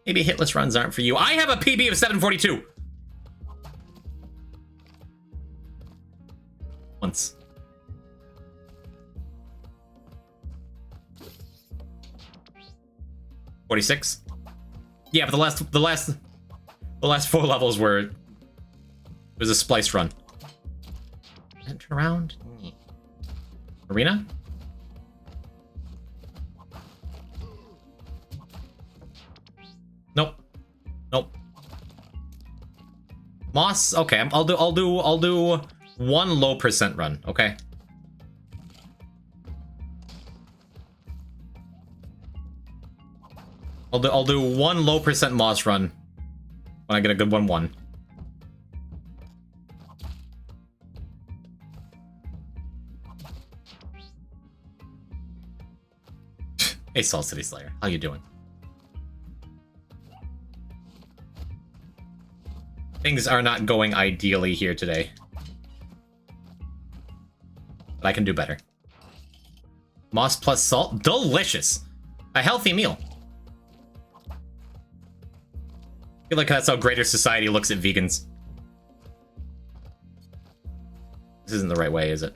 Maybe hitless runs aren't for you. I have a PB of 742! Once. $46. Yeah, but the last 4 levels were it was a splice run. And turn around. Arena? Nope. Nope. Moss? Okay, I'll do one low percent run, okay? I'll do one low percent Moss run When I get a good 1-1. Hey, Salt City Slayer, how you doing? Things are not going ideally here today. But I can do better. Moss plus salt, delicious! A healthy meal. I feel like that's how greater society looks at vegans. This isn't the right way, is it?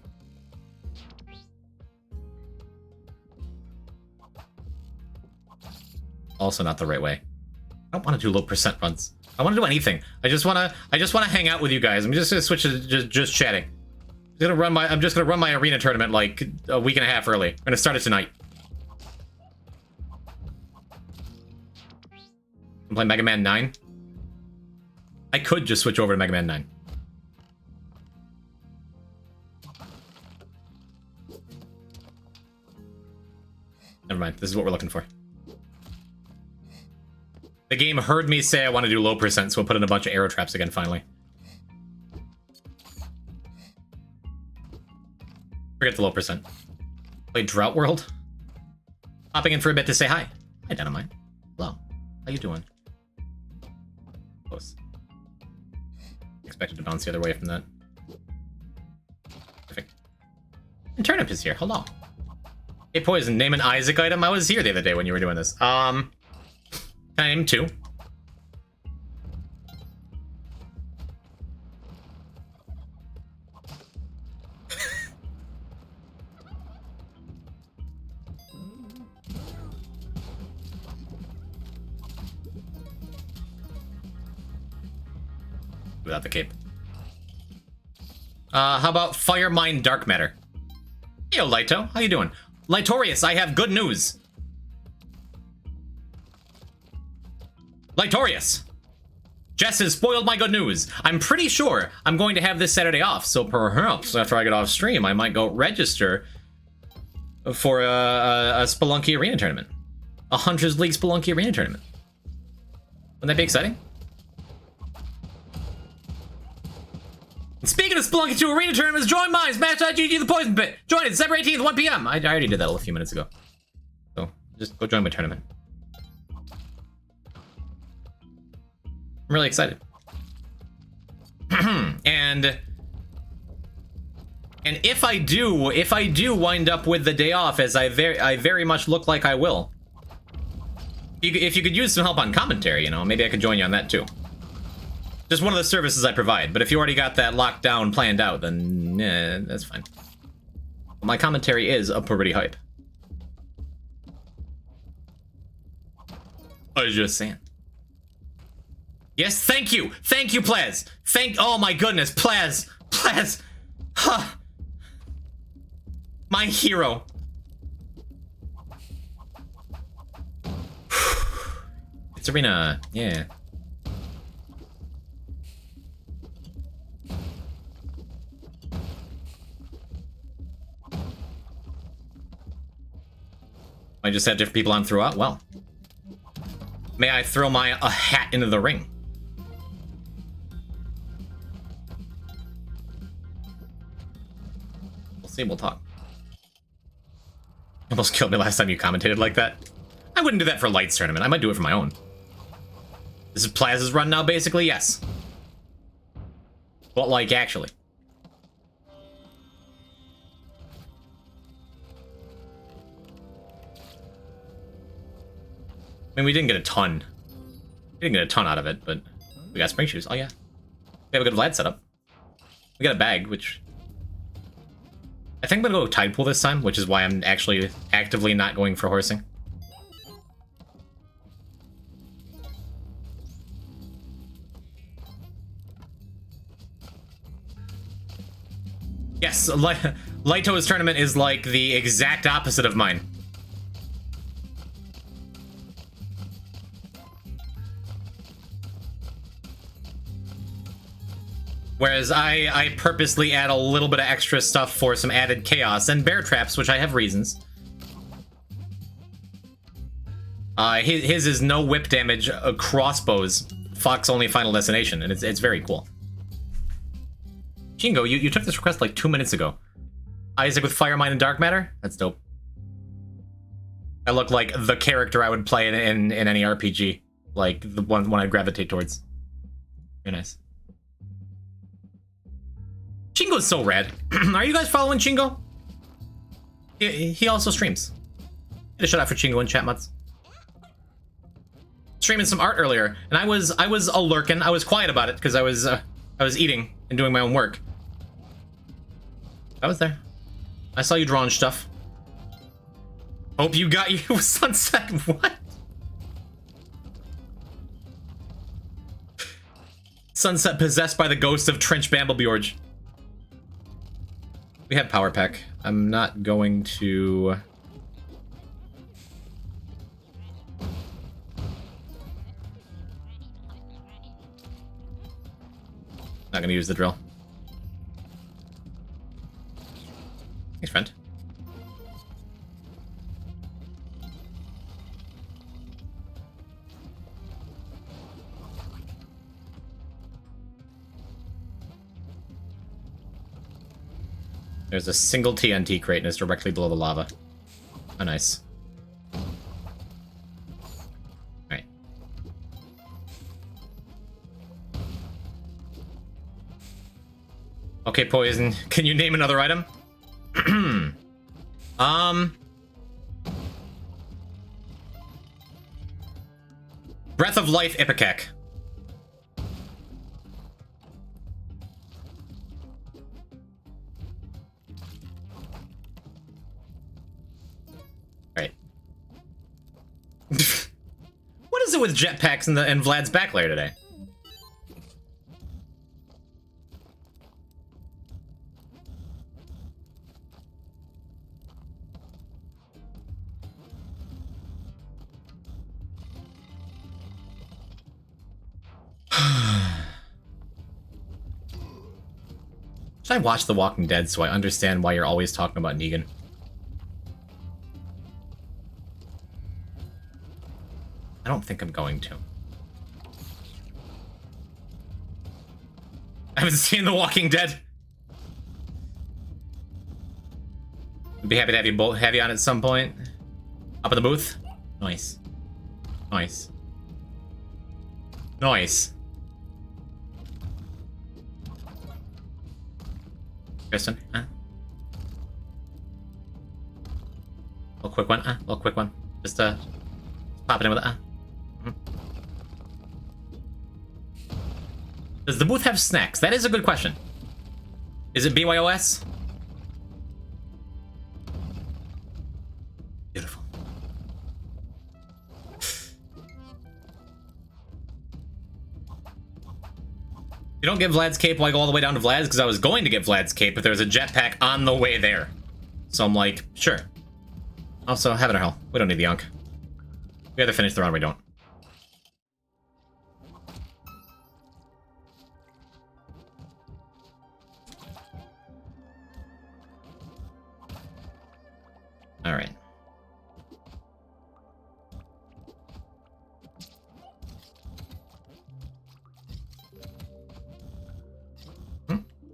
Also not the right way. I don't want to do low percent runs. I want to do anything. I just want to hang out with you guys. I'm just gonna switch to just chatting. I'm just gonna run my arena tournament like a week and a half early. I'm gonna start it tonight. I'm playing Mega Man 9. I could just switch over to Mega Man 9. Never mind. This is what we're looking for. The game heard me say I want to do low percent, so we'll put in a bunch of arrow traps again, finally. Forget the low percent. Play Drought World. Hopping in for a bit to say hi. Hi, Dynamite. Hello. How you doing? Close. Expected to bounce the other way from that. Perfect. And Turnip is here. Hello. Hey, Poison, name an Isaac item. I was here the other day when you were doing this. Can I name 2? Without the cape. How about Fire Mine Dark Matter? Hey, yo, Lito. How you doing? Litorius, I have good news. Litorius! Jess has spoiled my good news. I'm pretty sure I'm going to have this Saturday off, so perhaps after I get off stream, I might go register for a Spelunky Arena tournament. A Hunters League Spelunky Arena tournament. Wouldn't that be exciting? And speaking of Spelunky 2 Arena tournaments, join mine, Smash.gg The Poison Pit. Join it December 18th, 1 p.m. I already did that a few minutes ago. So, just go join my tournament. I'm really excited. and if I do wind up with the day off, as I very much look like I will, if you could use some help on commentary, you know, maybe I could join you on that too. Just one of the services I provide, but if you already got that locked down, planned out, then that's fine. My commentary is a pretty hype. I was just saying. Yes, thank you, Plaz. Oh my goodness, Plaz, huh. My hero. It's Arena, yeah. I just had different people on throughout. Well, may I throw a hat into the ring? We'll see. We'll talk. You almost killed me last time you commentated like that. I wouldn't do that for Light's tournament. I might do it for my own. This is Plaz's run now, basically. Yes. But like, actually. I mean, we didn't get a ton. We didn't get a ton out of it, but we got spring shoes. Oh, yeah. We have a good Vlad setup. We got a bag, which... I think I'm gonna go Tide Pool this time, which is why I'm actually actively not going for horsing. Yes, Lito's tournament is like the exact opposite of mine. Whereas I purposely add a little bit of extra stuff for some added chaos and bear traps, which I have reasons. His is no whip damage, crossbows, Fox only Final Destination, and it's very cool. Shingo, you took this request like 2 minutes ago. Isaac with Fire Mine and Dark Matter? That's dope. I look like the character I would play in any RPG. Like, the one I'd gravitate towards. Very nice. Shingo's so rad. Are you guys following Shingo? He also streams. Get a shout out for Chingo in chat, mutts. Streaming some art earlier, and I was a lurking. I was quiet about it because I was eating and doing my own work. I was there. I saw you drawing stuff. Hope you got you sunset. What? Sunset possessed by the ghost of Trench Bamblebjorge. We have power pack. I'm not going to. Not gonna use the drill. Thanks, friend. There's a single TNT crate and it's directly below the lava. Oh, nice. Alright. Okay, Poison. Can you name another item? Breath of Life Ipecac. Right. What is it with jetpacks and Vlad's back layer today? Should I watch The Walking Dead so I understand why you're always talking about Negan? I don't think I'm going to. I haven't seen The Walking Dead. I'd be happy to have you both have you on at some point. Up in the booth. Nice. Nice. Nice. Kristen, little quick one, little quick one. Just pop it in with it, Does the booth have snacks? That is a good question. Is it BYOS? Beautiful. You don't get Vlad's cape while I go all the way down to Vlad's because I was going to get Vlad's cape, but there was a jetpack on the way there. So I'm like, sure. Also, heaven or hell, we don't need the Yonk. We either finish the run or we don't. Alright.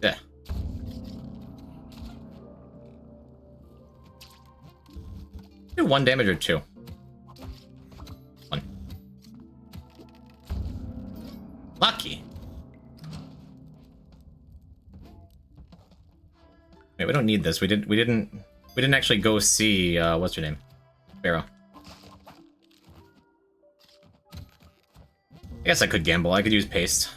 Yeah. Do 1 damage or 2? 1. Lucky. Wait, we don't need this. We didn't actually go see what's your name? Barrow. I guess I could gamble. I could use paste.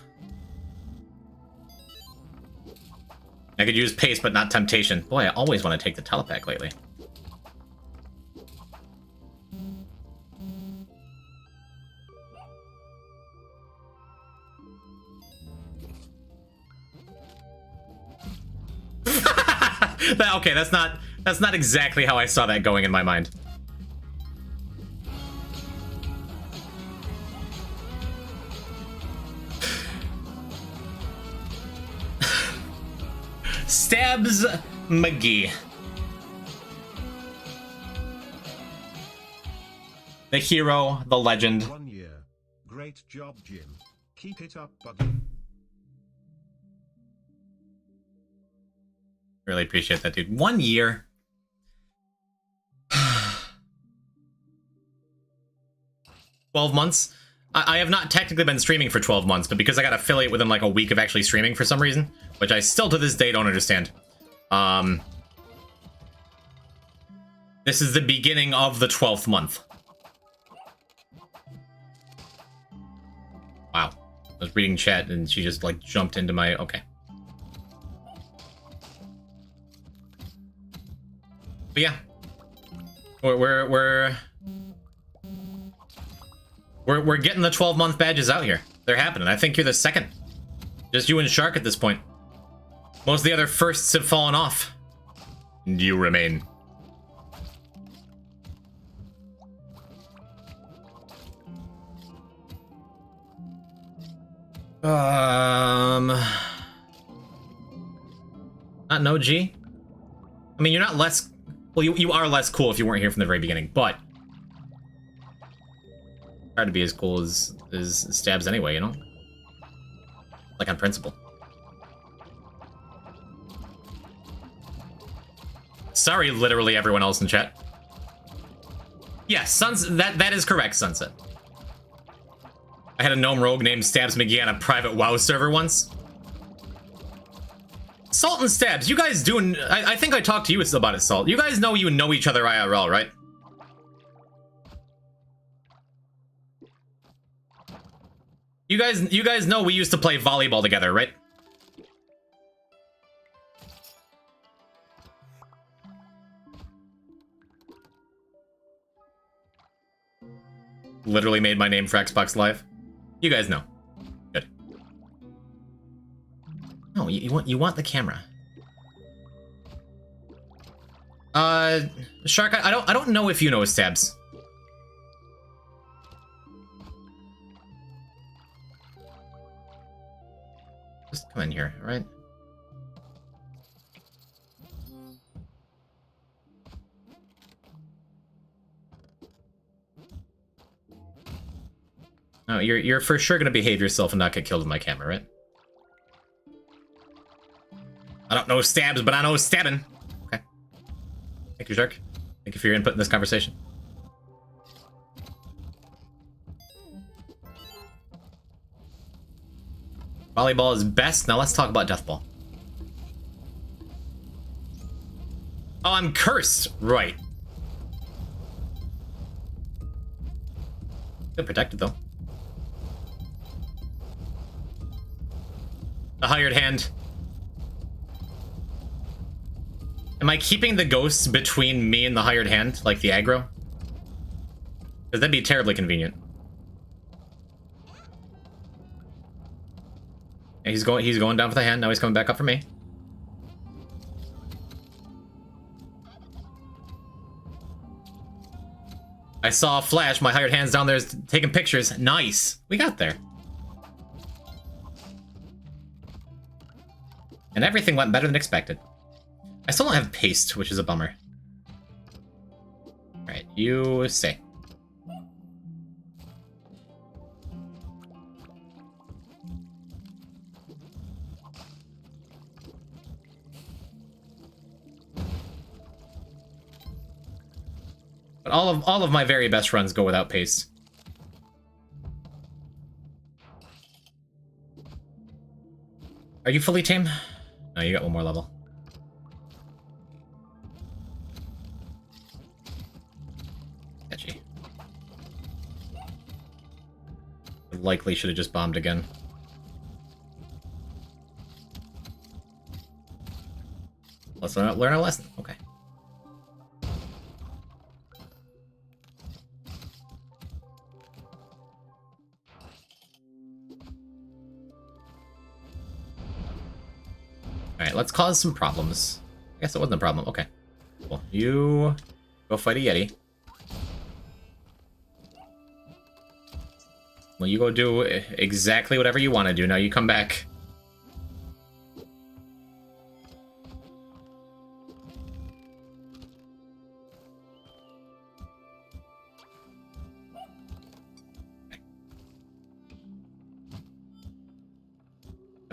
I could use paste, but not temptation. Boy, I always want to take the telepack lately. Okay, that's not exactly how I saw that going in my mind. Stabs McGee. The hero, the legend. 1 year. Great job, Jim. Keep it up, buddy. Really appreciate that, dude. 1 year. 12 months. I have not technically been streaming for 12 months, but because I got affiliate within like a week of actually streaming for some reason, which I still to this day don't understand. This is the beginning of the 12th month. Wow. I was reading chat and she just like jumped into my... Okay. But yeah. We're getting the 12-month badges out here. They're happening. I think you're the second. Just you and Shark at this point. Most of the other firsts have fallen off. And you remain. Not no G. I mean, you're not less... Well, you are less cool if you weren't here from the very beginning, but... Try to be as cool as Stabs anyway, you know? Like on principle. Sorry, literally everyone else in chat. Yes, that is correct, Sunset. I had a gnome rogue named Stabs McGee on a private WoW server once. Salt and Stabs, you guys doing... I think I talked to you about it, Salt. You guys know each other IRL, right? You guys know we used to play volleyball together, right? Literally made my name for Xbox Live. You guys know. Good. No, you want the camera. Shark, I don't know if you know Stabs. Just come in here, all right? No, you're for sure gonna behave yourself and not get killed with my camera, right? I don't know Stabs, but I know stabbing. Okay. Thank you, Shark. Thank you for your input in this conversation. Volleyball is best. Now let's talk about Deathball. Oh, I'm cursed. Right. Good protected, though. The hired hand. Am I keeping the ghosts between me and the hired hand, like the aggro? Because that'd be terribly convenient. Yeah, he's going down for the hand. Now he's coming back up for me. I saw a flash. My hired hand's down there is taking pictures. Nice. We got there. And everything went better than expected. I still don't have paste, which is a bummer. Alright, you say. But all of my very best runs go without paste. Are you fully tame? No, you got one more level. Catchy. Likely should have just bombed again. Let's learn a lesson. Okay. Alright, let's cause some problems. I guess it wasn't a problem. Okay. Cool. You go fight a Yeti. Well, you go do exactly whatever you want to do. Now you come back.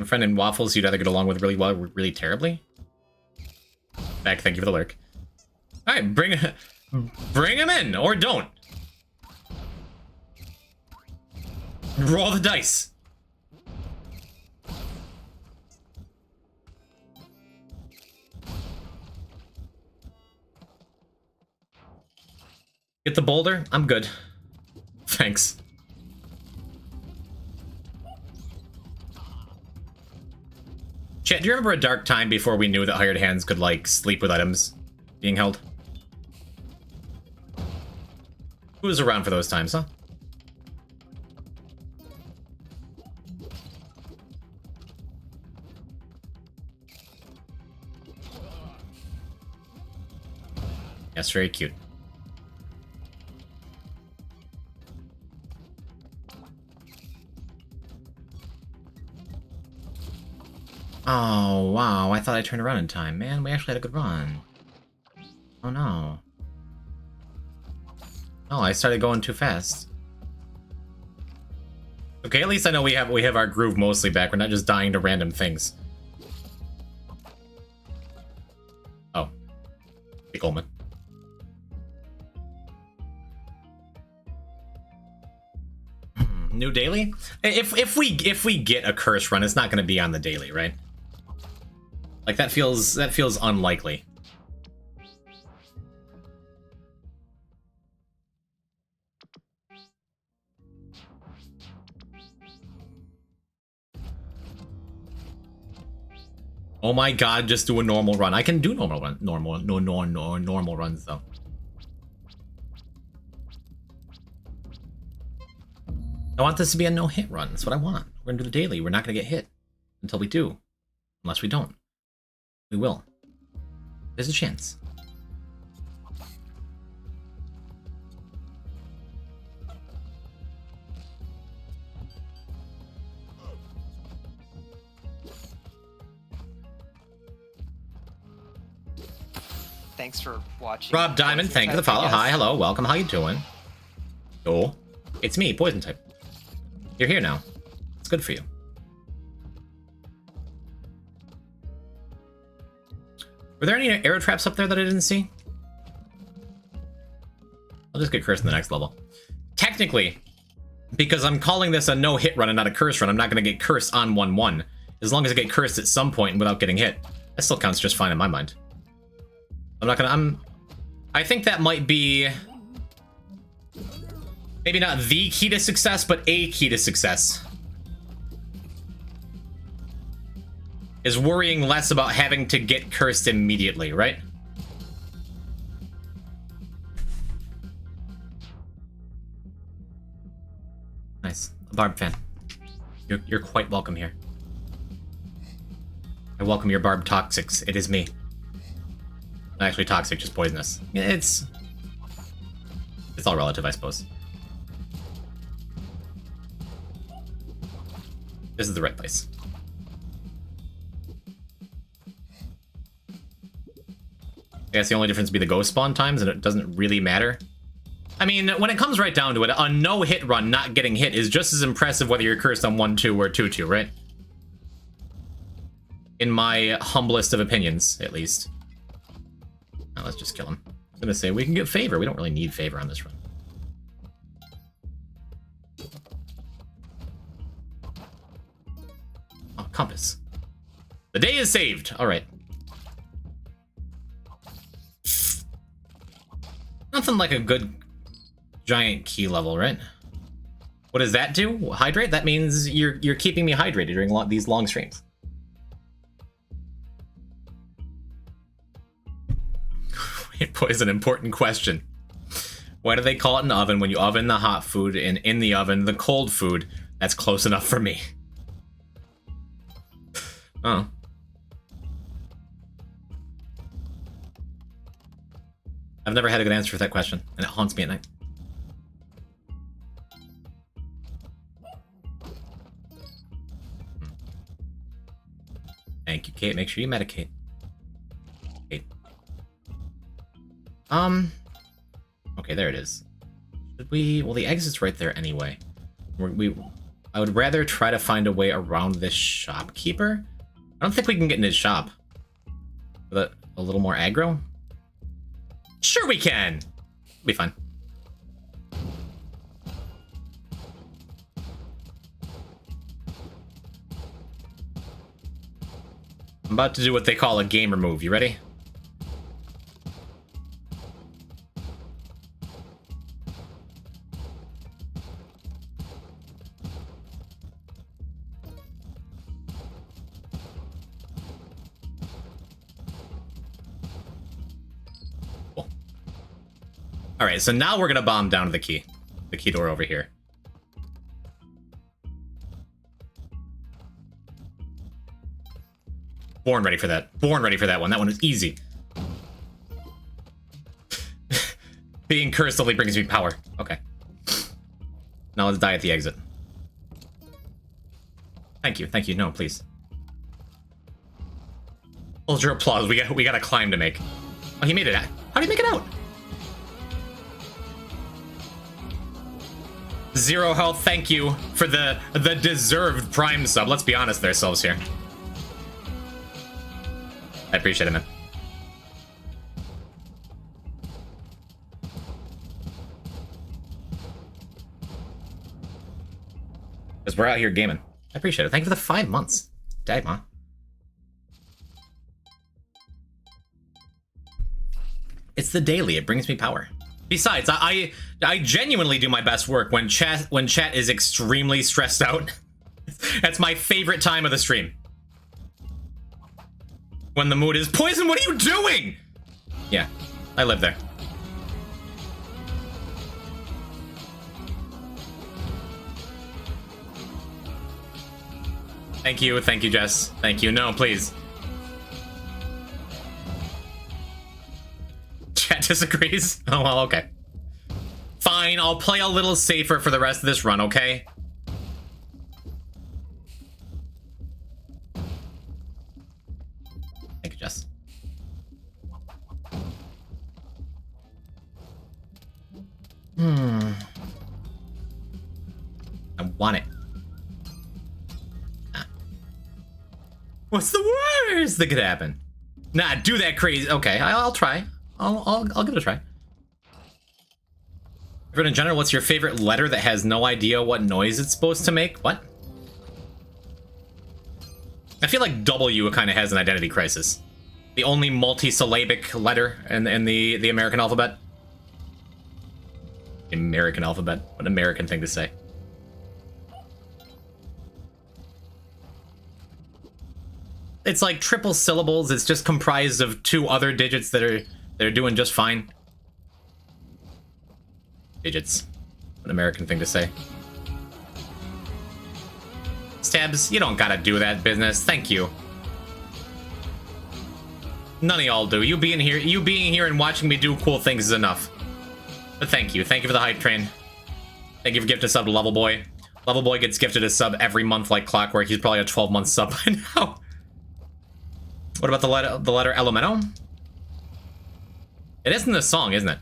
A friend in waffles you'd either get along with really well or really terribly. Back, thank you for the lurk. Alright, bring him in, or don't. Roll the dice. Get the boulder? I'm good. Thanks. Chat, do you remember a dark time before we knew that hired hands could, like, sleep with items being held? Who was around for those times, huh? Yes, very cute. Oh, wow, I thought I turned around in time. Man, we actually had a good run. Oh, no. Oh, I started going too fast. Okay, at least I know we have our groove mostly back. We're not just dying to random things. Oh. Hey, Coleman. New daily? If we get a curse run, it's not going to be on the daily, right? Like that feels unlikely. Oh my god, just do a normal run. I can do normal runs though. I want this to be a no-hit run. That's what I want. We're gonna do the daily. We're not gonna get hit until we do. Unless we don't. We will. There's a chance. Thanks for watching. Rob Diamond, Poison thank you for the type, follow. I guess. Hi, hello, welcome. How you doing? Oh, it's me, Poison type. You're here now. It's good for you. Were there any arrow traps up there that I didn't see? I'll just get cursed in the next level. Technically, because I'm calling this a no-hit run and not a curse run, I'm not going to get cursed on 1-1. As long as I get cursed at some point without getting hit. That still counts just fine in my mind. I'm not gonna... I think that might be... maybe not the key to success, but a key to success. Is worrying less about having to get cursed immediately, right? Nice. A Barb fan. You're quite welcome here. I welcome your Barb toxics. It is me. Not actually toxic, just poisonous. It's all relative, I suppose. This is the right place. I guess the only difference would be the ghost spawn times, and it doesn't really matter. I mean, when it comes right down to it, a no-hit run not getting hit is just as impressive whether you're cursed on 1-2 or 2-2, right? In my humblest of opinions, at least. Now let's just kill him. I'm gonna say we can get favor. We don't really need favor on this run. Oh, compass. The day is saved. All right. Nothing like a good giant key level, right? What does that do? Hydrate? That means you're keeping me hydrated during these long streams. Wait, boys, an important question. Why do they call it an oven when you oven the hot food and in the oven the cold food? That's close enough for me. Oh. I've never had a good answer for that question, and it haunts me at night. Thank you, Kate. Make sure you medicate. Kate. Okay, there it is. Should we... well, the exit's right there anyway. I would rather try to find a way around this shopkeeper. I don't think we can get in his shop. With a little more aggro? Sure we can! It'll be fine. I'm about to do what they call a gamer move. You ready? Cool. All right, so now we're gonna bomb down to the key door over here. Born ready for that. Born ready for that one. That one is easy. Being cursed only brings me power. Okay. Now let's die at the exit. Thank you. Thank you. No, please. Ultra applause. We got a climb to make. Oh, he made it out. How did he make it out? 0 health. Thank you for the deserved prime sub. Let's be honest with ourselves here. I appreciate it, man. Because we're out here gaming. I appreciate it. Thank you for the 5 months. Dag, man. It's the daily. It brings me power. Besides, I genuinely do my best work when chat is extremely stressed out. That's my favorite time of the stream. When the mood is poison, what are you doing? Yeah, I live there. Thank you, Jess. Thank you. No, please. Chat disagrees. Oh, well, okay. Fine, I'll play a little safer for the rest of this run, okay? Thank you, Jess. I want it. Ah. What's the worst that could happen? Nah, do that crazy. Okay, I'll try. I'll give it a try. Everyone in general, what's your favorite letter that has no idea what noise it's supposed to make? What? I feel like W kind of has an identity crisis. The only multi-syllabic letter in the American alphabet. American alphabet. What an American thing to say. It's like triple syllables. It's just comprised of 2 other digits that are doing just fine. Digits. What an American thing to say. Stabs, you don't gotta do that business. Thank you. None of y'all do. You being here and watching me do cool things is enough. But thank you. Thank you for the hype train. Thank you for gifting a sub to Level Boy. Level Boy gets gifted a sub every month like clockwork. He's probably a 12-month sub by now. What about the letter Elemento? It isn't the song, isn't it?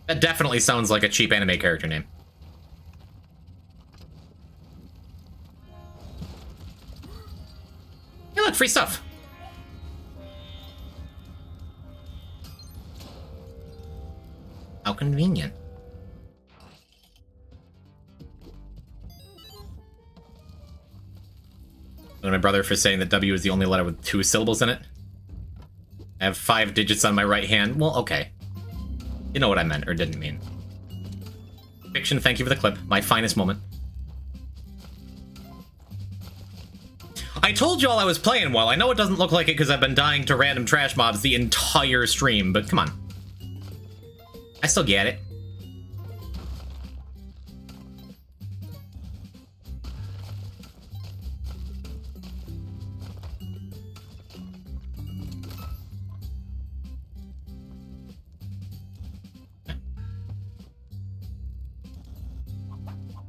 That definitely sounds like a cheap anime character name. Hey, look, free stuff. How convenient. And my brother for saying that W is the only letter with 2 syllables in it. I have 5 digits on my right hand. Well, okay. You know what I meant or didn't mean. Fiction, thank you for the clip. My finest moment. I told you all I was playing well. I know it doesn't look like it because I've been dying to random trash mobs the entire stream, but come on. I still get it.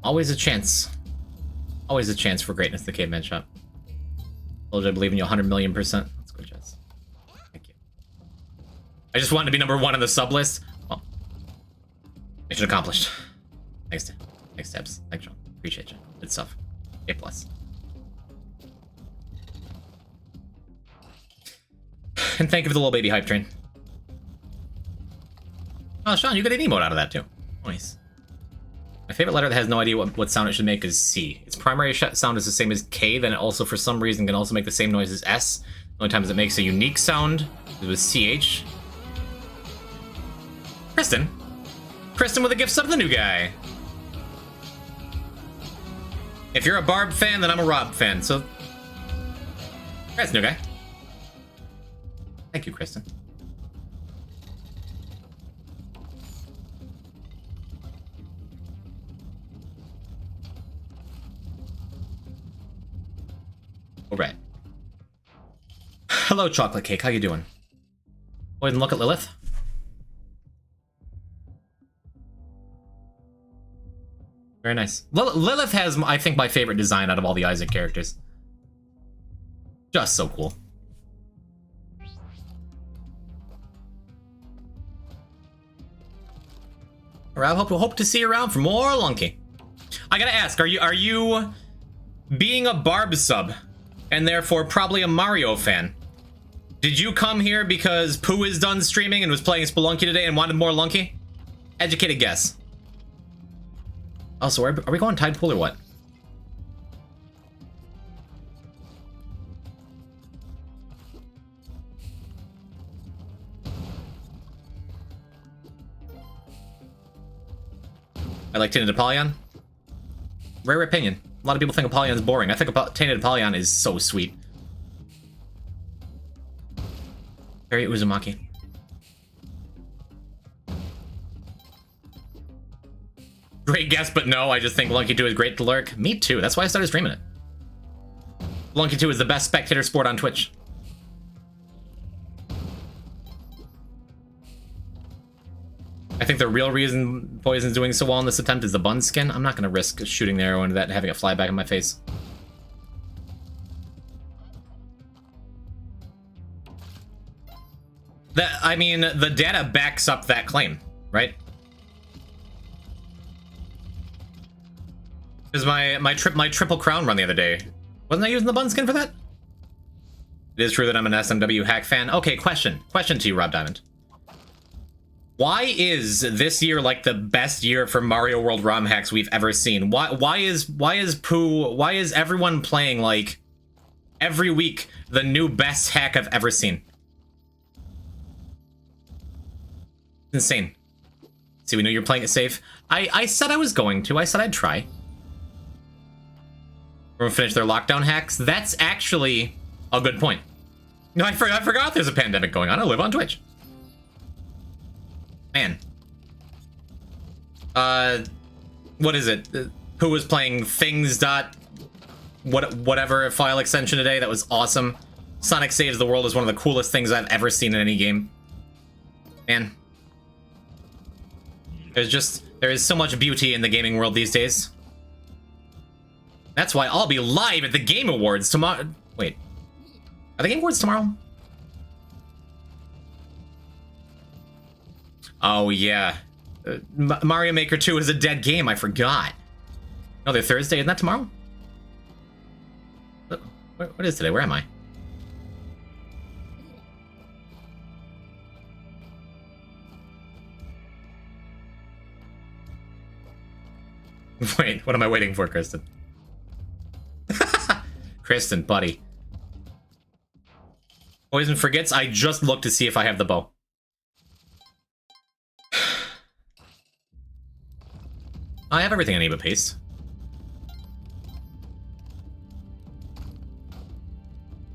Always a chance. Always a chance for greatness, the Caveman Shop. Told you I believe in you 100,000,000%. That's good, Jess. Thank you. I just wanted to be #1 on the sub list. Well, mission accomplished. Thanks, Debs. Thanks, John. Appreciate you. Good stuff. A+. And thank you for the little baby hype train. Oh, Sean, you get an emote out of that too. Nice. My favorite letter that has no idea what sound it should make is C. Its primary sound is the same as K, then it also, for some reason, can also make the same noise as S. The only times it makes a unique sound is with CH. Kristen. Kristen with a gift sub to the new guy. If you're a Barb fan, then I'm a Rob fan, so... That's new guy. Thank you, Kristen. All right. Hello, Chocolate Cake. How you doing? Go ahead and look at Lilith. Very nice. Lilith has, I think, my favorite design out of all the Isaac characters. Just so cool. I hope to see you around for more Lunky. I gotta ask, are you being a Barb sub and therefore probably a Mario fan? Did you come here because Pooh is done streaming and was playing Spelunky today and wanted more Lunky? Educated guess. Also, are we going Tide Pool or what? I like Tainted Apollyon. Rare opinion. A lot of people think Apollyon is boring. I think Tainted Apollyon is so sweet. Very Uzumaki. Great guess, but no, I just think Lunky 2 is great to lurk. Me too, that's why I started streaming it. Lunky 2 is the best spectator sport on Twitch. I think the real reason Poison's doing so well in this attempt is the bun skin. I'm not going to risk shooting the arrow into that and having it fly back in my face. I mean, the data backs up that claim, right? Because my triple crown run the other day, wasn't I using the bun skin for that? It is true that I'm an SMW hack fan. Okay, question to you, Rob Diamond. Why is this year like the best year for Mario World ROM hacks we've ever seen? Why is everyone playing like every week the new best hack I've ever seen? Insane. See, we knew you're playing it safe. I said I was going to. I said I'd try. We're gonna finish their lockdown hacks. That's actually a good point. No, I forgot there's a pandemic going on. I live on Twitch. Man. What is it? Who was playing things whatever file extension today? That was awesome. Sonic Saves the World is one of the coolest things I've ever seen in any game. Man. There is so much beauty in the gaming world these days. That's why I'll be live at the Game Awards tomorrow. Wait. Are the Game Awards tomorrow? Oh, yeah. Mario Maker 2 is a dead game. I forgot. No, they're Thursday. Isn't that tomorrow? What is today? Where am I? Wait, what am I waiting for, Kristen? Kristen, buddy. Poison forgets. I just looked to see if I have the bow. I have everything I need but paste.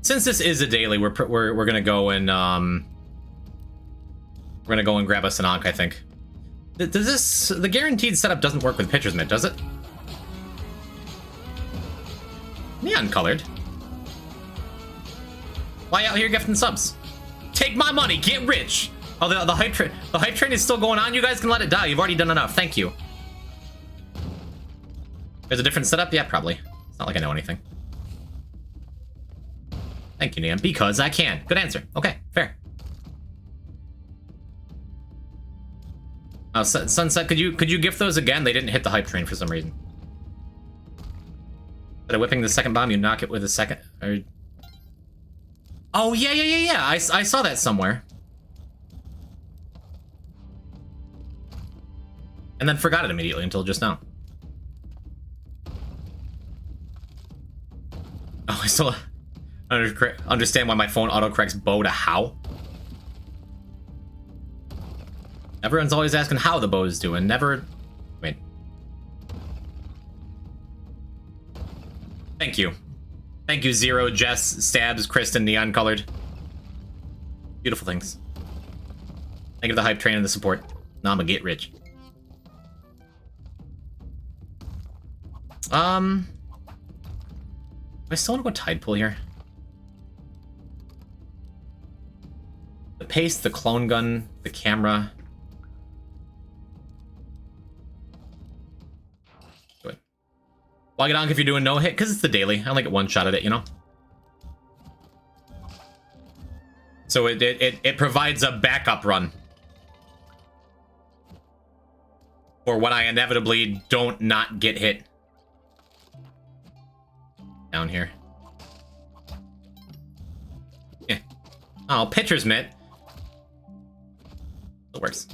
Since this is a daily, we're gonna go and we're gonna go and grab a Sanhok, I think. Does the guaranteed setup doesn't work with Pitcher's Mitt, does it? Neon colored. Why out here gifting subs? Take my money, get rich. Oh, the hype train is still going on. You guys can let it die. You've already done enough. Thank you. There's a different setup? Yeah, probably. It's not like I know anything. Thank you, Neon. Because I can. Good answer. Okay, fair. Sunset, could you gift those again? They didn't hit the hype train for some reason. Instead of whipping the second bomb, you knock it with a second. Or... Oh yeah. I saw that somewhere. And then forgot it immediately until just now. Oh, I still understand why my phone autocorrects bow to how. Everyone's always asking how the bow is doing. Never. Wait. Thank you. Thank you, Zero, Jess, Stabs, Kristen, Neon Colored. Beautiful things. Thank you for the hype train and the support. Now I'ma get rich. I still want to go Tide Pool here. The pace, the clone gun, the camera. Good. Log it on if you're doing no hit, because it's the daily. I only get one shot at it, you know? So it provides a backup run. For when I inevitably don't not get hit. Down here. Yeah. Oh, pitcher's mitt. It works.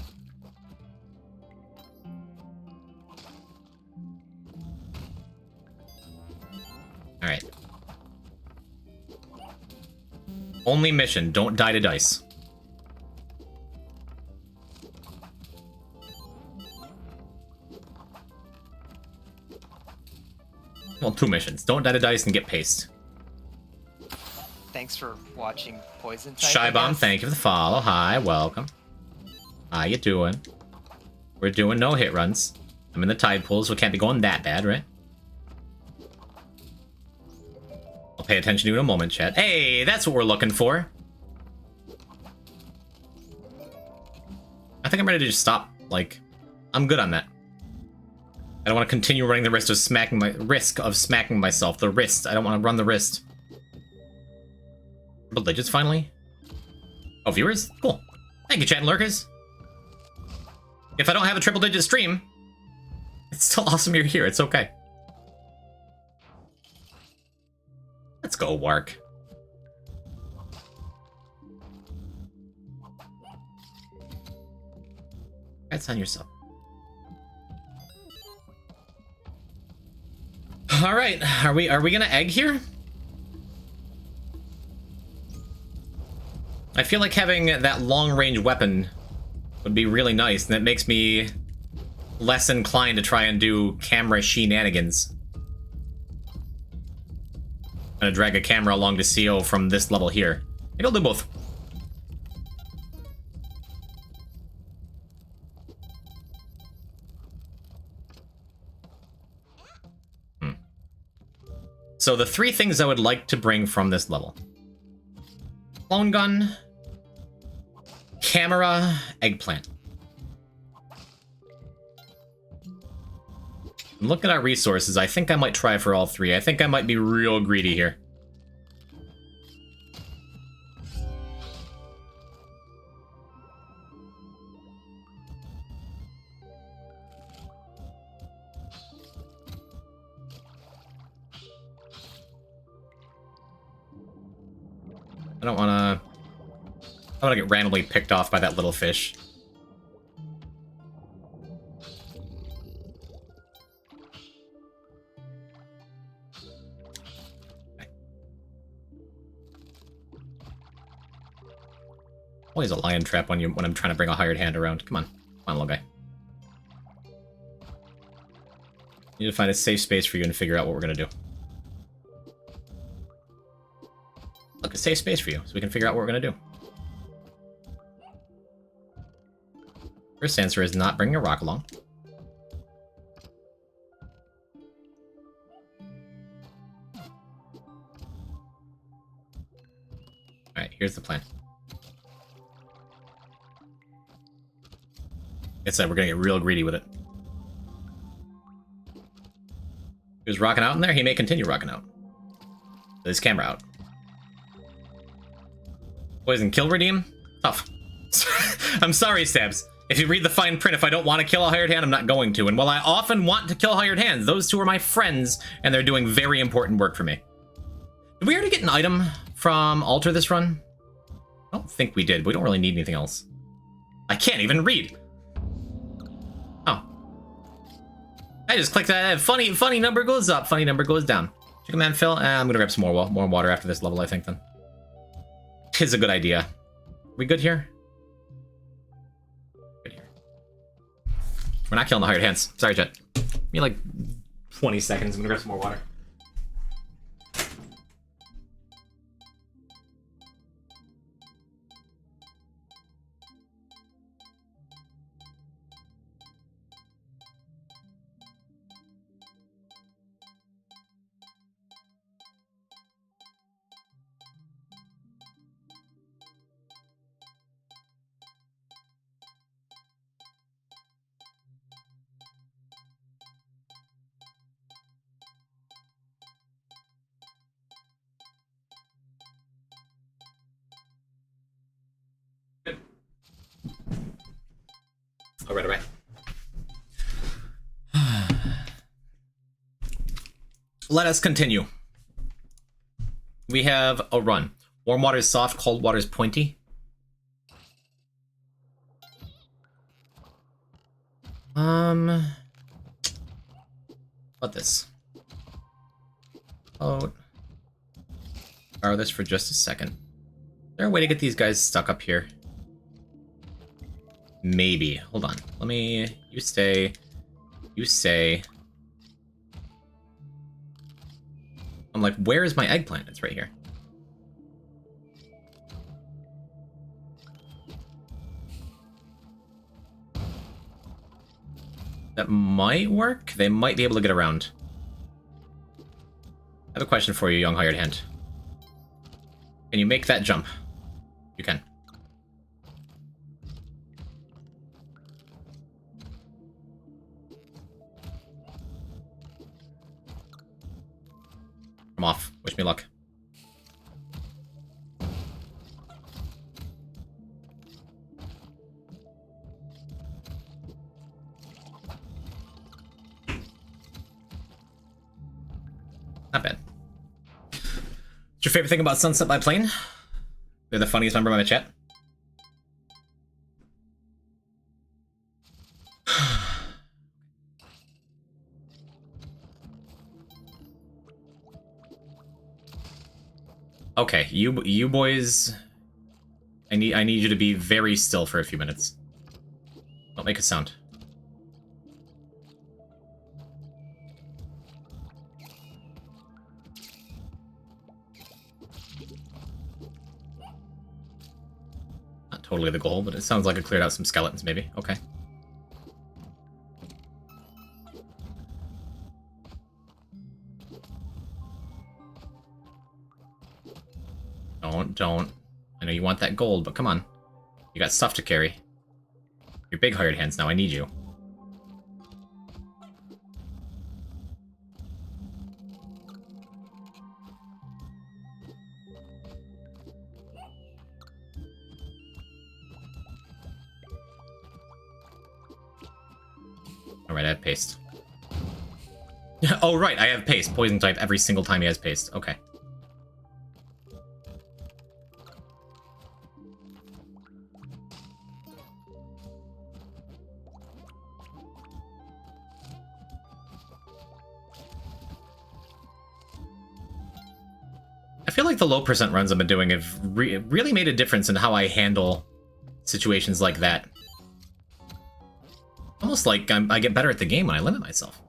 Alright. Only mission, don't die to dice. Well, 2 missions. Don't die to dice and get paste. Thanks for watching Poison Type. Shy Bomb, thank you for the follow. Hi, welcome. How you doing? We're doing no hit runs. I'm in the Tide Pool, so it can't be going that bad, right? I'll pay attention to you in a moment, chat. Hey, that's what we're looking for. I think I'm ready to just stop. Like, I'm good on that. I don't want to continue running the risk of smacking myself. The wrist. I don't want to run the wrist. Triple digits finally. Oh, viewers? Cool. Thank you, chat and lurkers. If I don't have a triple digit stream, it's still awesome you're here. It's okay. Let's go, Wark. That's on yourself. All right, are we gonna egg here? I feel like having that long-range weapon would be really nice, and it makes me less inclined to try and do camera shenanigans. I'm gonna drag a camera along to CO from this level here. Maybe I'll do both. So the 3 things I would like to bring from this level. Clone gun, camera, eggplant. Look at our resources. I think I might try for all 3. I think I might be real greedy here. I don't want to get randomly picked off by that little fish. Okay. Always a lion trap on you when I'm trying to bring a hired hand around. Come on, little guy. Need to find a safe space for you and figure out what we're gonna do. Look, a safe space for you, so we can figure out what we're gonna do. First answer is not bringing a rock along. Alright, here's the plan. Like I said, we're gonna get real greedy with it. He was rocking out in there, he may continue rocking out. With his camera out. Poison kill redeem? Tough. I'm sorry, Stabs. If you read the fine print, if I don't want to kill a hired hand, I'm not going to. And while I often want to kill hired hands, those two are my friends, and they're doing very important work for me. Did we already get an item from Alter this run? I don't think we did, but we don't really need anything else. I can't even read. Oh. I just clicked that. Funny number goes up, funny number goes down. Chicken Man Phil? I'm gonna grab some more water after this level, I think, then. It's a good idea. We good here? Good here. We're not killing the hired hands. Sorry, Jet. Give me like 20 seconds. I'm gonna grab some more water. All right, all right. Let us continue. We have a run. Warm water is soft, cold water is pointy. What this? Oh, borrow this for just a second. Is there a way to get these guys stuck up here? Maybe. Hold on. Let me... You stay. You say. I'm like, where is my eggplant? It's right here. That might work. They might be able to get around. I have a question for you, young hired hand. Can you make that jump? You can. I'm off. Wish me luck. Not bad. What's your favorite thing about Sunset by Plane? They're the funniest member of my chat. Okay, you boys, I need you to be very still for a few minutes. Don't make a sound. Not totally the goal, but it sounds like it cleared out some skeletons, maybe. Okay. Don't. I know you want that gold, but come on. You got stuff to carry. You're big hired hands now, I need you. Alright, I have paste. Oh, right, I have paste. Poison type every single time he has paste. Okay. I feel like the low percent runs I've been doing have really made a difference in how I handle situations like that. Almost like I get better at the game when I limit myself.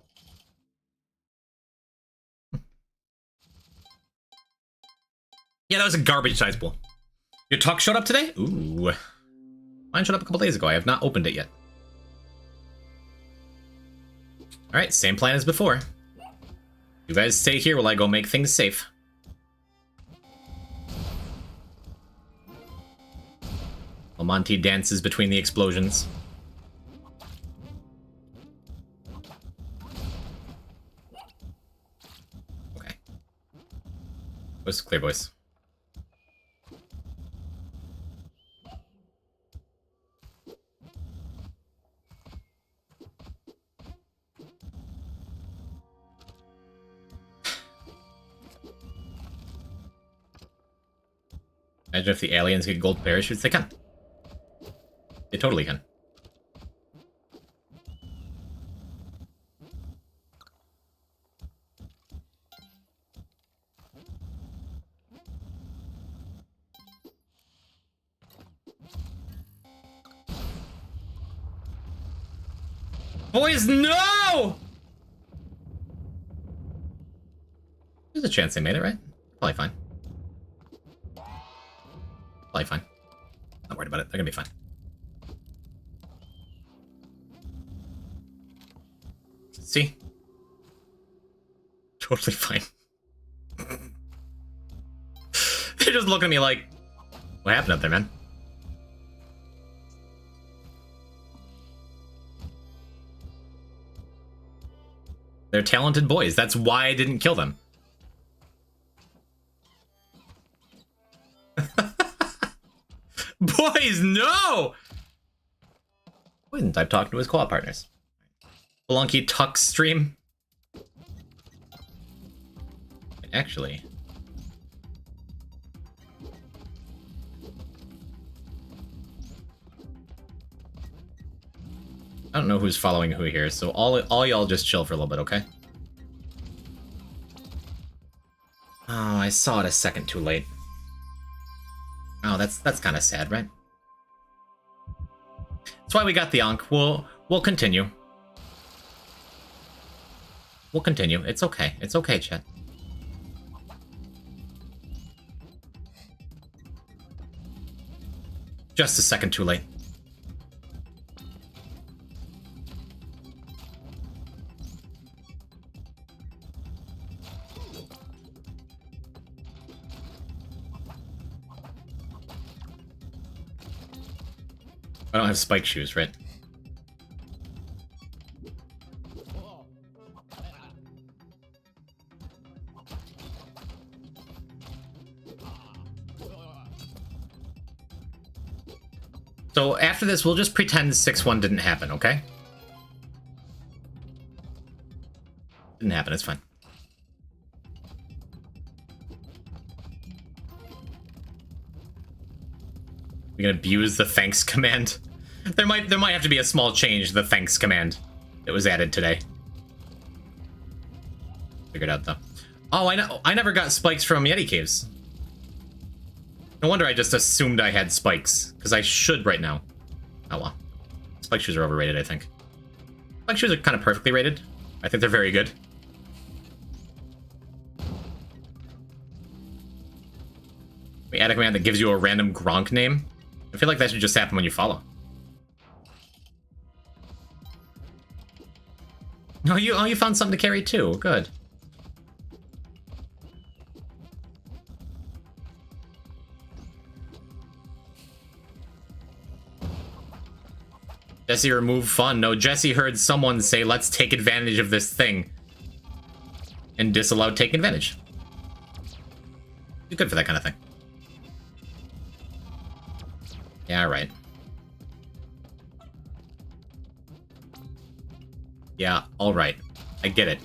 Yeah, that was a garbage size pool. Your talk showed up today? Ooh. Mine showed up a couple days ago. I have not opened it yet. Alright, same plan as before. You guys stay here while I go make things safe. While Monty dances between the explosions. Okay. What's clear, boys? Imagine if the aliens get gold parachutes. They can. They totally can. Boys, no! There's a chance they made it, right? Probably fine. Probably fine. Not worried about it. They're gonna be fine. See? Totally fine. They're just looking at me like, what happened up there, man? They're talented boys. That's why I didn't kill them. Boys, no! Poison type talking to his co-op partners. Spelunky Tuck stream. Actually. I don't know who's following who here, so all y'all just chill for a little bit, okay? Oh, I saw it a second too late. Oh, that's kind of sad, right? That's why we got the Ankh. We'll continue. We'll continue. It's okay. It's okay, chat. Just a second too late. I don't have spike shoes, right? So after this, we'll just pretend 6-1 didn't happen, okay? Didn't happen, it's fine. We can abuse the thanks command. There might have to be a small change to the thanks command that was added today. Figured out though. Oh, I never got spikes from Yeti Caves. No wonder I just assumed I had spikes, because I should right now. Oh well. Spike shoes are overrated, I think. Spike shoes are kind of perfectly rated. I think they're very good. We add a command that gives you a random Gronk name. I feel like that should just happen when you follow. Oh, you found something to carry too. Good. Jesse remove fun. No, Jesse heard someone say, let's take advantage of this thing. And disallowed taking advantage. You're good for that kind of thing. Yeah, right. Yeah, alright. I get it.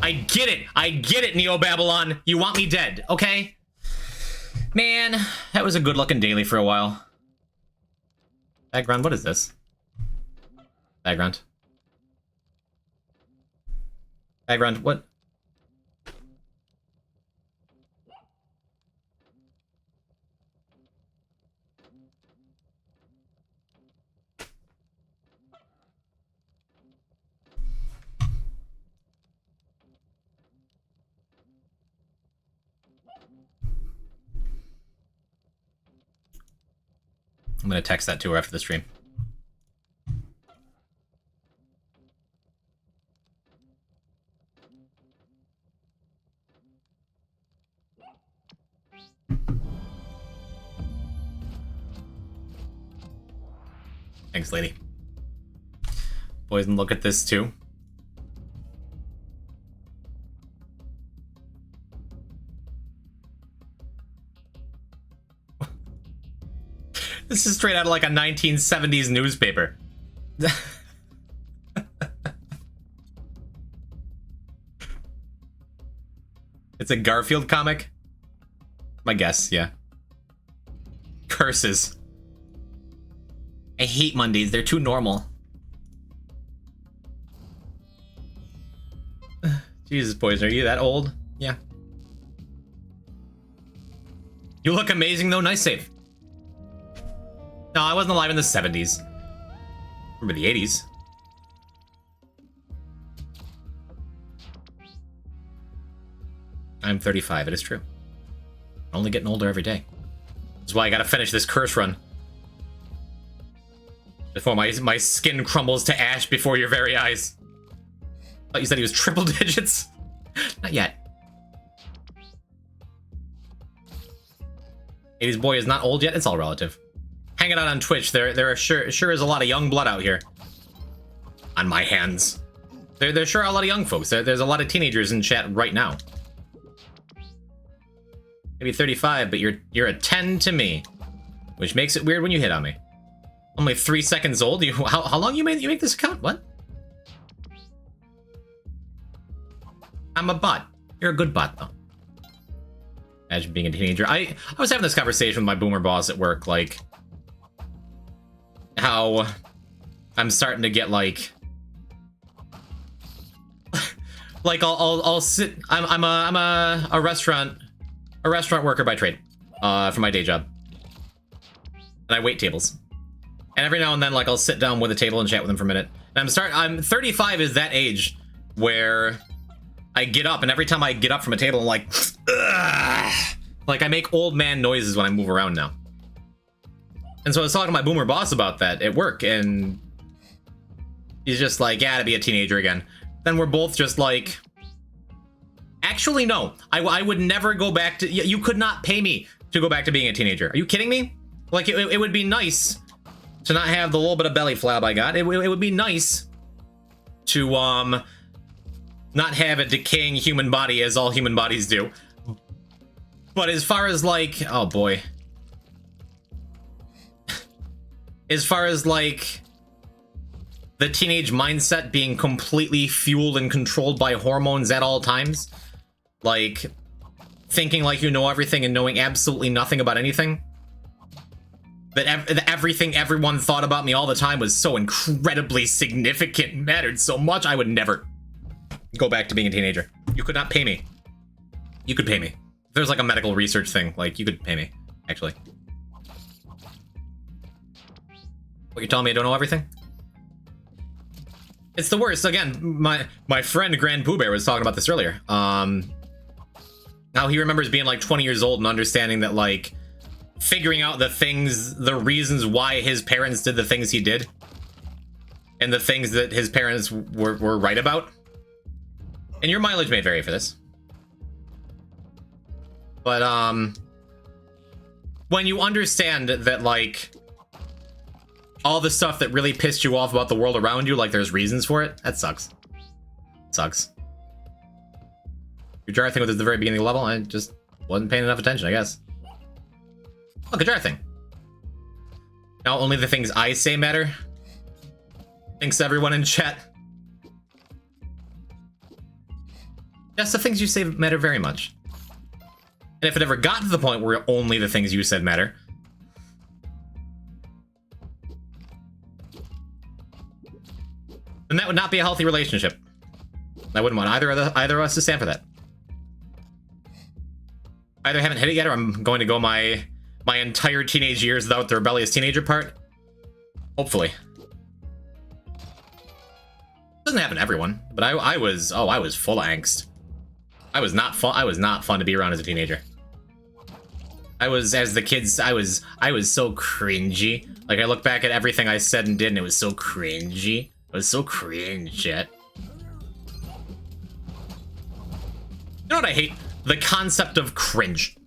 I get it! I get it, Neo Babylon! You want me dead, okay? Man, that was a good looking daily for a while. Background, what is this? Background. Background, what? I'm gonna text that to her after the stream. Thanks, lady. Poison, look at this too. This is straight out of like a 1970s newspaper. It's a Garfield comic? My guess, yeah. Curses. I hate Mondays. They're too normal. Jesus, Poison, are you that old? Yeah. You look amazing, though. Nice save. No, I wasn't alive in the 70s. Remember the 80s. I'm 35, it is true. Only getting older every day. That's why I gotta finish this curse run. Before my skin crumbles to ash before your very eyes. I thought you said he was triple digits. Not yet. 80s boy is not old yet, it's all relative. Hanging out on Twitch, there are sure is a lot of young blood out here. On my hands. There sure are a lot of young folks. There's a lot of teenagers in chat right now. Maybe 35, but you're a 10 to me. Which makes it weird when you hit on me. Only 3 seconds old? How long you make this account? What? I'm a bot. You're a good bot, though. Imagine being a teenager. I was having this conversation with my boomer boss at work, like... how... I'm starting to get, like... like, I'll sit... I'm a restaurant worker by trade. For my day job. And I wait tables. And every now and then, like, I'll sit down with a table and chat with them for a minute. And I'm 35 is that age where I get up, and every time I get up from a table, I'm like, ugh! Like, I make old man noises when I move around now. And so I was talking to my boomer boss about that at work, and he's just like, yeah, to be a teenager again. Then we're both just like, actually, no. I would never go back to, you could not pay me to go back to being a teenager. Are you kidding me? Like, it would be nice to not have the little bit of belly flab I got. It would be nice to not have a decaying human body as all human bodies do. But as far as like, oh boy. As far as like the teenage mindset being completely fueled and controlled by hormones at all times, like thinking like you know everything and knowing absolutely nothing about anything. That everything everyone thought about me all the time was so incredibly significant and mattered so much, I would never go back to being a teenager. You could not pay me. You could pay me. If there's like a medical research thing, like you could pay me, actually. What, you're telling me I don't know everything? It's the worst. Again, my friend Grand Pooh Bear was talking about this earlier. How he remembers being like 20 years old and understanding that like figuring out the reasons why his parents did the things he did and the things that his parents were right about. And your mileage may vary for this. But when you understand that like all the stuff that really pissed you off about the world around you, like there's reasons for it, that sucks. It sucks. Your jar thing was at the very beginning of the level, I just wasn't paying enough attention, I guess. Look, a jar thing. Now only the things I say matter. Thanks everyone in chat. Yes, the things you say matter very much. And if it ever got to the point where only the things you said matter, then that would not be a healthy relationship. I wouldn't want either of us to stand for that. Either haven't hit it yet, or I'm going to go my entire teenage years without the rebellious teenager part. Hopefully. Doesn't happen to everyone, but I was full of angst. I was not fun to be around as a teenager. I was, as the kids, I was so cringy. Like, I look back at everything I said and did, and it was so cringy. It was so cringe, shit. You know what I hate? The concept of cringe.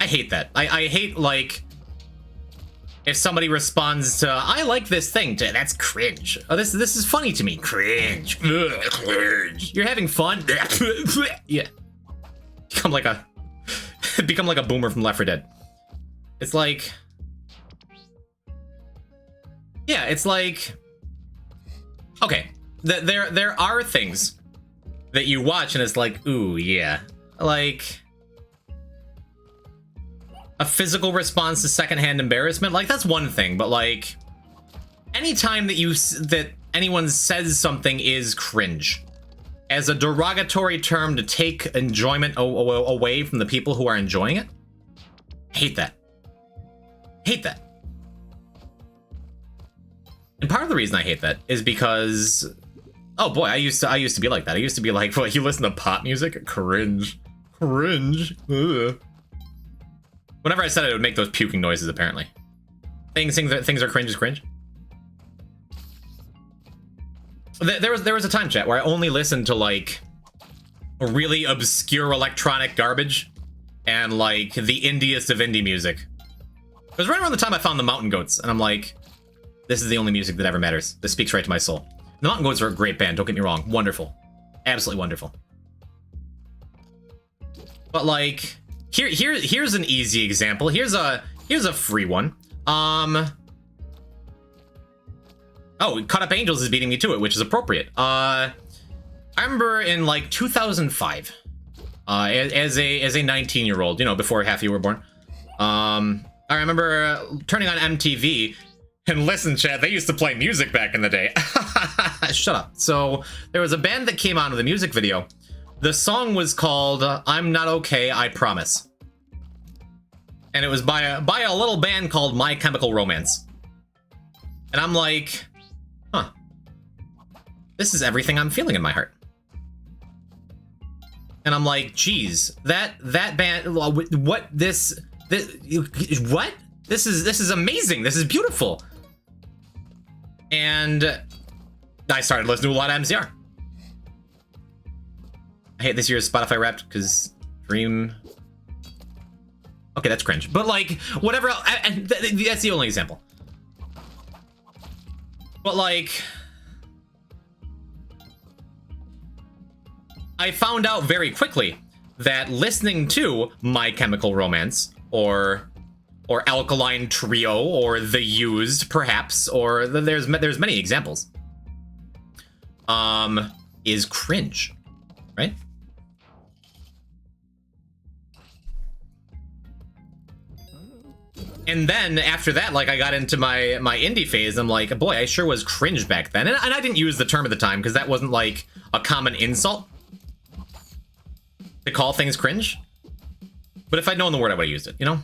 I hate that. I hate, like, if somebody responds to, I like this thing, that's cringe. Oh, this is funny to me. Cringe. Ugh, cringe. You're having fun? Yeah. Become like a boomer from Left 4 Dead. It's like, yeah, it's like, okay, there are things that you watch and it's like, ooh, yeah. Like, a physical response to secondhand embarrassment, like that's one thing, but like anytime that anyone says something is cringe as a derogatory term to take enjoyment away from the people who are enjoying it, hate that. Hate that. And part of the reason I hate that is because, oh boy, I used to be like that. I used to be like, well, you listen to pop music? Cringe. Cringe. Ugh. Whenever I said it would make those puking noises, apparently. Things are cringe is cringe. There was a time, chat, where I only listened to like really obscure electronic garbage and like the indiest of indie music. It was right around the time I found the Mountain Goats, and I'm like, this is the only music that ever matters. This speaks right to my soul. The Mountain Goats are a great band, don't get me wrong. Wonderful. Absolutely wonderful. But like, here's an easy example. Here's a free one. Oh, Cut Up Angels is beating me to it, which is appropriate. I remember in like 2005, as a 19-year-old, you know, before half of you were born. I remember turning on MTV and listen, Chad, they used to play music back in the day. Shut up. So there was a band that came on with a music video. The song was called I'm Not Okay, I Promise. And it was by a little band called My Chemical Romance. And I'm like, huh. This is everything I'm feeling in my heart. And I'm like, geez, that band, what this what? This is amazing. This is beautiful. And I started listening to a lot of MCR. I hate this year's Spotify Wrapped because Dream. Okay, that's cringe. But like, whatever else, and that's the only example. But like, I found out very quickly that listening to My Chemical Romance or Alkaline Trio or The Used, perhaps, or there's many examples, is cringe, right? And then after that, like, I got into my indie phase. I'm like, boy, I sure was cringe back then. And I didn't use the term at the time because that wasn't like a common insult to call things cringe. But if I'd known the word, I would have used it, you know?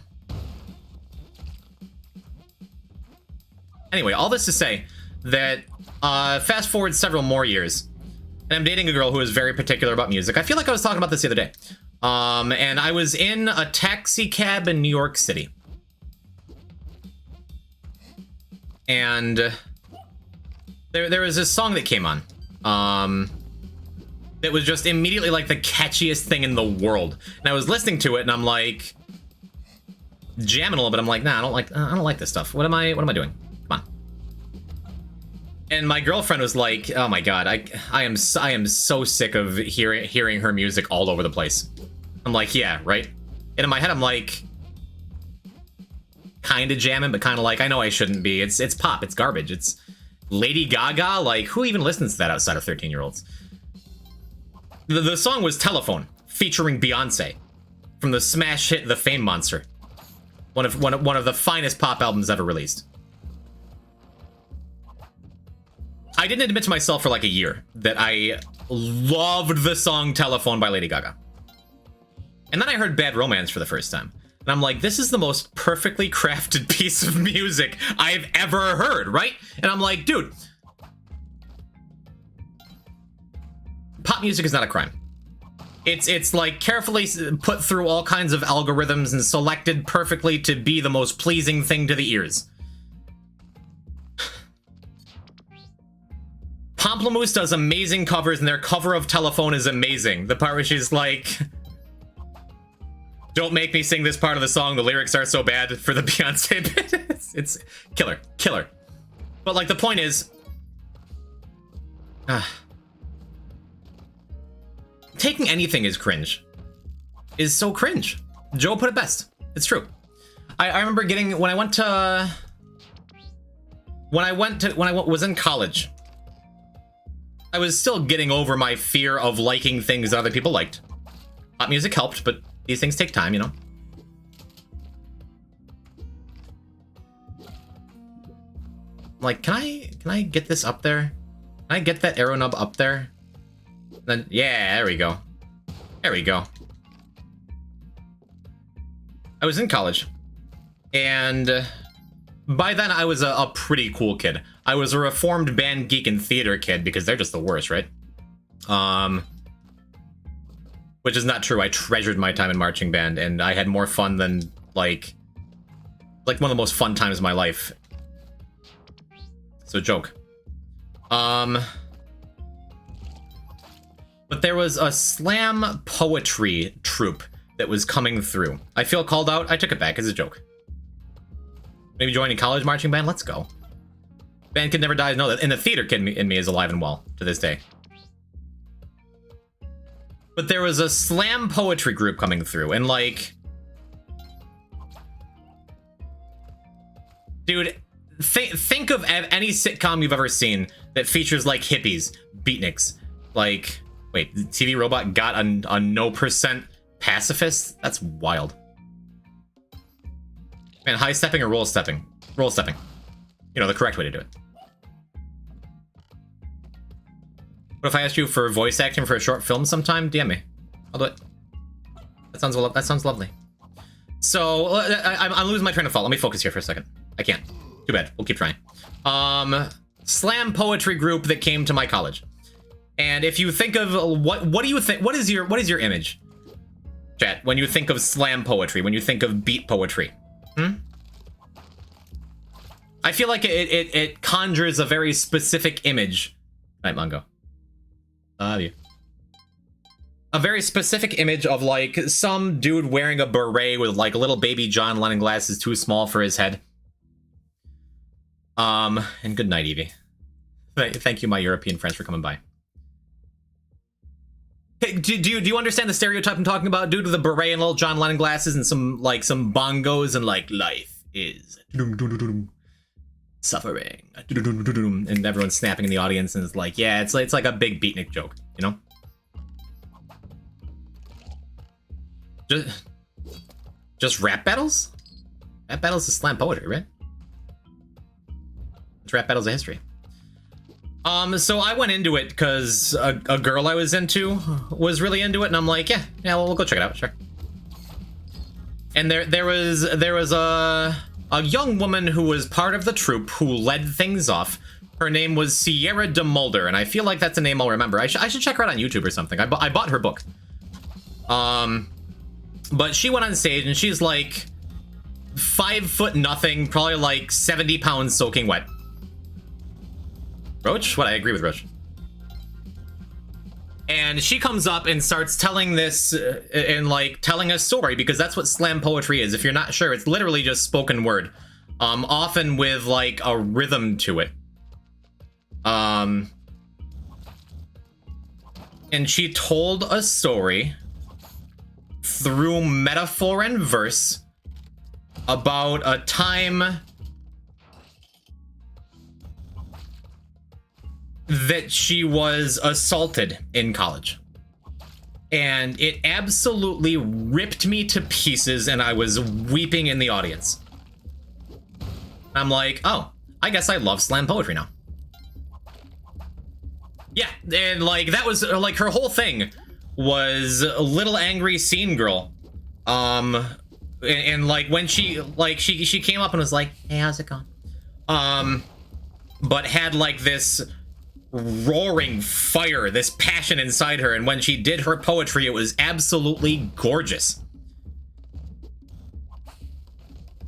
Anyway, all this to say that fast forward several more years, and I'm dating a girl who is very particular about music. I feel like I was talking about this the other day. And I was in a taxi cab in New York City. And there was this song that came on. That was just immediately like the catchiest thing in the world. And I was listening to it and I'm like jamming a little bit. I'm like, nah, I don't like this stuff. What am I doing? Come on. And my girlfriend was like, oh my god, I am so sick of hearing her music all over the place. I'm like, yeah, right. And in my head I'm like, kind of jamming, but kind of like, I know I shouldn't be. It's pop, it's garbage, it's Lady Gaga. Like, who even listens to that outside of 13-year-olds? The song was Telephone, featuring Beyonce, from the smash hit The Fame Monster, one of the finest pop albums ever released. I didn't admit to myself for like a year that I loved the song Telephone by Lady Gaga. And then I heard Bad Romance for the first time. And I'm like, this is the most perfectly crafted piece of music I've ever heard, right? And I'm like, dude, pop music is not a crime. It's like carefully put through all kinds of algorithms and selected perfectly to be the most pleasing thing to the ears. Pomplamoose does amazing covers, and their cover of Telephone is amazing. The part where she's like, don't make me sing this part of the song, the lyrics are so bad, for the Beyonce bit. It's killer. But like, the point is, taking anything as cringe is so cringe. Joe put it best. It's true. I remember getting, when I was in college, I was still getting over my fear of liking things that other people liked. Pop music helped, but these things take time, you know? Like, can I get this up there? Can I get that arrow nub up there? Then, yeah, there we go. There we go. I was in college, and by then I was a pretty cool kid. I was a reformed band, geek, and theater kid, because they're just the worst, right? Which is not true. I treasured my time in marching band, and I had more fun than, like one of the most fun times of my life. It's a joke. But there was a slam poetry troupe that was coming through. I feel called out. I took it back as a joke. Maybe joining college marching band? Let's go. Band Kid Never Dies. No, and the theater kid in me is alive and well to this day. But there was a slam poetry group coming through, and like... Dude, think of any sitcom you've ever seen that features like hippies, beatniks, like... Wait, the TV Robot got a no percent pacifist? That's wild. Man, high stepping or roll stepping? Roll stepping. You know, the correct way to do it. What if I asked you for voice acting for a short film sometime? DM me. I'll do it. That sounds lovely. So, I'm losing my train of thought. Let me focus here for a second. I can't. Too bad. We'll keep trying. Slam poetry group that came to my college. And if you think of what do you think? What is your image, chat? When you think of slam poetry, when you think of beat poetry, I feel like it conjures a very specific image. Night Mongo. Love you. A very specific image of like some dude wearing a beret with like little baby John Lennon glasses too small for his head. And good night, Evie. Thank you, my European friends, for coming by. Hey, do you understand the stereotype I'm talking about? Dude with a beret and little John Lennon glasses and some bongos and like life is suffering and everyone's snapping in the audience and it's like, yeah, it's like a big beatnik joke, you know? Just rap battles? Rap battles is slam poetry, right? It's rap battles of history. So I went into it because a girl I was into was really into it, and I'm like, yeah, we'll go check it out, sure. And there was a young woman who was part of the troupe who led things off. Her name was Sierra DeMulder, and I feel like that's a name I'll remember. I should check her out on YouTube or something. I bought her book. But she went on stage, and she's like 5'0", probably like 70 pounds soaking wet. Roach? What? I agree with Roach. And she comes up and starts telling this and like telling a story, because that's what slam poetry is. If you're not sure, it's literally just spoken word, often with like a rhythm to it. And she told a story through metaphor and verse about a time that she was assaulted in college. And it absolutely ripped me to pieces, and I was weeping in the audience. I'm like, oh, I guess I love slam poetry now. Yeah, and like that was like her whole thing was a little angry scene girl. And like when she came up and was like, hey, how's it going? But had like this roaring fire, this passion inside her, and when she did her poetry, it was absolutely gorgeous.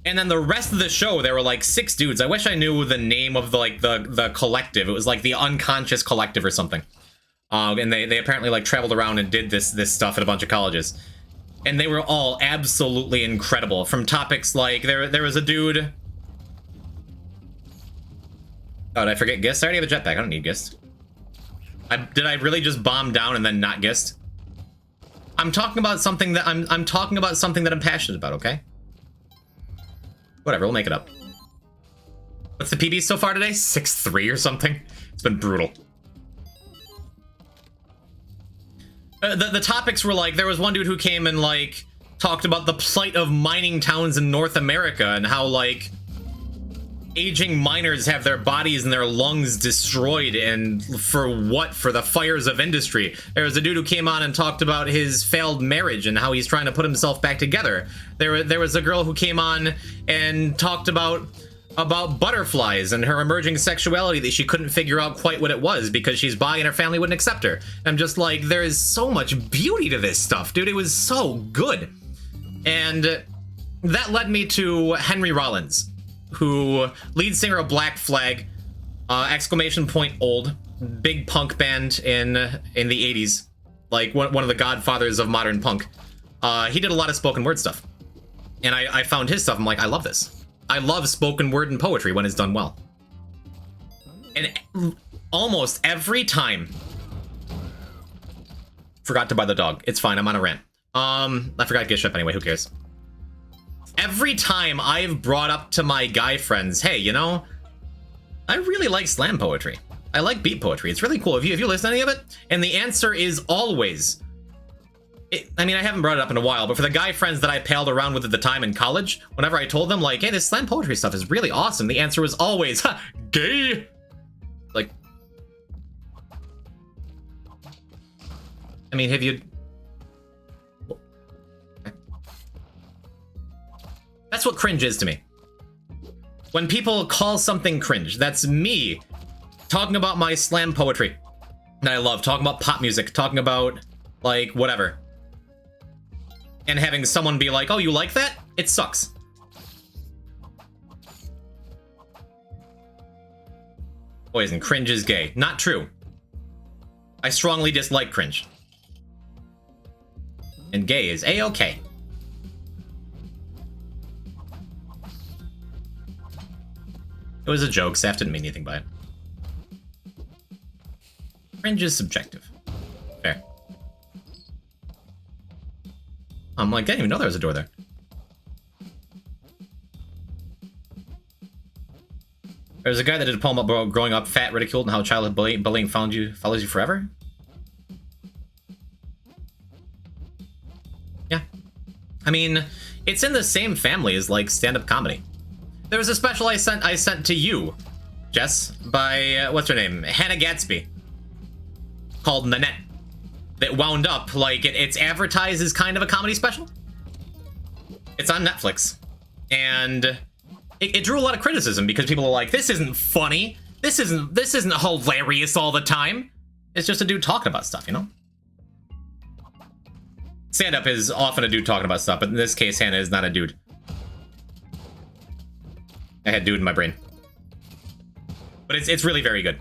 And then the rest of the show, there were like 6 dudes. I wish I knew the name of the collective. It was like the Unconscious Collective or something. And they apparently like traveled around and did this stuff at a bunch of colleges. And they were all absolutely incredible. From topics like there was a dude. Oh, did I forget Gist? I already have a jetpack. I don't need Gist. Did I really just bomb down and then not Gist? I'm talking about something that I'm talking about something that I'm passionate about, okay? Whatever, we'll make it up. What's the PB so far today? 6-3 or something? It's been brutal. The topics were like, there was one dude who came and like talked about the plight of mining towns in North America and how like aging miners have their bodies and their lungs destroyed, and for what? For the fires of industry. There was a dude who came on and talked about his failed marriage and how he's trying to put himself back together. There was a girl who came on and talked about butterflies and her emerging sexuality that she couldn't figure out quite what it was because she's bi and her family wouldn't accept her. I'm just like, there is so much beauty to this stuff, dude. It was so good. And that led me to Henry Rollins, who lead singer of Black Flag, exclamation point old, big punk band in the 80s, like one of the godfathers of modern punk. He did a lot of spoken word stuff. And I found his stuff. I'm like, I love this. I love spoken word and poetry when it's done well. And almost every time... Forgot to buy the dog. It's fine, I'm on a rant. I forgot to get ship anyway, who cares? Every time I've brought up to my guy friends, hey, you know, I really like slam poetry. I like beat poetry. It's really cool. Have you listened to any of it? And the answer is always... I mean, I haven't brought it up in a while, but for the guy friends that I palled around with at the time in college, whenever I told them, like, hey, this slam poetry stuff is really awesome, the answer was always, ha, gay! Like... I mean, have you... That's what cringe is to me. When people call something cringe, that's me talking about my slam poetry that I love, talking about pop music, talking about, like, whatever. And having someone be like, oh, you like that? It sucks. Poison, cringe is gay. Not true. I strongly dislike cringe. And gay is A-okay. It was a joke, Saf didn't mean anything by it. Cringe is subjective. Fair. I'm like, I didn't even know there was a door there. There's a guy that did a poem about growing up fat, ridiculed, and how childhood bullying follows you forever. Yeah. I mean, it's in the same family as, like, stand-up comedy. There was a special I sent to you, Jess, by, what's her name? Hannah Gadsby. Called Nanette. That wound up, like, it's advertised as kind of a comedy special. It's on Netflix. And it drew a lot of criticism because people are like, this isn't funny. This isn't hilarious all the time. It's just a dude talking about stuff, you know? Stand-up is often a dude talking about stuff, but in this case, Hannah is not a dude. I had dude in my brain. But it's really very good.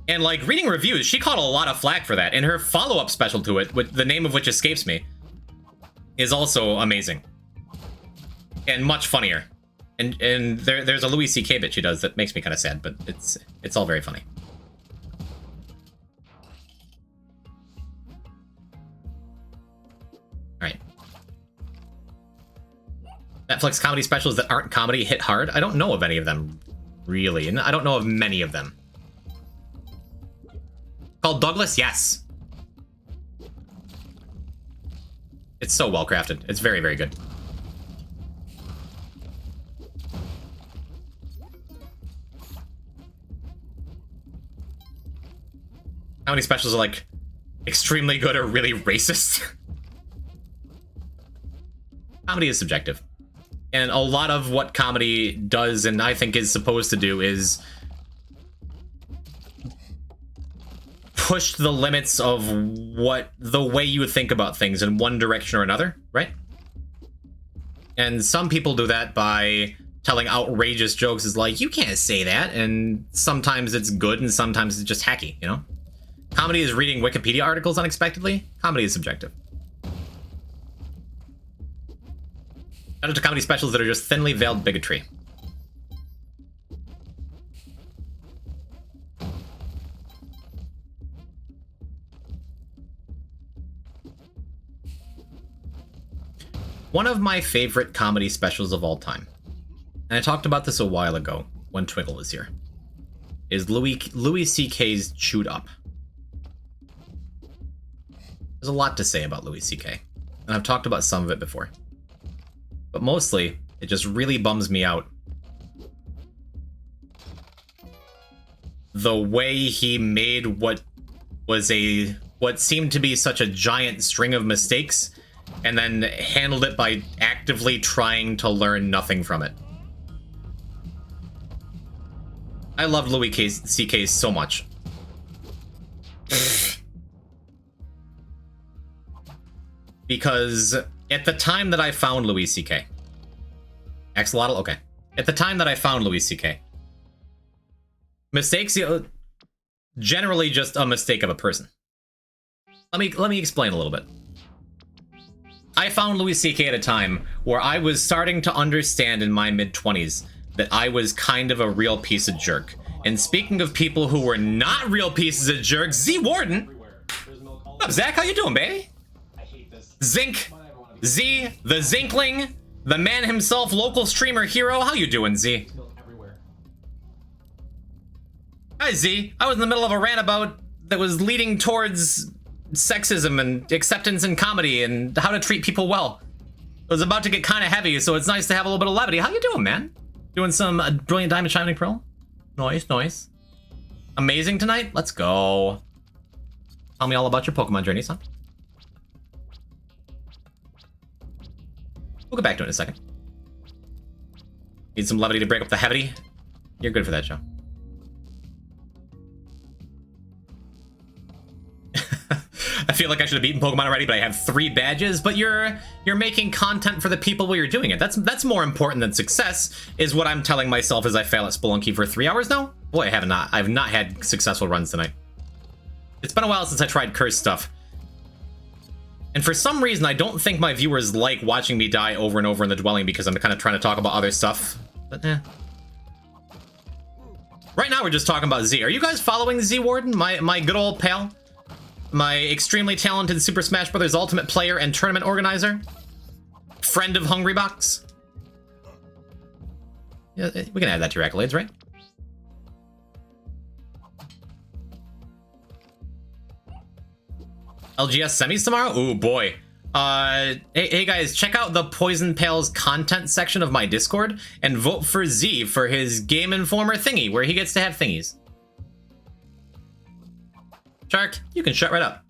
And, like, reading reviews, she caught a lot of flack for that. And her follow-up special to it, with the name of which escapes me, is also amazing. And much funnier. And there's a Louis C.K. bit she does that makes me kind of sad, but it's all very funny. Alright. Netflix comedy specials that aren't comedy hit hard? I don't know of any of them, really. And I don't know of many of them. Called Douglas? Yes. It's so well crafted. It's very, very good. How many specials are, like, extremely good or really racist? Comedy is subjective. And a lot of what comedy does, and I think is supposed to do, is push the limits of the way you would think about things in one direction or another, right? And some people do that by telling outrageous jokes, is like, you can't say that, and sometimes it's good and sometimes it's just hacky, you know? Comedy is reading Wikipedia articles unexpectedly. Comedy is subjective. Shout out to comedy specials that are just thinly veiled bigotry. One of my favorite comedy specials of all time, and I talked about this a while ago when Twinkle was here, is Louis C.K.'s Chewed Up. There's a lot to say about Louis C.K., and I've talked about some of it before. But mostly, it just really bums me out the way he made what seemed to be such a giant string of mistakes, and then handled it by actively trying to learn nothing from it. I loved Louis C.K. so much. Because at the time that I found Louis C.K. Axolotl? Okay. At the time that I found Louis C.K. Mistakes, generally just a mistake of a person. Let me explain a little bit. I found Louis C.K. at a time where I was starting to understand in my mid-20s that I was kind of a real piece of jerk. And speaking of people who were not real pieces of jerks, Z Warden. Everywhere. There's milk all What's up, Zach? How you doing, baby? I hate this. Zink. But I want to Z, the Zinkling, the man himself, local streamer hero. How you doing, Z? milk everywhere. Hi, Z. I was in the middle of a rant about that was leading towards sexism and acceptance in comedy and how to treat people well. It was about to get kind of heavy, so it's nice to have a little bit of levity. How you doing, man? Doing some Brilliant Diamond Shining Pearl? Nice, nice. Amazing tonight? Let's go. Tell me all about your Pokemon journey, son. We'll get back to it in a second. Need some levity to break up the heavy? You're good for that, Joe. I feel like I should have beaten Pokemon already, but I have 3 badges. But you're making content for the people while you're doing it. That's more important than success, is what I'm telling myself as I fail at Spelunky for 3 hours now. Boy, I've not had successful runs tonight. It's been a while since I tried cursed stuff. And for some reason, I don't think my viewers like watching me die over and over in the dwelling because I'm kind of trying to talk about other stuff. But right now, we're just talking about Z. Are you guys following Z Warden, my good old pal? My extremely talented Super Smash Bros. Ultimate player and tournament organizer? Friend of Hungrybox? Yeah, we can add that to your accolades, right? LGS semis tomorrow? Ooh, boy. Hey guys, check out the Poison Pals content section of my Discord and vote for Z for his Game Informer thingy, where he gets to have thingies. Shark, you can shut right up.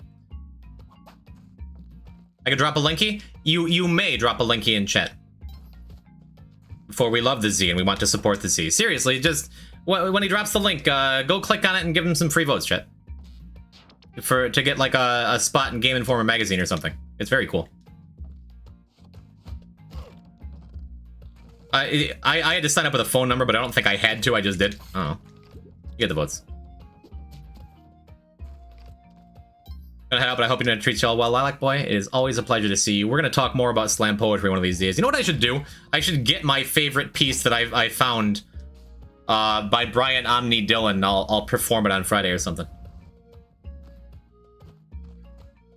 I could drop a linky? You may drop a linky in chat. For we love the Z and we want to support the Z. Seriously, just when he drops the link, go click on it and give him some free votes, chat. To get like a spot in Game Informer magazine or something. It's very cool. I had to sign up with a phone number, but I don't think I had to. I just did. Oh, you get the votes. Gonna head out, but I hope you know treats y'all well, Lilac Boy. It is always a pleasure to see you. We're gonna talk more about slam poetry one of these days. You know what I should do? I should get my favorite piece that I found by Brian Omni Dillon. I'll perform it on Friday or something.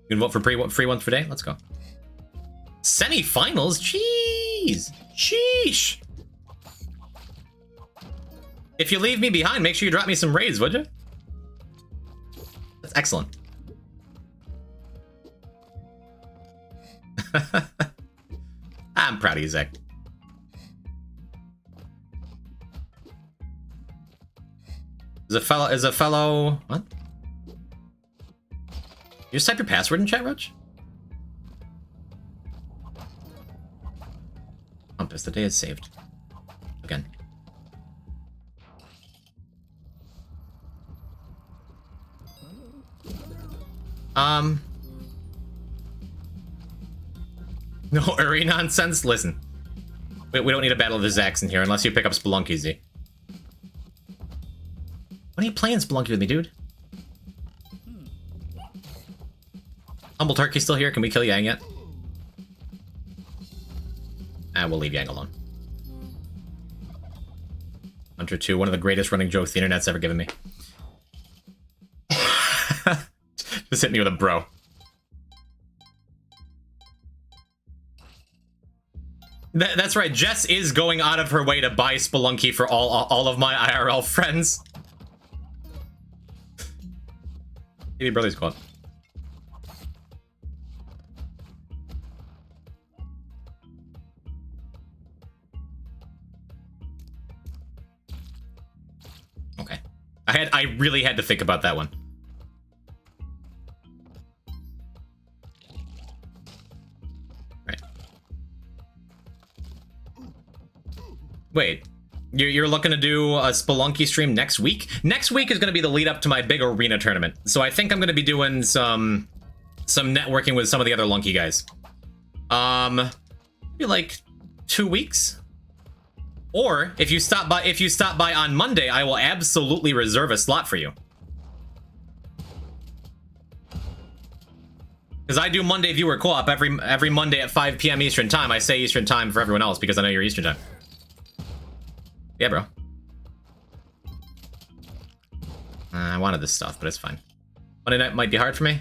You can vote for free ones per day. Let's go. Semi-finals? Jeez. Sheesh. If you leave me behind, make sure you drop me some raids, would you? That's excellent. I'm proud of you, Zach. Is a fellow what? You just type your password in chat, Roach? Compass, the day is saved. Again. No Uri nonsense? Listen. We don't need a battle of the Zacks in here unless you pick up Spelunky, Z. When are you playing Spelunky with me, dude? Humble Turkey still here? Can we kill Yang yet? We'll leave Yang alone. Hunter 2, one of the greatest running jokes the internet's ever given me. Just hit me with a bro. That's right, Jess is going out of her way to buy Spelunky for all of my IRL friends. Maybe Brother's Squad. Okay. I really had to think about that one. Right. Wait, you're looking to do a Spelunky stream next week? Next week is going to be the lead up to my big arena tournament. So I think I'm going to be doing some networking with some of the other Lunky guys. Maybe like 2 weeks. Or if you stop by on Monday, I will absolutely reserve a slot for you. Because I do Monday viewer co-op every Monday at 5 p.m. Eastern time. I say Eastern time for everyone else because I know you're Eastern time. Yeah, bro. I wanted this stuff, but it's fine. Monday night might be hard for me.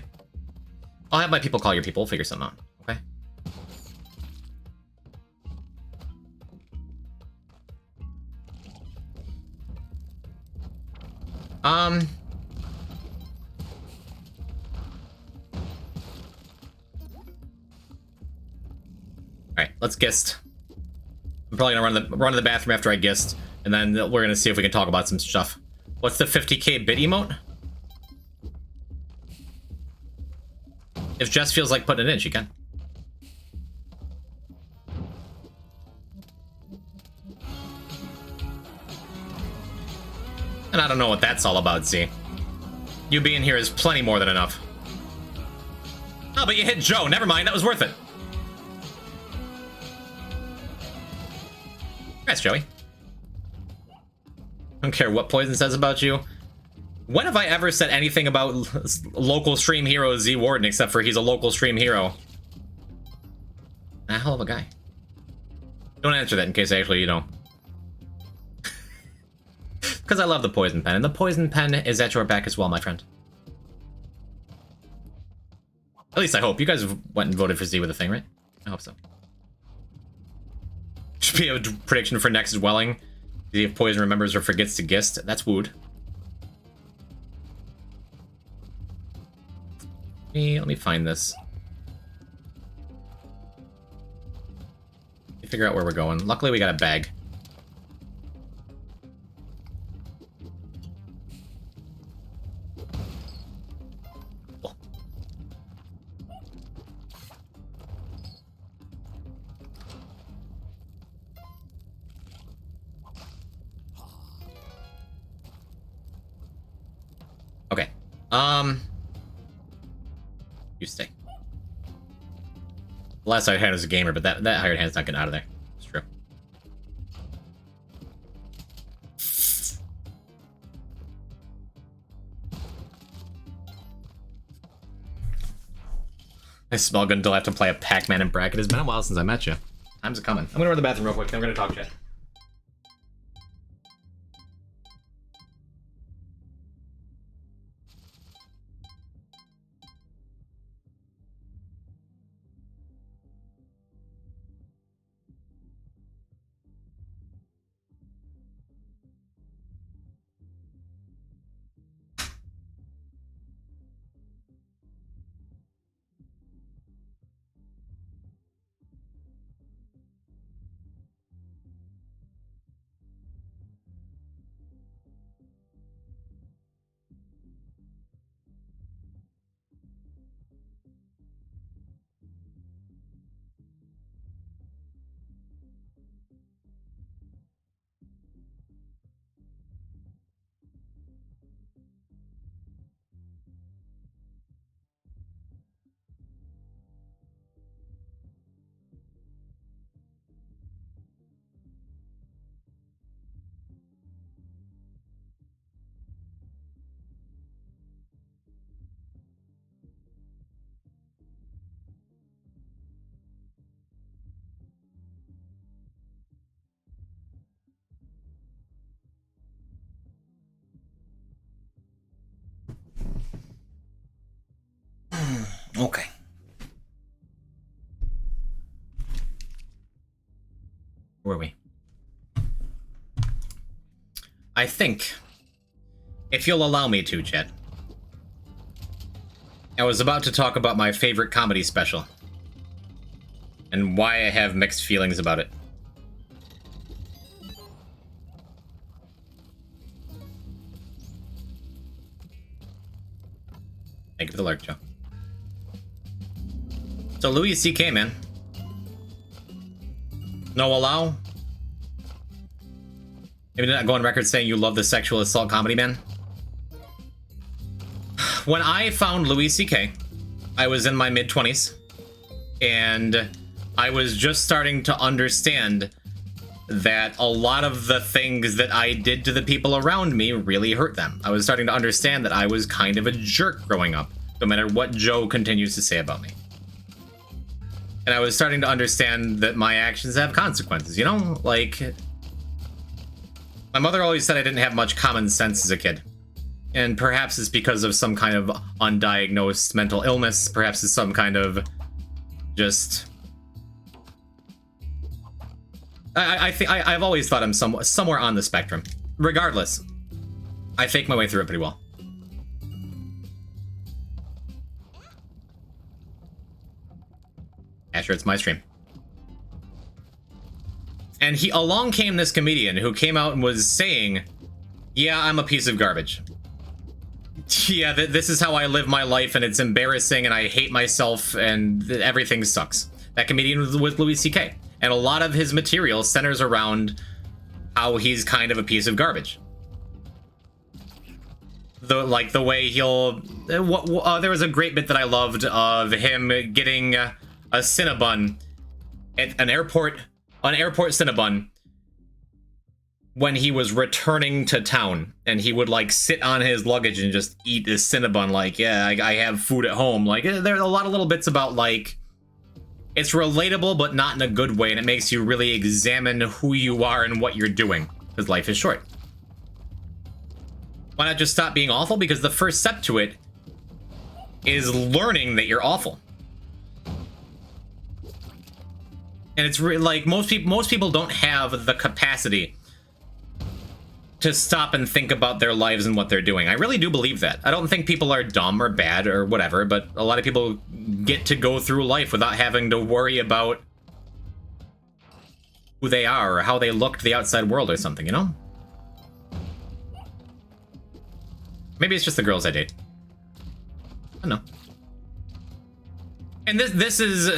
I'll have my people call your people. We'll figure something out. Okay. Alright, let's gist. I'm probably gonna run to the bathroom after I gist, and then we're gonna see if we can talk about some stuff. What's the 50k bit emote? If Jess feels like putting it in, she can. And I don't know what that's all about, Z. You being here is plenty more than enough. Oh, but you hit Joe. Never mind, that was worth it. Congrats, Joey. I don't care what Poison says about you. When have I ever said anything about local stream hero Z Warden except for he's a local stream hero? A hell of a guy. Don't answer that in case actually you know. Because I love the Poison Pen, and the Poison Pen is at your back as well, my friend. At least I hope. You guys went and voted for Z with a thing, right? I hope so. Should be a prediction for next dwelling. See if Poison remembers or forgets to gist. That's wooed. Let me find this. Let me figure out where we're going. Luckily, we got a bag. Okay. You stay. The last hired hand was a gamer, but that hired hand's not getting out of there. It's true. I smell good until I have to play a Pac-Man in bracket. It's been a while since I met you. Time's a coming. I'm gonna run to the bathroom real quick, then we're gonna talk shit. Okay. Where were we? I think, if you'll allow me to, chat, I was about to talk about my favorite comedy special and why I have mixed feelings about it. Thank you for the lurk, Joe. So Louis C.K., man. No allow? Maybe not go on record saying you love the sexual assault comedy, man. When I found Louis C.K., I was in my mid-20s, and I was just starting to understand that a lot of the things that I did to the people around me really hurt them. I was starting to understand that I was kind of a jerk growing up, no matter what Joe continues to say about me. And I was starting to understand that my actions have consequences, you know? Like, my mother always said I didn't have much common sense as a kid. And perhaps it's because of some kind of undiagnosed mental illness. Perhaps it's some kind of just... I think I've always thought I'm somewhere on the spectrum. Regardless, I fake my way through it pretty well. Asher, it's my stream. And along came this comedian who came out and was saying, yeah, I'm a piece of garbage. Yeah, this is how I live my life, and it's embarrassing, and I hate myself, and everything sucks. That comedian was with Louis C.K., and a lot of his material centers around how he's kind of a piece of garbage. The way he'll... there was a great bit that I loved of him getting a Cinnabon at an airport Cinnabon when he was returning to town, and he would like sit on his luggage and just eat this Cinnabon like, yeah, I have food at home. Like, there's a lot of little bits about like, it's relatable but not in a good way, and it makes you really examine who you are and what you're doing, because life is short. Why not just stop being awful? Because the first step to it is learning that you're awful. And it's like most people don't have the capacity to stop and think about their lives and what they're doing. I really do believe that. I don't think people are dumb or bad or whatever, but a lot of people get to go through life without having to worry about who they are or how they look to the outside world or something, you know? Maybe it's just the girls I date. I don't know. And this is...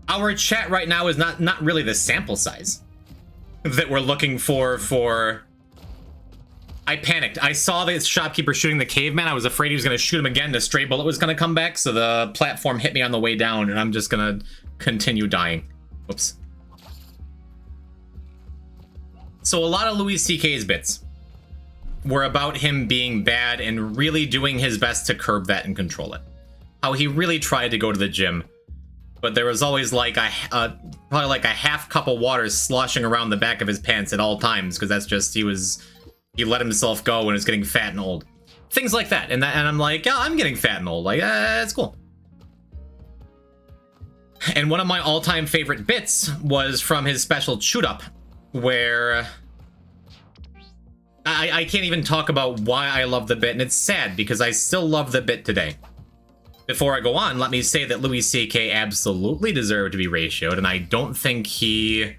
Our chat right now is not really the sample size that we're looking for... I panicked. I saw this shopkeeper shooting the caveman. I was afraid he was going to shoot him again. The stray bullet was going to come back, so the platform hit me on the way down, and I'm just going to continue dying. Oops. So a lot of Louis C.K.'s bits were about him being bad and really doing his best to curb that and control it. How he really tried to go to the gym, but there was always like probably like a half cup of water sloshing around the back of his pants at all times, because that's just he let himself go and is getting fat and old. Things like that. And I'm like, yeah, I'm getting fat and old. Like, that's cool. And one of my all-time favorite bits was from his special Chewed Up, where I can't even talk about why I love the bit, and it's sad because I still love the bit today. Before I go on, let me say that Louis C.K. absolutely deserved to be ratioed, and I don't think he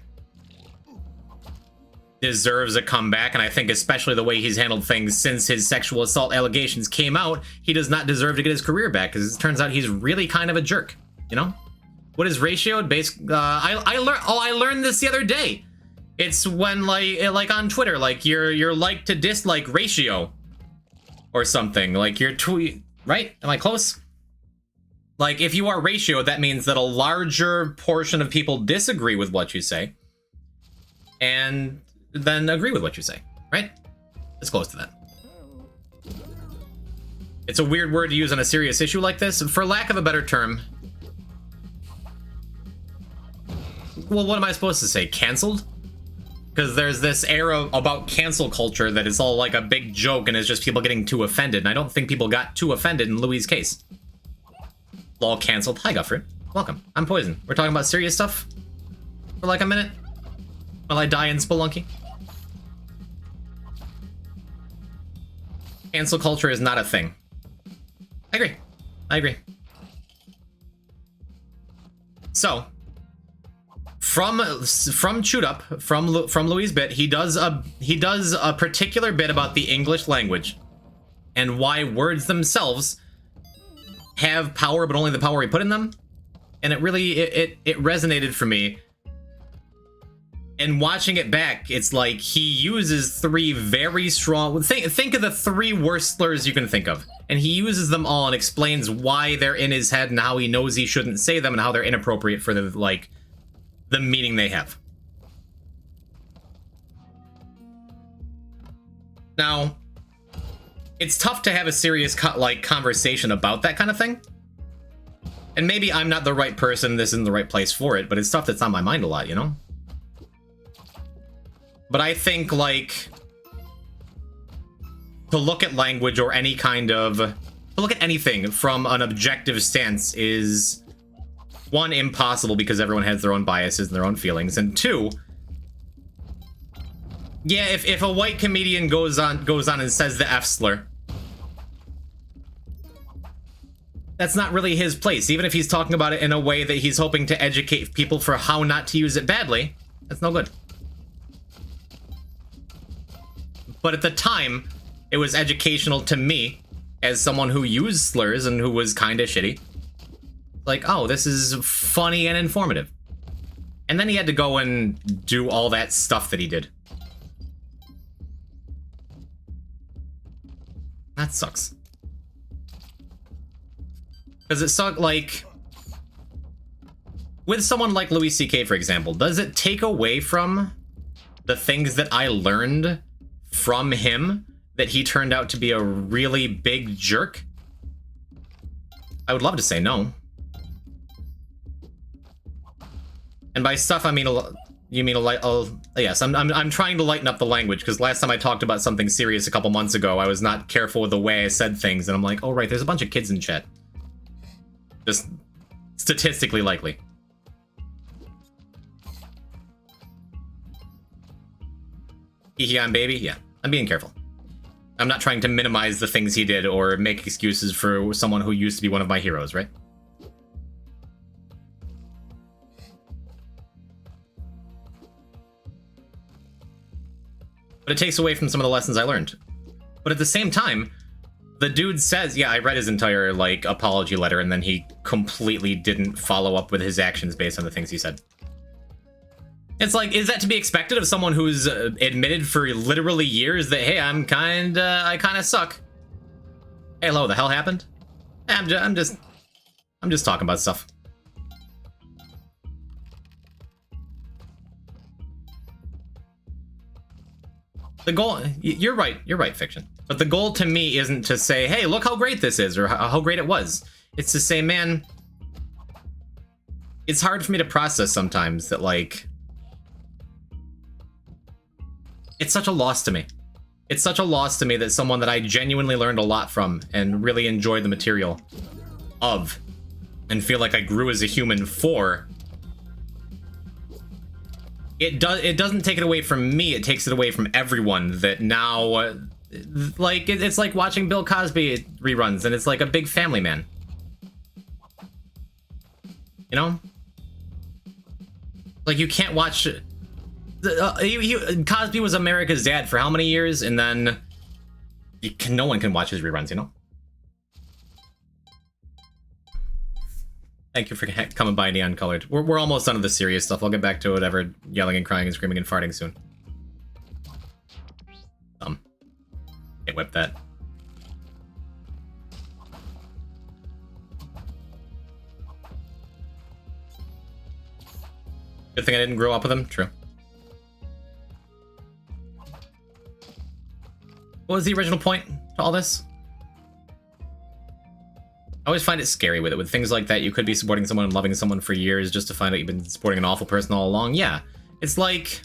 deserves a comeback, and I think especially the way he's handled things since his sexual assault allegations came out, he does not deserve to get his career back, because it turns out he's really kind of a jerk, you know? What is ratioed? I learned this the other day. It's when like on Twitter, like your like to dislike ratio or something, like your tweet, right? Am I close? Like, if you are ratioed, that means that a larger portion of people disagree with what you say and then agree with what you say, right? It's close to that. It's a weird word to use on a serious issue like this. For lack of a better term, well, what am I supposed to say? Canceled? Because there's this era about cancel culture that is all like a big joke and it's just people getting too offended. And I don't think people got too offended in Louis' case. All canceled. Hi, Guffred. Welcome. I'm Poison. We're talking about serious stuff for like a minute while I die in Spelunky. Cancel culture is not a thing. I agree. So, from Chewed Up, from Louis' bit, he does a particular bit about the English language and why words themselves have power, but only the power he put in them. And it really, it resonated for me. And watching it back, it's like he uses 3 very strong... Think of the 3 worst slurs you can think of. And he uses them all and explains why they're in his head and how he knows he shouldn't say them and how they're inappropriate for the, like, the meaning they have. Now, it's tough to have a serious, conversation about that kind of thing. And maybe I'm not the right person, this isn't the right place for it, but it's stuff that's on my mind a lot, you know? But I think, like, to look at language or any kind of... To look at anything from an objective stance is, 1, impossible because everyone has their own biases and their own feelings, and 2, yeah, if a white comedian goes on and says the F slur, that's not really his place. Even if he's talking about it in a way that he's hoping to educate people for how not to use it badly, that's no good. But at the time, it was educational to me, as someone who used slurs and who was kind of shitty. Like, oh, this is funny and informative. And then he had to go and do all that stuff that he did. That sucks. Because it sucked, like... With someone like Louis C.K., for example, does it take away from the things that I learned from him that he turned out to be a really big jerk? I would love to say no. And by stuff, I mean you mean yes. I'm trying to lighten up the language because last time I talked about something serious a couple months ago, I was not careful with the way I said things, and I'm like, oh right, there's a bunch of kids in chat. Just statistically likely. Hehe, I'm baby? Yeah, I'm being careful. I'm not trying to minimize the things he did or make excuses for someone who used to be one of my heroes, right? But it takes away from some of the lessons I learned. But at the same time, the dude says, yeah, I read his entire, like, apology letter, and then he completely didn't follow up with his actions based on the things he said. It's like, is that to be expected of someone who's admitted for literally years that, hey, I kinda suck? Hey, hello, the hell happened? I'm just talking about stuff. The goal, you're right, Fiction. But the goal to me isn't to say, hey, look how great this is, or how great it was. It's to say, man, it's hard for me to process sometimes that, like, it's such a loss to me. It's such a loss to me that someone that I genuinely learned a lot from and really enjoyed the material of, and feel like I grew as a human for, it doesn't take it away from me, it takes it away from everyone that now, like, it's like watching Bill Cosby reruns, and it's like a big Family Man. You know? Like, you can't watch... Cosby was America's dad for how many years, and then no one can watch his reruns, you know? Thank you for coming by, Neon Colored. We're almost done with the serious stuff. I'll get back to whatever yelling and crying and screaming and farting soon. Can't whip that. Good thing I didn't grow up with him. True. What was the original point to all this? I always find it scary with it. With things like that, you could be supporting someone and loving someone for years just to find out you've been supporting an awful person all along. Yeah. It's like...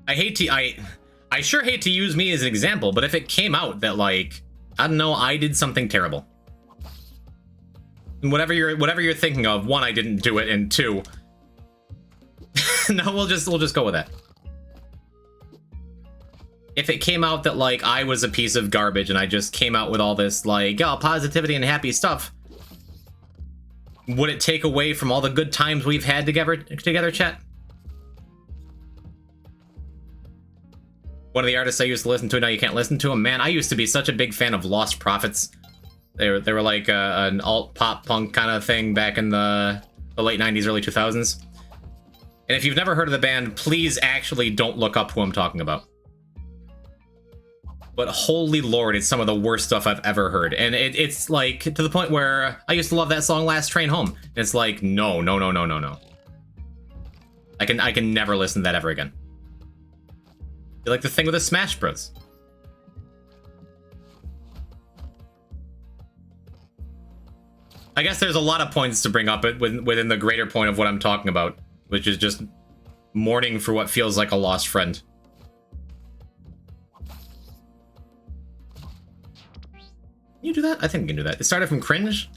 I sure hate to use me as an example, but if it came out that, like, I don't know, I did something terrible. And whatever you're thinking of, 1, I didn't do it, and 2... no, we'll just go with that. If it came out that, like, I was a piece of garbage and I just came out with all this, like, oh, positivity and happy stuff, would it take away from all the good times we've had together, chat? One of the artists I used to listen to, now you can't listen to him. Man, I used to be such a big fan of Lost Prophets. They were like an alt pop punk kind of thing back in the late 90s, early 2000s. And if you've never heard of the band, please actually don't look up who I'm talking about. But holy lord, it's some of the worst stuff I've ever heard. And it's like to the point where I used to love that song Last Train Home. And it's like, no. I can never listen to that ever again. You're like the thing with the Smash Bros. I guess there's a lot of points to bring up within the greater point of what I'm talking about, which is just mourning for what feels like a lost friend. Can you do that? I think we can do that. It started from cringe.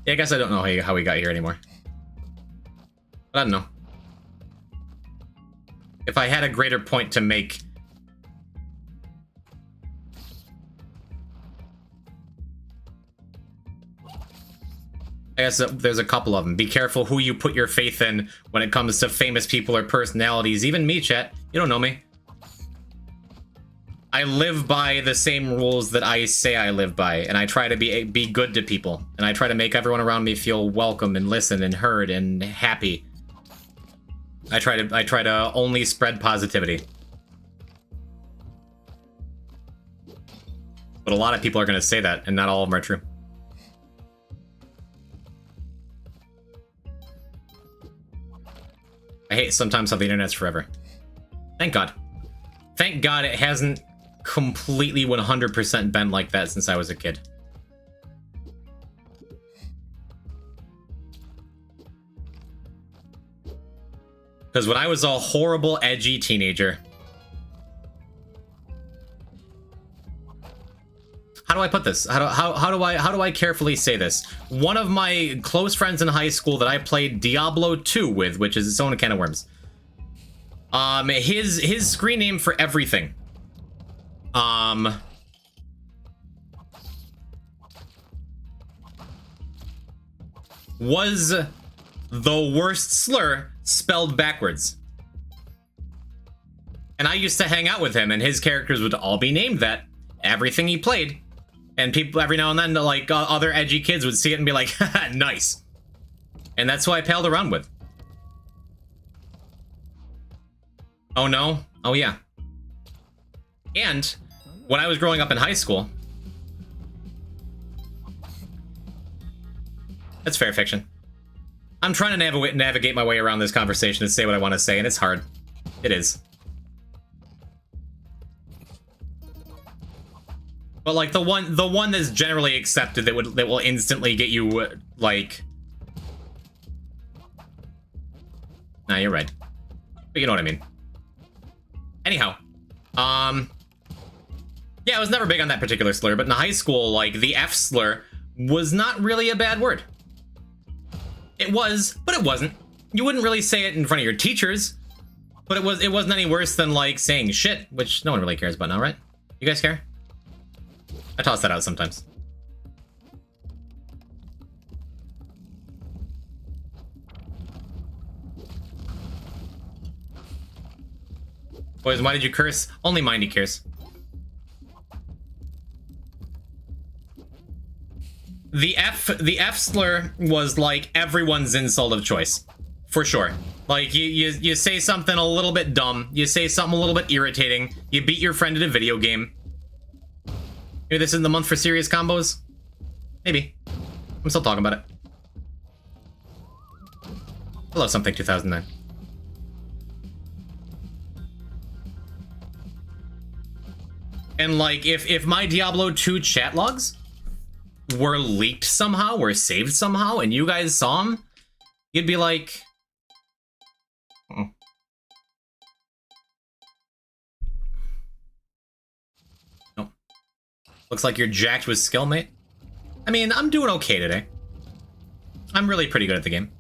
Yeah, I guess I don't know how we got here anymore. But I don't know. If I had a greater point to make... I guess there's a couple of them. Be careful who you put your faith in when it comes to famous people or personalities. Even me, chat. You don't know me. I live by the same rules that I say I live by, and I try to be good to people, and I try to make everyone around me feel welcome and listened and heard and happy. I try to only spread positivity. But a lot of people are going to say that, and not all of them are true. I hate sometimes how the internet's forever. Thank God. Thank God it hasn't completely 100% been like that since I was a kid. Because when I was a horrible, edgy teenager... How do I put this? How do I carefully say this? One of my close friends in high school that I played Diablo 2 with, which is its own can of worms. His screen name for everything. Was the worst slur spelled backwards. And I used to hang out with him, and his characters would all be named that. Everything he played. And people every now and then, like, other edgy kids would see it and be like, haha, nice. And that's who I palled around with. Oh no? Oh yeah. And when I was growing up in high school... That's fair fiction. I'm trying to navigate my way around this conversation and say what I want to say, and it's hard. It is. But like the one that's generally accepted that will instantly get you like... Nah, you're right. But you know what I mean. Anyhow, yeah, I was never big on that particular slur, but in high school, like, the F slur was not really a bad word. It was, but it wasn't. You wouldn't really say it in front of your teachers, but it wasn't any worse than, like, saying shit, which no one really cares about now, right? You guys care? I toss that out sometimes. Boys, why did you curse? Only Mindy cares. The F slur was like everyone's insult of choice, for sure. Like you say something a little bit dumb, you say something a little bit irritating, you beat your friend at a video game. Maybe this is the month for serious combos? Maybe. I'm still talking about it. Hello, something 2009. And like, if my Diablo 2 chat logs were leaked somehow, or saved somehow, and you guys saw them, you'd be like... Oh. Nope. Looks like you're jacked with skill, mate. I mean, I'm doing okay today. I'm really pretty good at the game.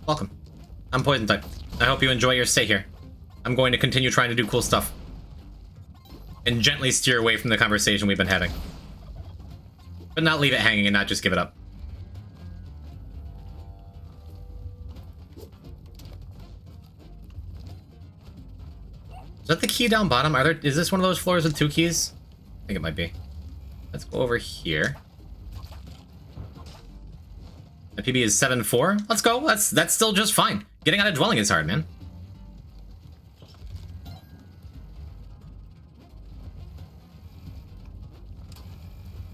Welcome. I'm Poison Type. I hope you enjoy your stay here. I'm going to continue trying to do cool stuff. And gently steer away from the conversation we've been having. But not leave it hanging and not just give it up. that the key down bottom? Is this one of those floors with 2 keys? I think it might be. Let's go over here. The PB is 7-4. Let's go. That's still just fine. Getting out of dwelling is hard, man.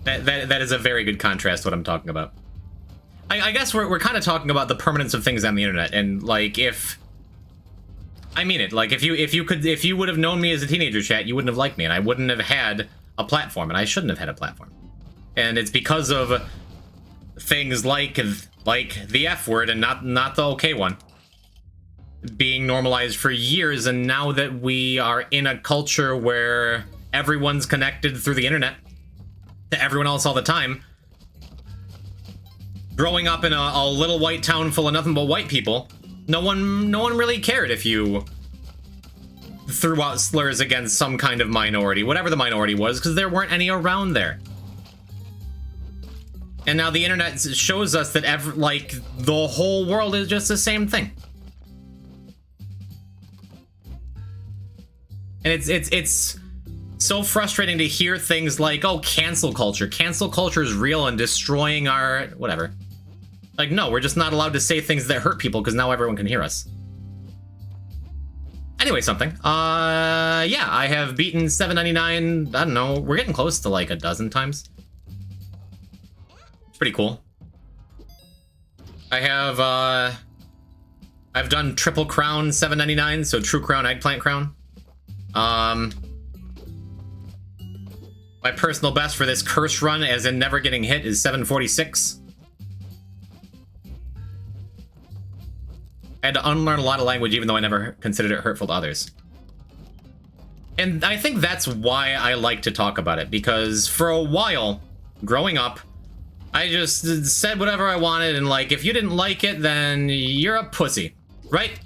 That is a very good contrast to what I'm talking about. I guess we're kind of talking about the permanence of things on the internet, and like if I mean it, like if you would have known me as a teenager, chat, you wouldn't have liked me, and I wouldn't have had a platform, and I shouldn't have had a platform. And it's because of things like the F word and not the okay one being normalized for years, and now that we are in a culture where everyone's connected through the internet to everyone else all the time. Growing up in a little white town full of nothing but white people, no one really cared if you threw out slurs against some kind of minority, whatever the minority was, because there weren't any around there. And now the internet shows us that the whole world is just the same thing. And it's so frustrating to hear things like, oh, cancel culture. Cancel culture is real and destroying our whatever. Like, no, we're just not allowed to say things that hurt people because now everyone can hear us. Anyway, something. Yeah, I have beaten 799, I don't know, we're getting close to like a dozen times. It's pretty cool. I have, I've done Triple Crown 799, so True Crown, Eggplant Crown. My personal best for this curse run, as in never getting hit, is 746. I had to unlearn a lot of language, even though I never considered it hurtful to others. And I think that's why I like to talk about it, because for a while, growing up, I just said whatever I wanted, and like, if you didn't like it, then you're a pussy, right?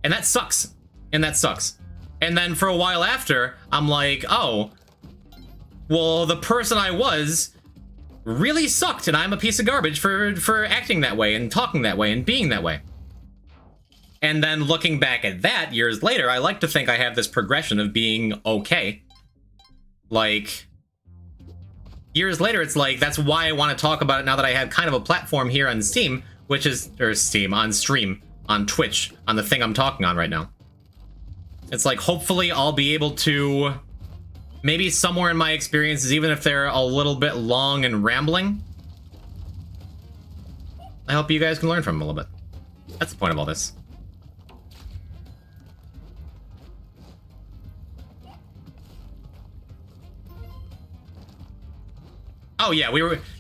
And that sucks. And that sucks. And then for a while after, I'm like, oh, well, the person I was really sucked, and I'm a piece of garbage for acting that way and talking that way and being that way. And then looking back at that years later, I like to think I have this progression of being okay. Like, years later, it's like, that's why I want to talk about it now that I have kind of a platform here on Steam, which is, or Steam, on stream, on Twitch, on the thing I'm talking on right now. It's like, hopefully I'll be able to, maybe somewhere in my experiences, even if they're a little bit long and rambling, I hope you guys can learn from them a little bit. That's the point of all this. Oh yeah,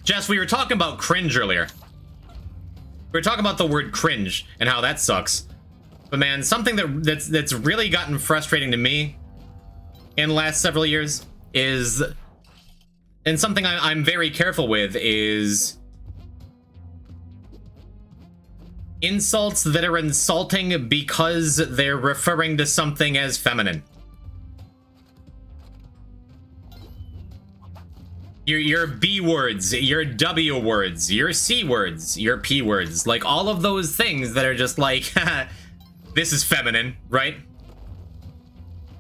Jess, we were talking about cringe earlier. We were talking about the word cringe and how that sucks. But man, something that's really gotten frustrating to me in the last several years is, and something I'm very careful with, is insults that are insulting because they're referring to something as feminine. Your B words, your W words, your C words, your P words, like all of those things that are just like, this is feminine, right?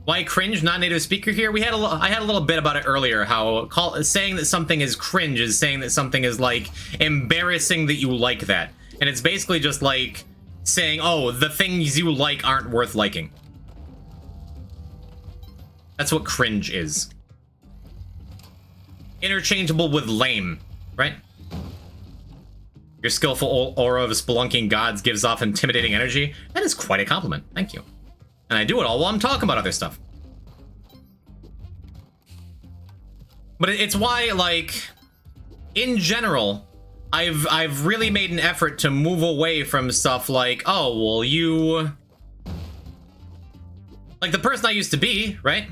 Why cringe? Non-native speaker here. I had a little bit about it earlier. How saying that something is cringe is saying that something is like embarrassing that you like that, and it's basically just like saying, oh, the things you like aren't worth liking. That's what cringe is. Interchangeable with lame, right? Your skillful aura of spelunking gods gives off intimidating energy. That is quite a compliment. Thank you. And I do it all while I'm talking about other stuff. But it's why, like, in general, I've really made an effort to move away from stuff like, oh, well, you... Like, the person I used to be, right?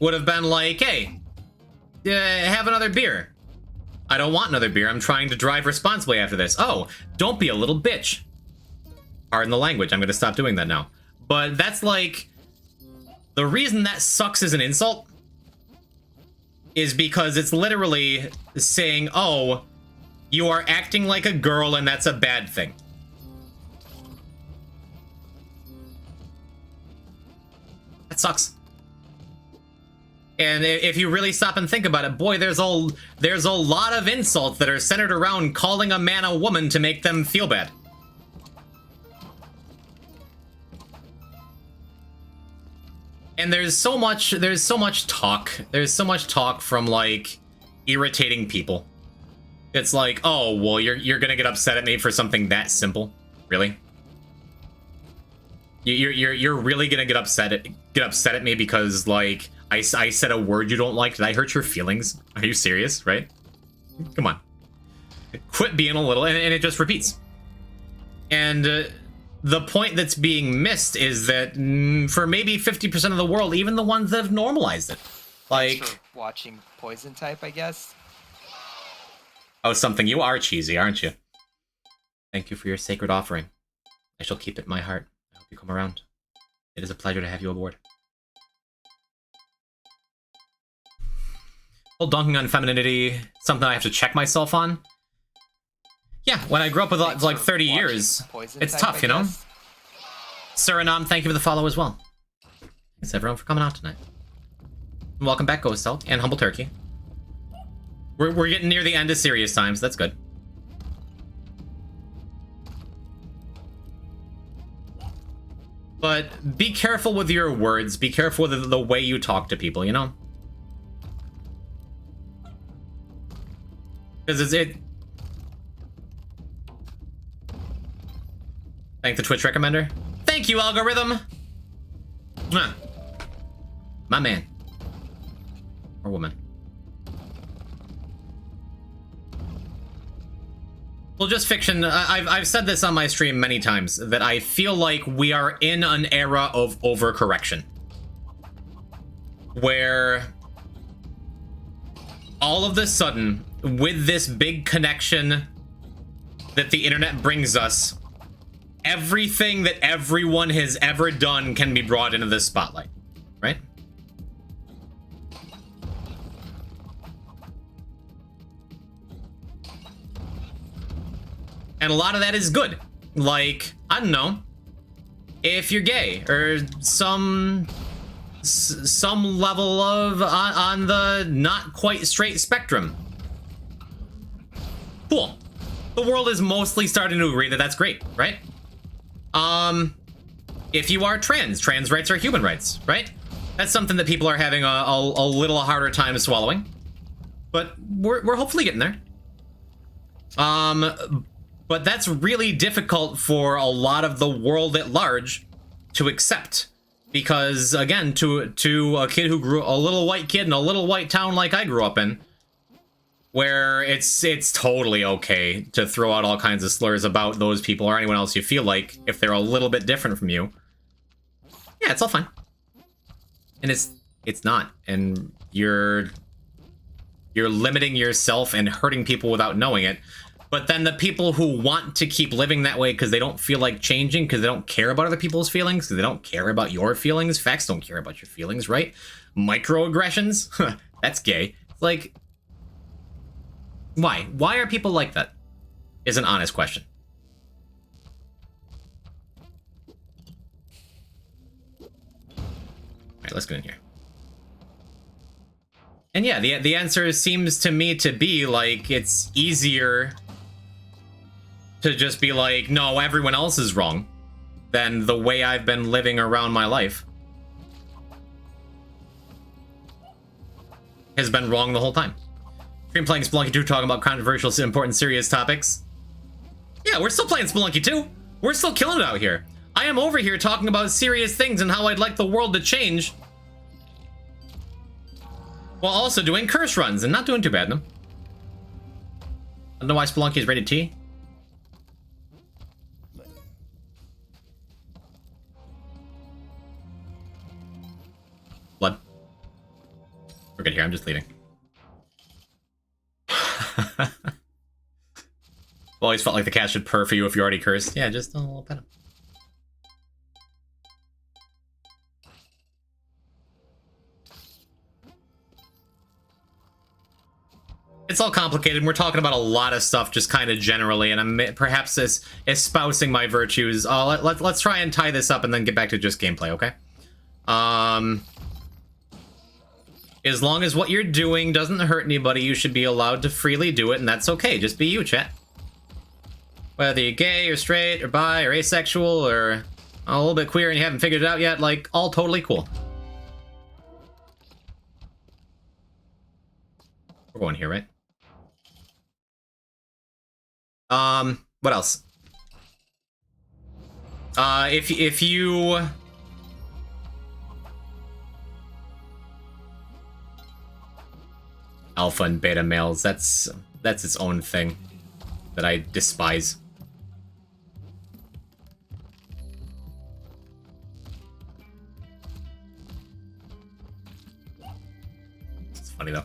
Would have been like, hey, have another beer. I don't want another beer. I'm trying to drive responsibly after this. Oh, don't be a little bitch. Pardon the language. I'm going to stop doing that now. But that's like, the reason that sucks as an insult is because it's literally saying, oh, you are acting like a girl and that's a bad thing. That sucks. And if you really stop and think about it, boy, there's a lot of insults that are centered around calling a man a woman to make them feel bad. And there's so much talk. There's so much talk from like irritating people. It's like, oh, well, you're gonna get upset at me for something that simple, really? You're really gonna get upset at me because like I said a word you don't like? Did I hurt your feelings? Are you serious, right? Come on. Quit being a little... And it just repeats. And the point that's being missed is that for maybe 50% of the world, even the ones that have normalized it. Like... Thanks for watching Poison Type, I guess. Oh, something. You are cheesy, aren't you? Thank you for your sacred offering. I shall keep it in my heart. I hope you come around. It is a pleasure to have you aboard. Well, dunking on femininity, something I have to check myself on. Yeah, when I grew up with like 30 years, it's tough, you know? Suriname, thank you for the follow as well. Thanks everyone for coming out tonight. And welcome back, Ghost Elk and Humble Turkey. We're getting near the end of serious times, that's good. But be careful with your words, be careful with the way you talk to people, you know? Because it... Thank the Twitch recommender. Thank you, algorithm! Mwah. My man. Or woman. Well, just fiction. I've said this on my stream many times, that I feel like we are in an era of overcorrection. Where... all of a sudden, with this big connection that the internet brings us, everything that everyone has ever done can be brought into the spotlight, right? And a lot of that is good. Like, I don't know, if you're gay or some level of on the not quite straight spectrum. Cool. The world is mostly starting to agree that that's great, right? If you are trans rights are human rights, right? That's something that people are having a little harder time swallowing. But we're hopefully getting there. But that's really difficult for a lot of the world at large to accept. Because, again, to a kid who grew... a little white kid in a little white town like I grew up in, where it's totally okay to throw out all kinds of slurs about those people or anyone else you feel like, if they're a little bit different from you. Yeah, it's all fine. And it's not. And you're limiting yourself and hurting people without knowing it. But then the people who want to keep living that way because they don't feel like changing, because they don't care about other people's feelings, because they don't care about your feelings. Facts don't care about your feelings, right? Microaggressions? That's gay. Like, why? Why are people like that? Is an honest question. Alright, let's get in here. And yeah, the answer seems to me to be, like, it's easier to just be like, no, everyone else is wrong, than the way I've been living around my life has been wrong the whole time. Stream playing Spelunky 2, talking about controversial, important, serious topics. Yeah, we're still playing Spelunky 2. We're still killing it out here. I am over here talking about serious things and how I'd like the world to change, while also doing curse runs and not doing too bad, no? I don't know why Spelunky is rated T. Blood. We're good here, I'm just leaving. Always felt like the cat should purr for you if you're already cursed. Yeah, just a little pet him. It's all complicated. We're talking about a lot of stuff just kind of generally, and I'm perhaps espousing my virtues. Let's try and tie this up and then get back to just gameplay, okay? As long as what you're doing doesn't hurt anybody, you should be allowed to freely do it, and that's okay. Just be you, chat. Whether you're gay or straight or bi or asexual or a little bit queer and you haven't figured it out yet, like, all totally cool. We're going here, right? What else? If you... Alpha and beta males, that's its own thing that I despise. It's funny though.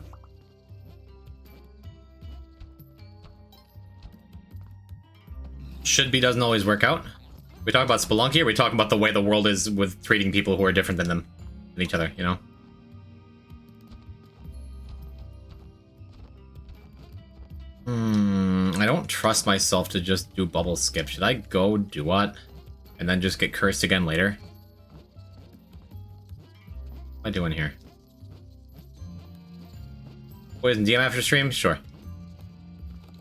Should be doesn't always work out. We talk about Spelunky, or we talk about the way the world is with treating people who are different than them, than each other, you know? I don't trust myself to just do bubble skip. Should I go do what? And then just get cursed again later? What am I doing here? Poison DM after stream? Sure.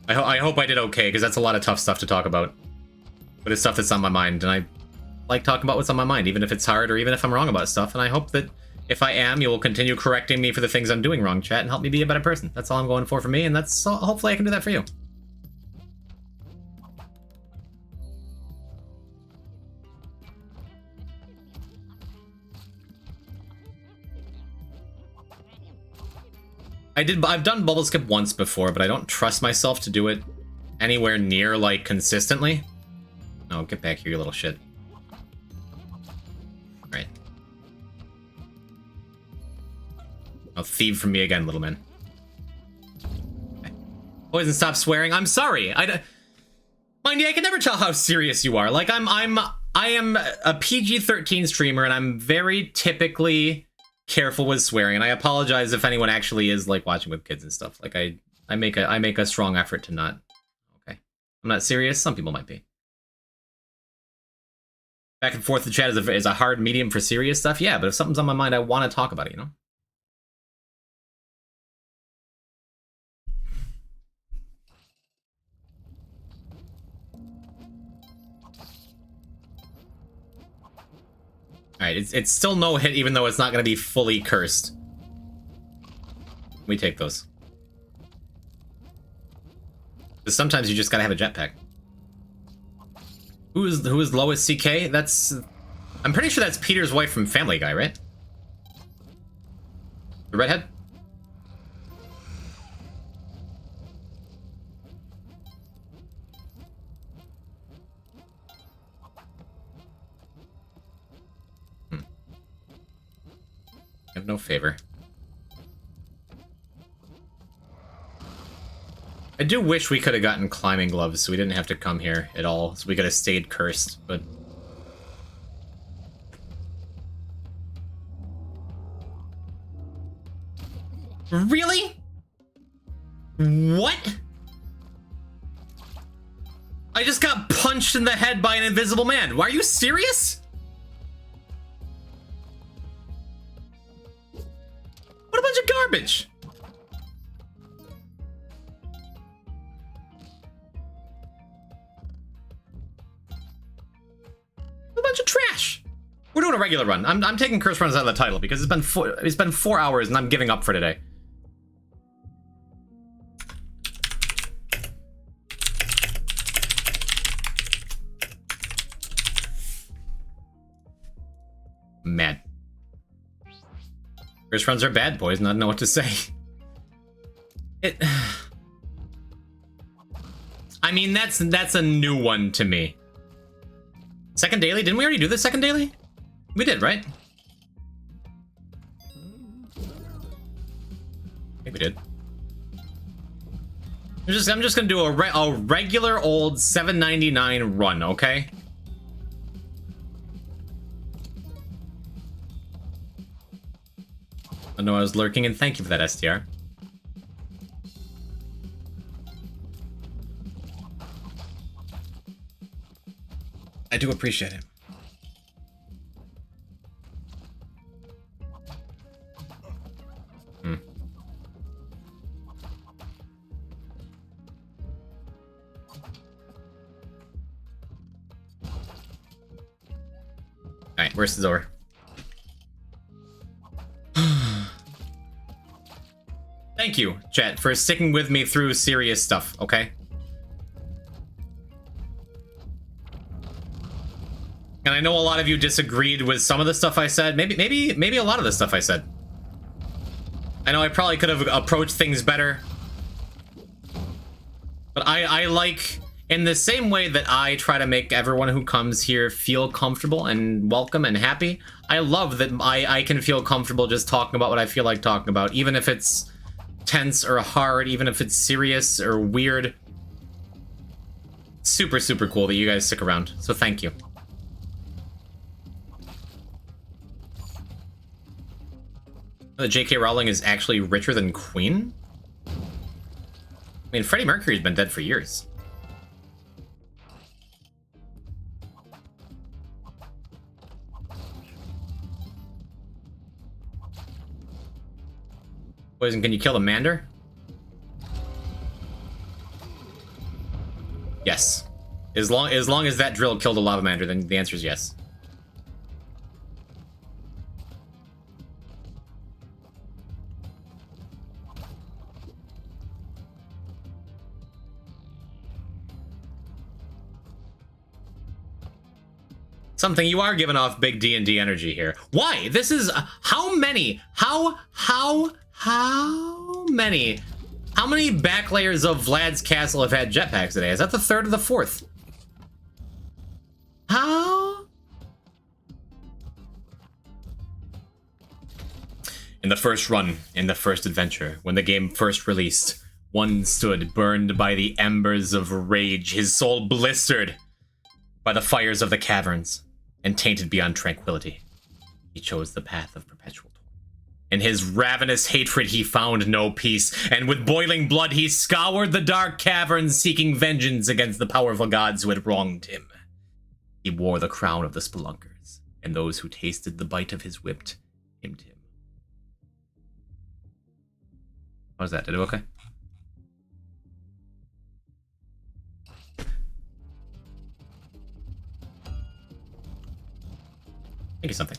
I hope I did okay, because that's a lot of tough stuff to talk about. But it's stuff that's on my mind, and I like talking about what's on my mind, even if it's hard or even if I'm wrong about stuff. And I hope that if I am, you will continue correcting me for the things I'm doing wrong, chat, and help me be a better person. That's all I'm going for me, and that's hopefully I can do that for you. I've done bubble skip once before, but I don't trust myself to do it anywhere near, like, consistently. Oh, get back here, you little shit. Right. Oh, thieve from me again, little man. Okay. Poison, stop swearing. I'm sorry. Mind you, I can never tell how serious you are. Like, I am a PG-13 streamer, and I'm very typically careful with swearing, and I apologize if anyone actually is, like, watching with kids and stuff. Like, I make a strong effort to not. Okay. I'm not serious. Some people might be. Back and forth the chat is a hard medium for serious stuff. Yeah, but if something's on my mind, I want to talk about it, you know? Alright, it's still no hit, even though it's not going to be fully cursed. We take those. Because sometimes you just gotta have a jetpack. Who is Lois CK? That's... I'm pretty sure that's Peter's wife from Family Guy, right? The redhead? I have no favor. I do wish we could have gotten climbing gloves so we didn't have to come here at all, so we could have stayed cursed, but... Really? What? I just got punched in the head by an invisible man. Are you serious? What a bunch of garbage! What a bunch of trash! We're doing a regular run. I'm taking curse runs out of the title because it's been 4 hours and I'm giving up for today. Mad. Curse runs are bad, boys. Not know what to say. I mean, that's a new one to me. Second daily? Didn't we already do the second daily? We did, right? I think we did. I'm just gonna do a regular old 7.99 run, okay? I know I was lurking, and thank you for that, STR. I do appreciate it. Alright, worst is over. Thank you, chat, for sticking with me through serious stuff, okay? And I know a lot of you disagreed with some of the stuff I said. Maybe a lot of the stuff I said. I know I probably could have approached things better. But I like, in the same way that I try to make everyone who comes here feel comfortable and welcome and happy, I love that I can feel comfortable just talking about what I feel like talking about, even if it's tense or hard, even if it's serious or weird. Super, super cool that you guys stick around, so thank you. That J.K. Rowling is actually richer than Queen? I mean, Freddie Mercury's been dead for years. Poison, can you kill the Mander? Yes. As long as that drill killed a lava Mander, then the answer is yes. Something, you are giving off big D&D energy here. Why? This is how many back layers of Vlad's castle have had jetpacks today? Is that the third or the fourth? How? In the first run, in the first adventure, when the game first released, one stood burned by the embers of rage, his soul blistered by the fires of the caverns, and tainted beyond tranquility. He chose the path of perpetual torment. In his ravenous hatred he found no peace, and with boiling blood he scoured the dark caverns, seeking vengeance against the powerful gods who had wronged him. He wore the crown of the spelunkers, and those who tasted the bite of his whip hymned him. What was that? Did it okay? Think of something.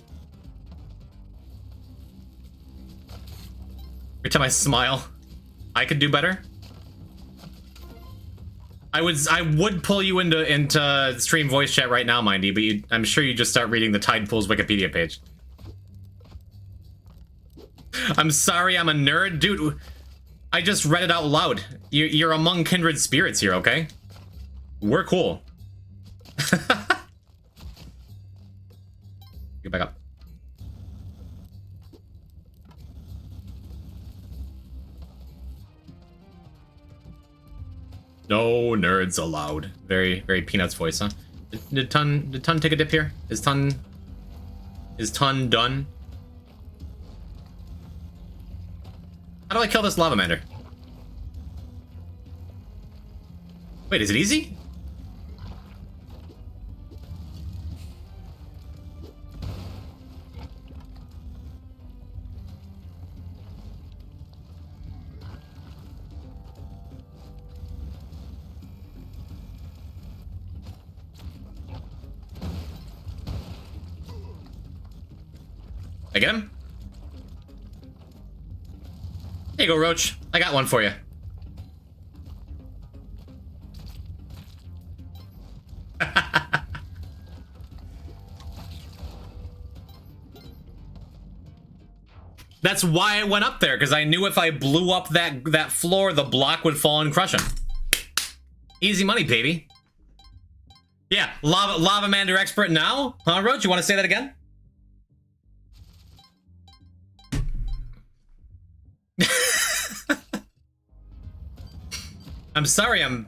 Every time I smile, I could do better. I would pull you into stream voice chat right now, Mindy, but I'm sure you just start reading the Tide Pools Wikipedia page. I'm sorry, I'm a nerd, dude. I just read it out loud. You're among kindred spirits here, okay? We're cool. Get back up. No nerds allowed. Very, very Peanuts voice, huh? Did Tun take a dip here? Is Tun done? How do I kill this lava mander? Wait, is it easy? I get him? There you go, Roach. I got one for you. That's why I went up there, because I knew if I blew up that floor, the block would fall and crush him. Easy money, baby. Yeah, Lava Mander expert now? Huh, Roach? You want to say that again? I'm sorry, I'm...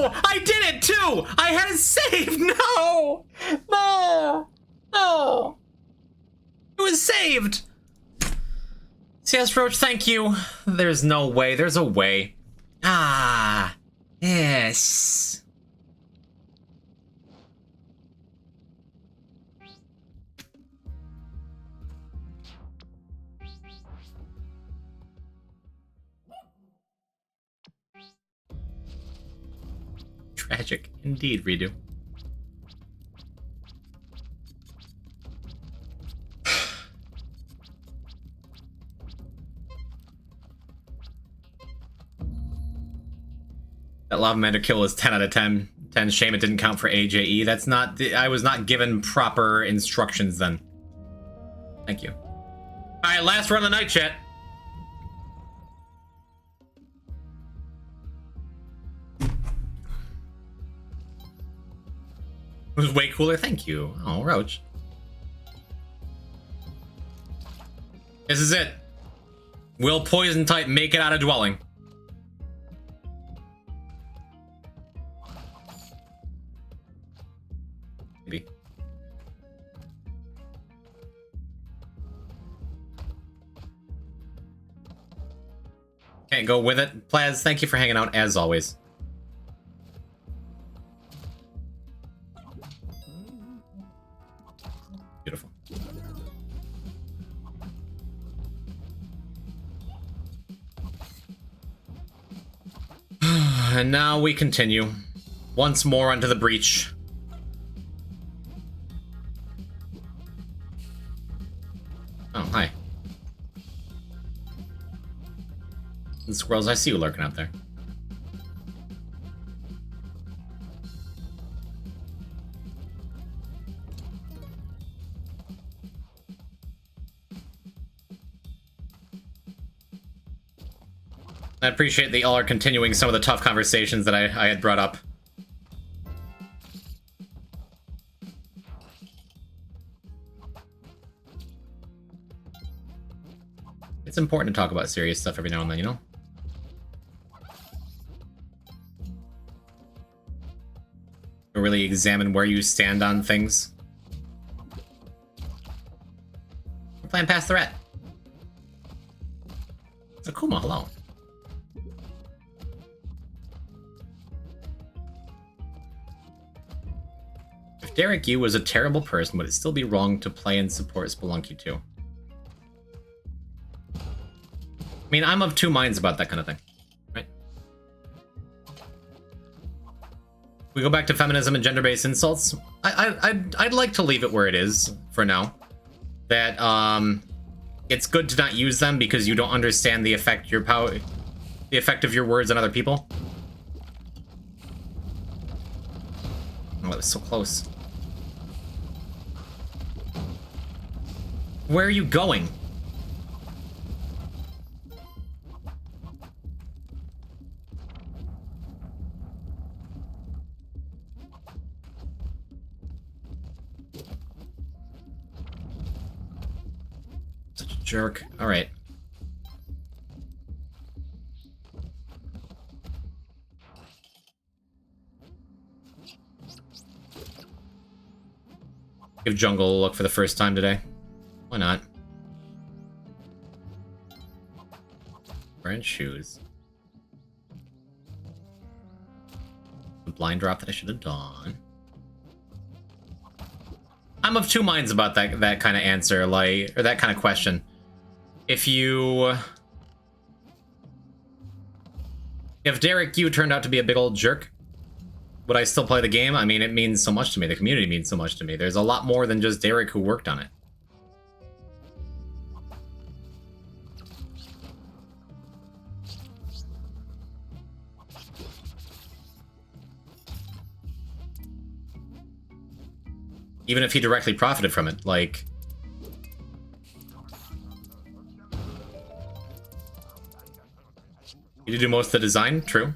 I did it too! I had it saved! No! No! No! saved! CS Roach, thank you. There's no way. There's a way. Ah, yes. Tragic indeed, Redo. That Lava Mander kill is 10 out of 10. 10. Shame it didn't count for AJE. That's not... I was not given proper instructions then. Thank you. Alright, last run of the night, chat. It was way cooler. Thank you. Oh, Roach. This is it. Will Poison type make it out of Dwelling? Maybe. Can't go with it. Plaz, thank you for hanging out as always. Beautiful. And now we continue. Once more onto the breach. Oh, hi. And squirrels, I see you lurking out there. I appreciate that y'all are continuing some of the tough conversations that I had brought up. It's important to talk about serious stuff every now and then, you know? To really examine where you stand on things. We're playing Past the Rat. Akuma, hello. If Derek Yu was a terrible person, would it still be wrong to play and support Spelunky 2? I mean, I'm of two minds about that kind of thing, right? We go back to feminism and gender-based insults. I'd like to leave it where it is for now. That it's good to not use them because you don't understand the effect of your words on other people. Oh, that was so close. Where are you going? Such a jerk. All right. Give jungle a look for the first time today. Why not? Wearing shoes. The blind drop that I should have done. I'm of two minds about that kind of answer, like, or that kind of question. If Derek Yu turned out to be a big old jerk, would I still play the game? I mean, it means so much to me. The community means so much to me. There's a lot more than just Derek who worked on it. Even if he directly profited from it, like... He did do most of the design, true.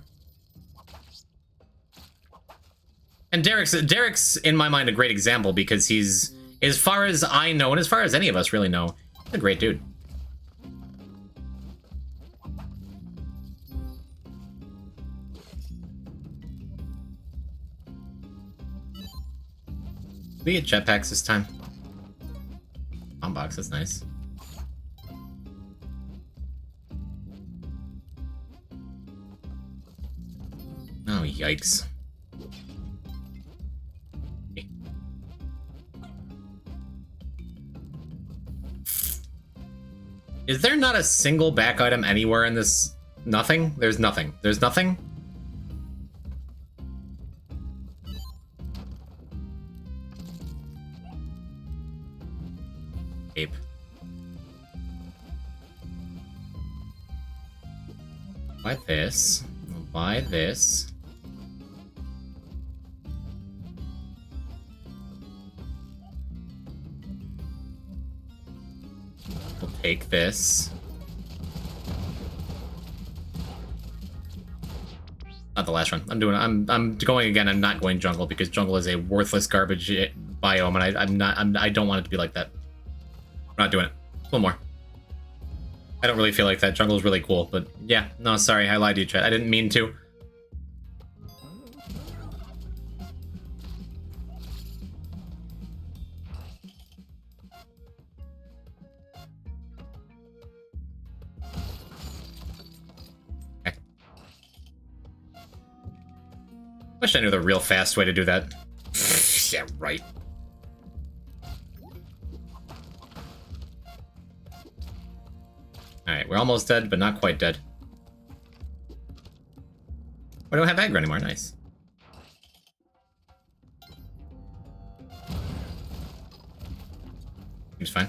And Derek's, in my mind, a great example because he's, as far as I know, and as far as any of us really know, a great dude. We get jetpacks this time. Box, that's nice. Oh, yikes. Is there not a single back item anywhere in this? Nothing? There's nothing. There's nothing? Ape. Buy this. Buy this. We'll take this. Not the last run. I'm going again. I'm not going jungle because jungle is a worthless garbage biome, and I don't want it to be like that. I'm not doing it. One more. I don't really feel like that. Jungle is really cool, but yeah, no, sorry, I lied to you, chat. I didn't mean to. Okay. Wish I knew the real fast way to do that. Yeah, right. Alright, we're almost dead, but not quite dead. We don't have aggro anymore, nice. Seems fine.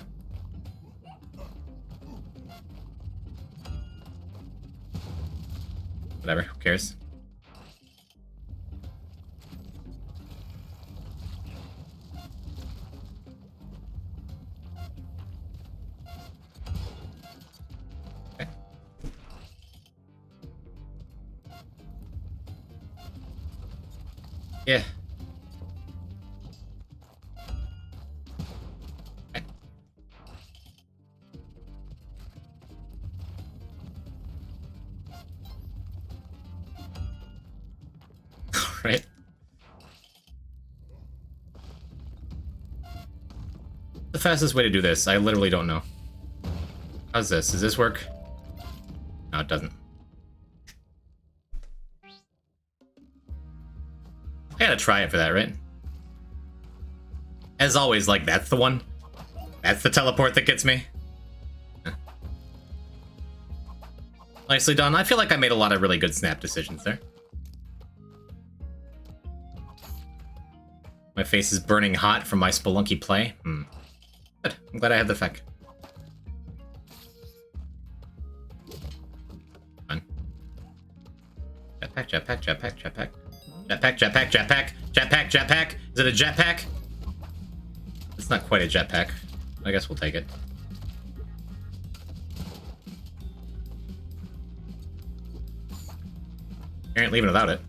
Whatever, who cares? Yeah. Okay. Right. The fastest way to do this, I literally don't know. How's this? Does this work? No, it doesn't. I gotta try it for that, right? As always, like, that's the one. That's the teleport that gets me. Nicely done. I feel like I made a lot of really good snap decisions there. My face is burning hot from my Spelunky play. Good. I'm glad I had the feck. Fun. Jetpack, jetpack, jetpack, jetpack. Jetpack, jetpack, jetpack, jetpack, jetpack. Is it a jetpack? It's not quite a jetpack. I guess we'll take it. You ain't leaving without it.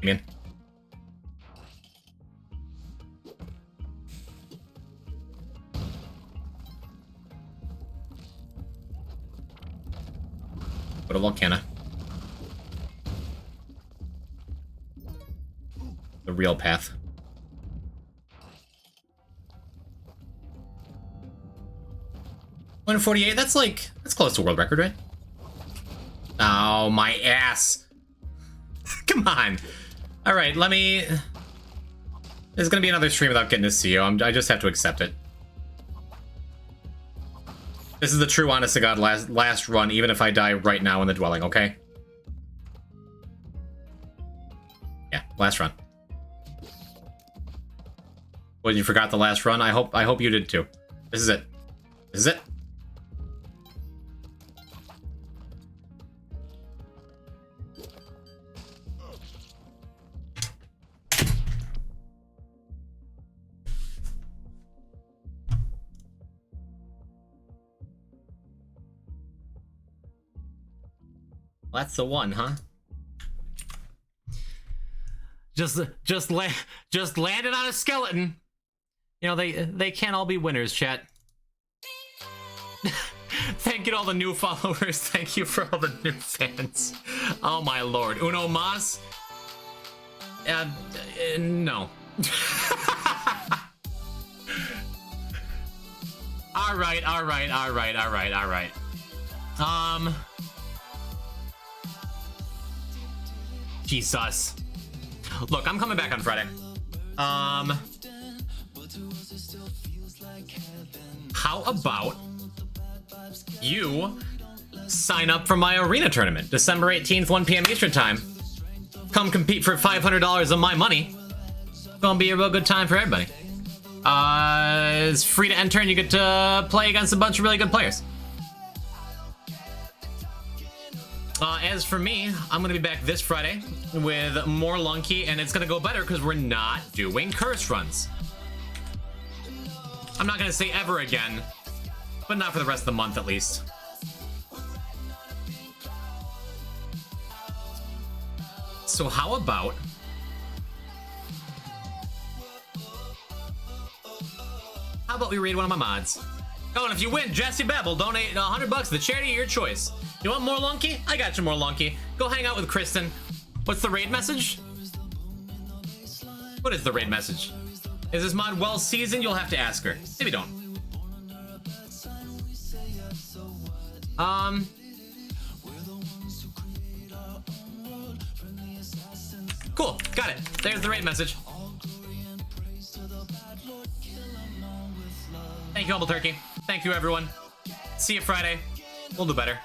In. Go to Volcana. The real path. 148, that's close to world record, right? Oh, my ass. Come on. All right, let me... There's gonna be another stream without getting to CO. I just have to accept it. This is the true honest to God last run, even if I die right now in the dwelling, okay? Yeah, last run. Well, you forgot the last run? I hope you did too. This is it. This is it. That's the one, huh? Just landed on a skeleton. You know, they can't all be winners, chat. Thank you to all the new followers. Thank you for all the new fans. Oh my lord. Uno mas? No. All right. Jesus. Look, I'm coming back on Friday. How about you sign up for my arena tournament, December 18th, 1 p.m. Eastern time. Come compete for $500 of my money. Gonna be a real good time for everybody. It's free to enter and you get to play against a bunch of really good players. As for me, I'm gonna be back this Friday with more Lunky, and it's gonna go better because we're not doing curse runs. I'm not gonna say ever again, but not for the rest of the month at least. So how about we raid one of my mods? Oh, and if you win, Jesse Babel, donate $100 to the charity of your choice. You want more Lunky? I got you more Lunky. Go hang out with Kristen. What's the raid message? What is the raid message? Is this mod well seasoned? You'll have to ask her. Maybe don't. Cool, got it. There's the raid message. Thank you, Humble Turkey. Thank you, everyone. See you Friday. We'll do better.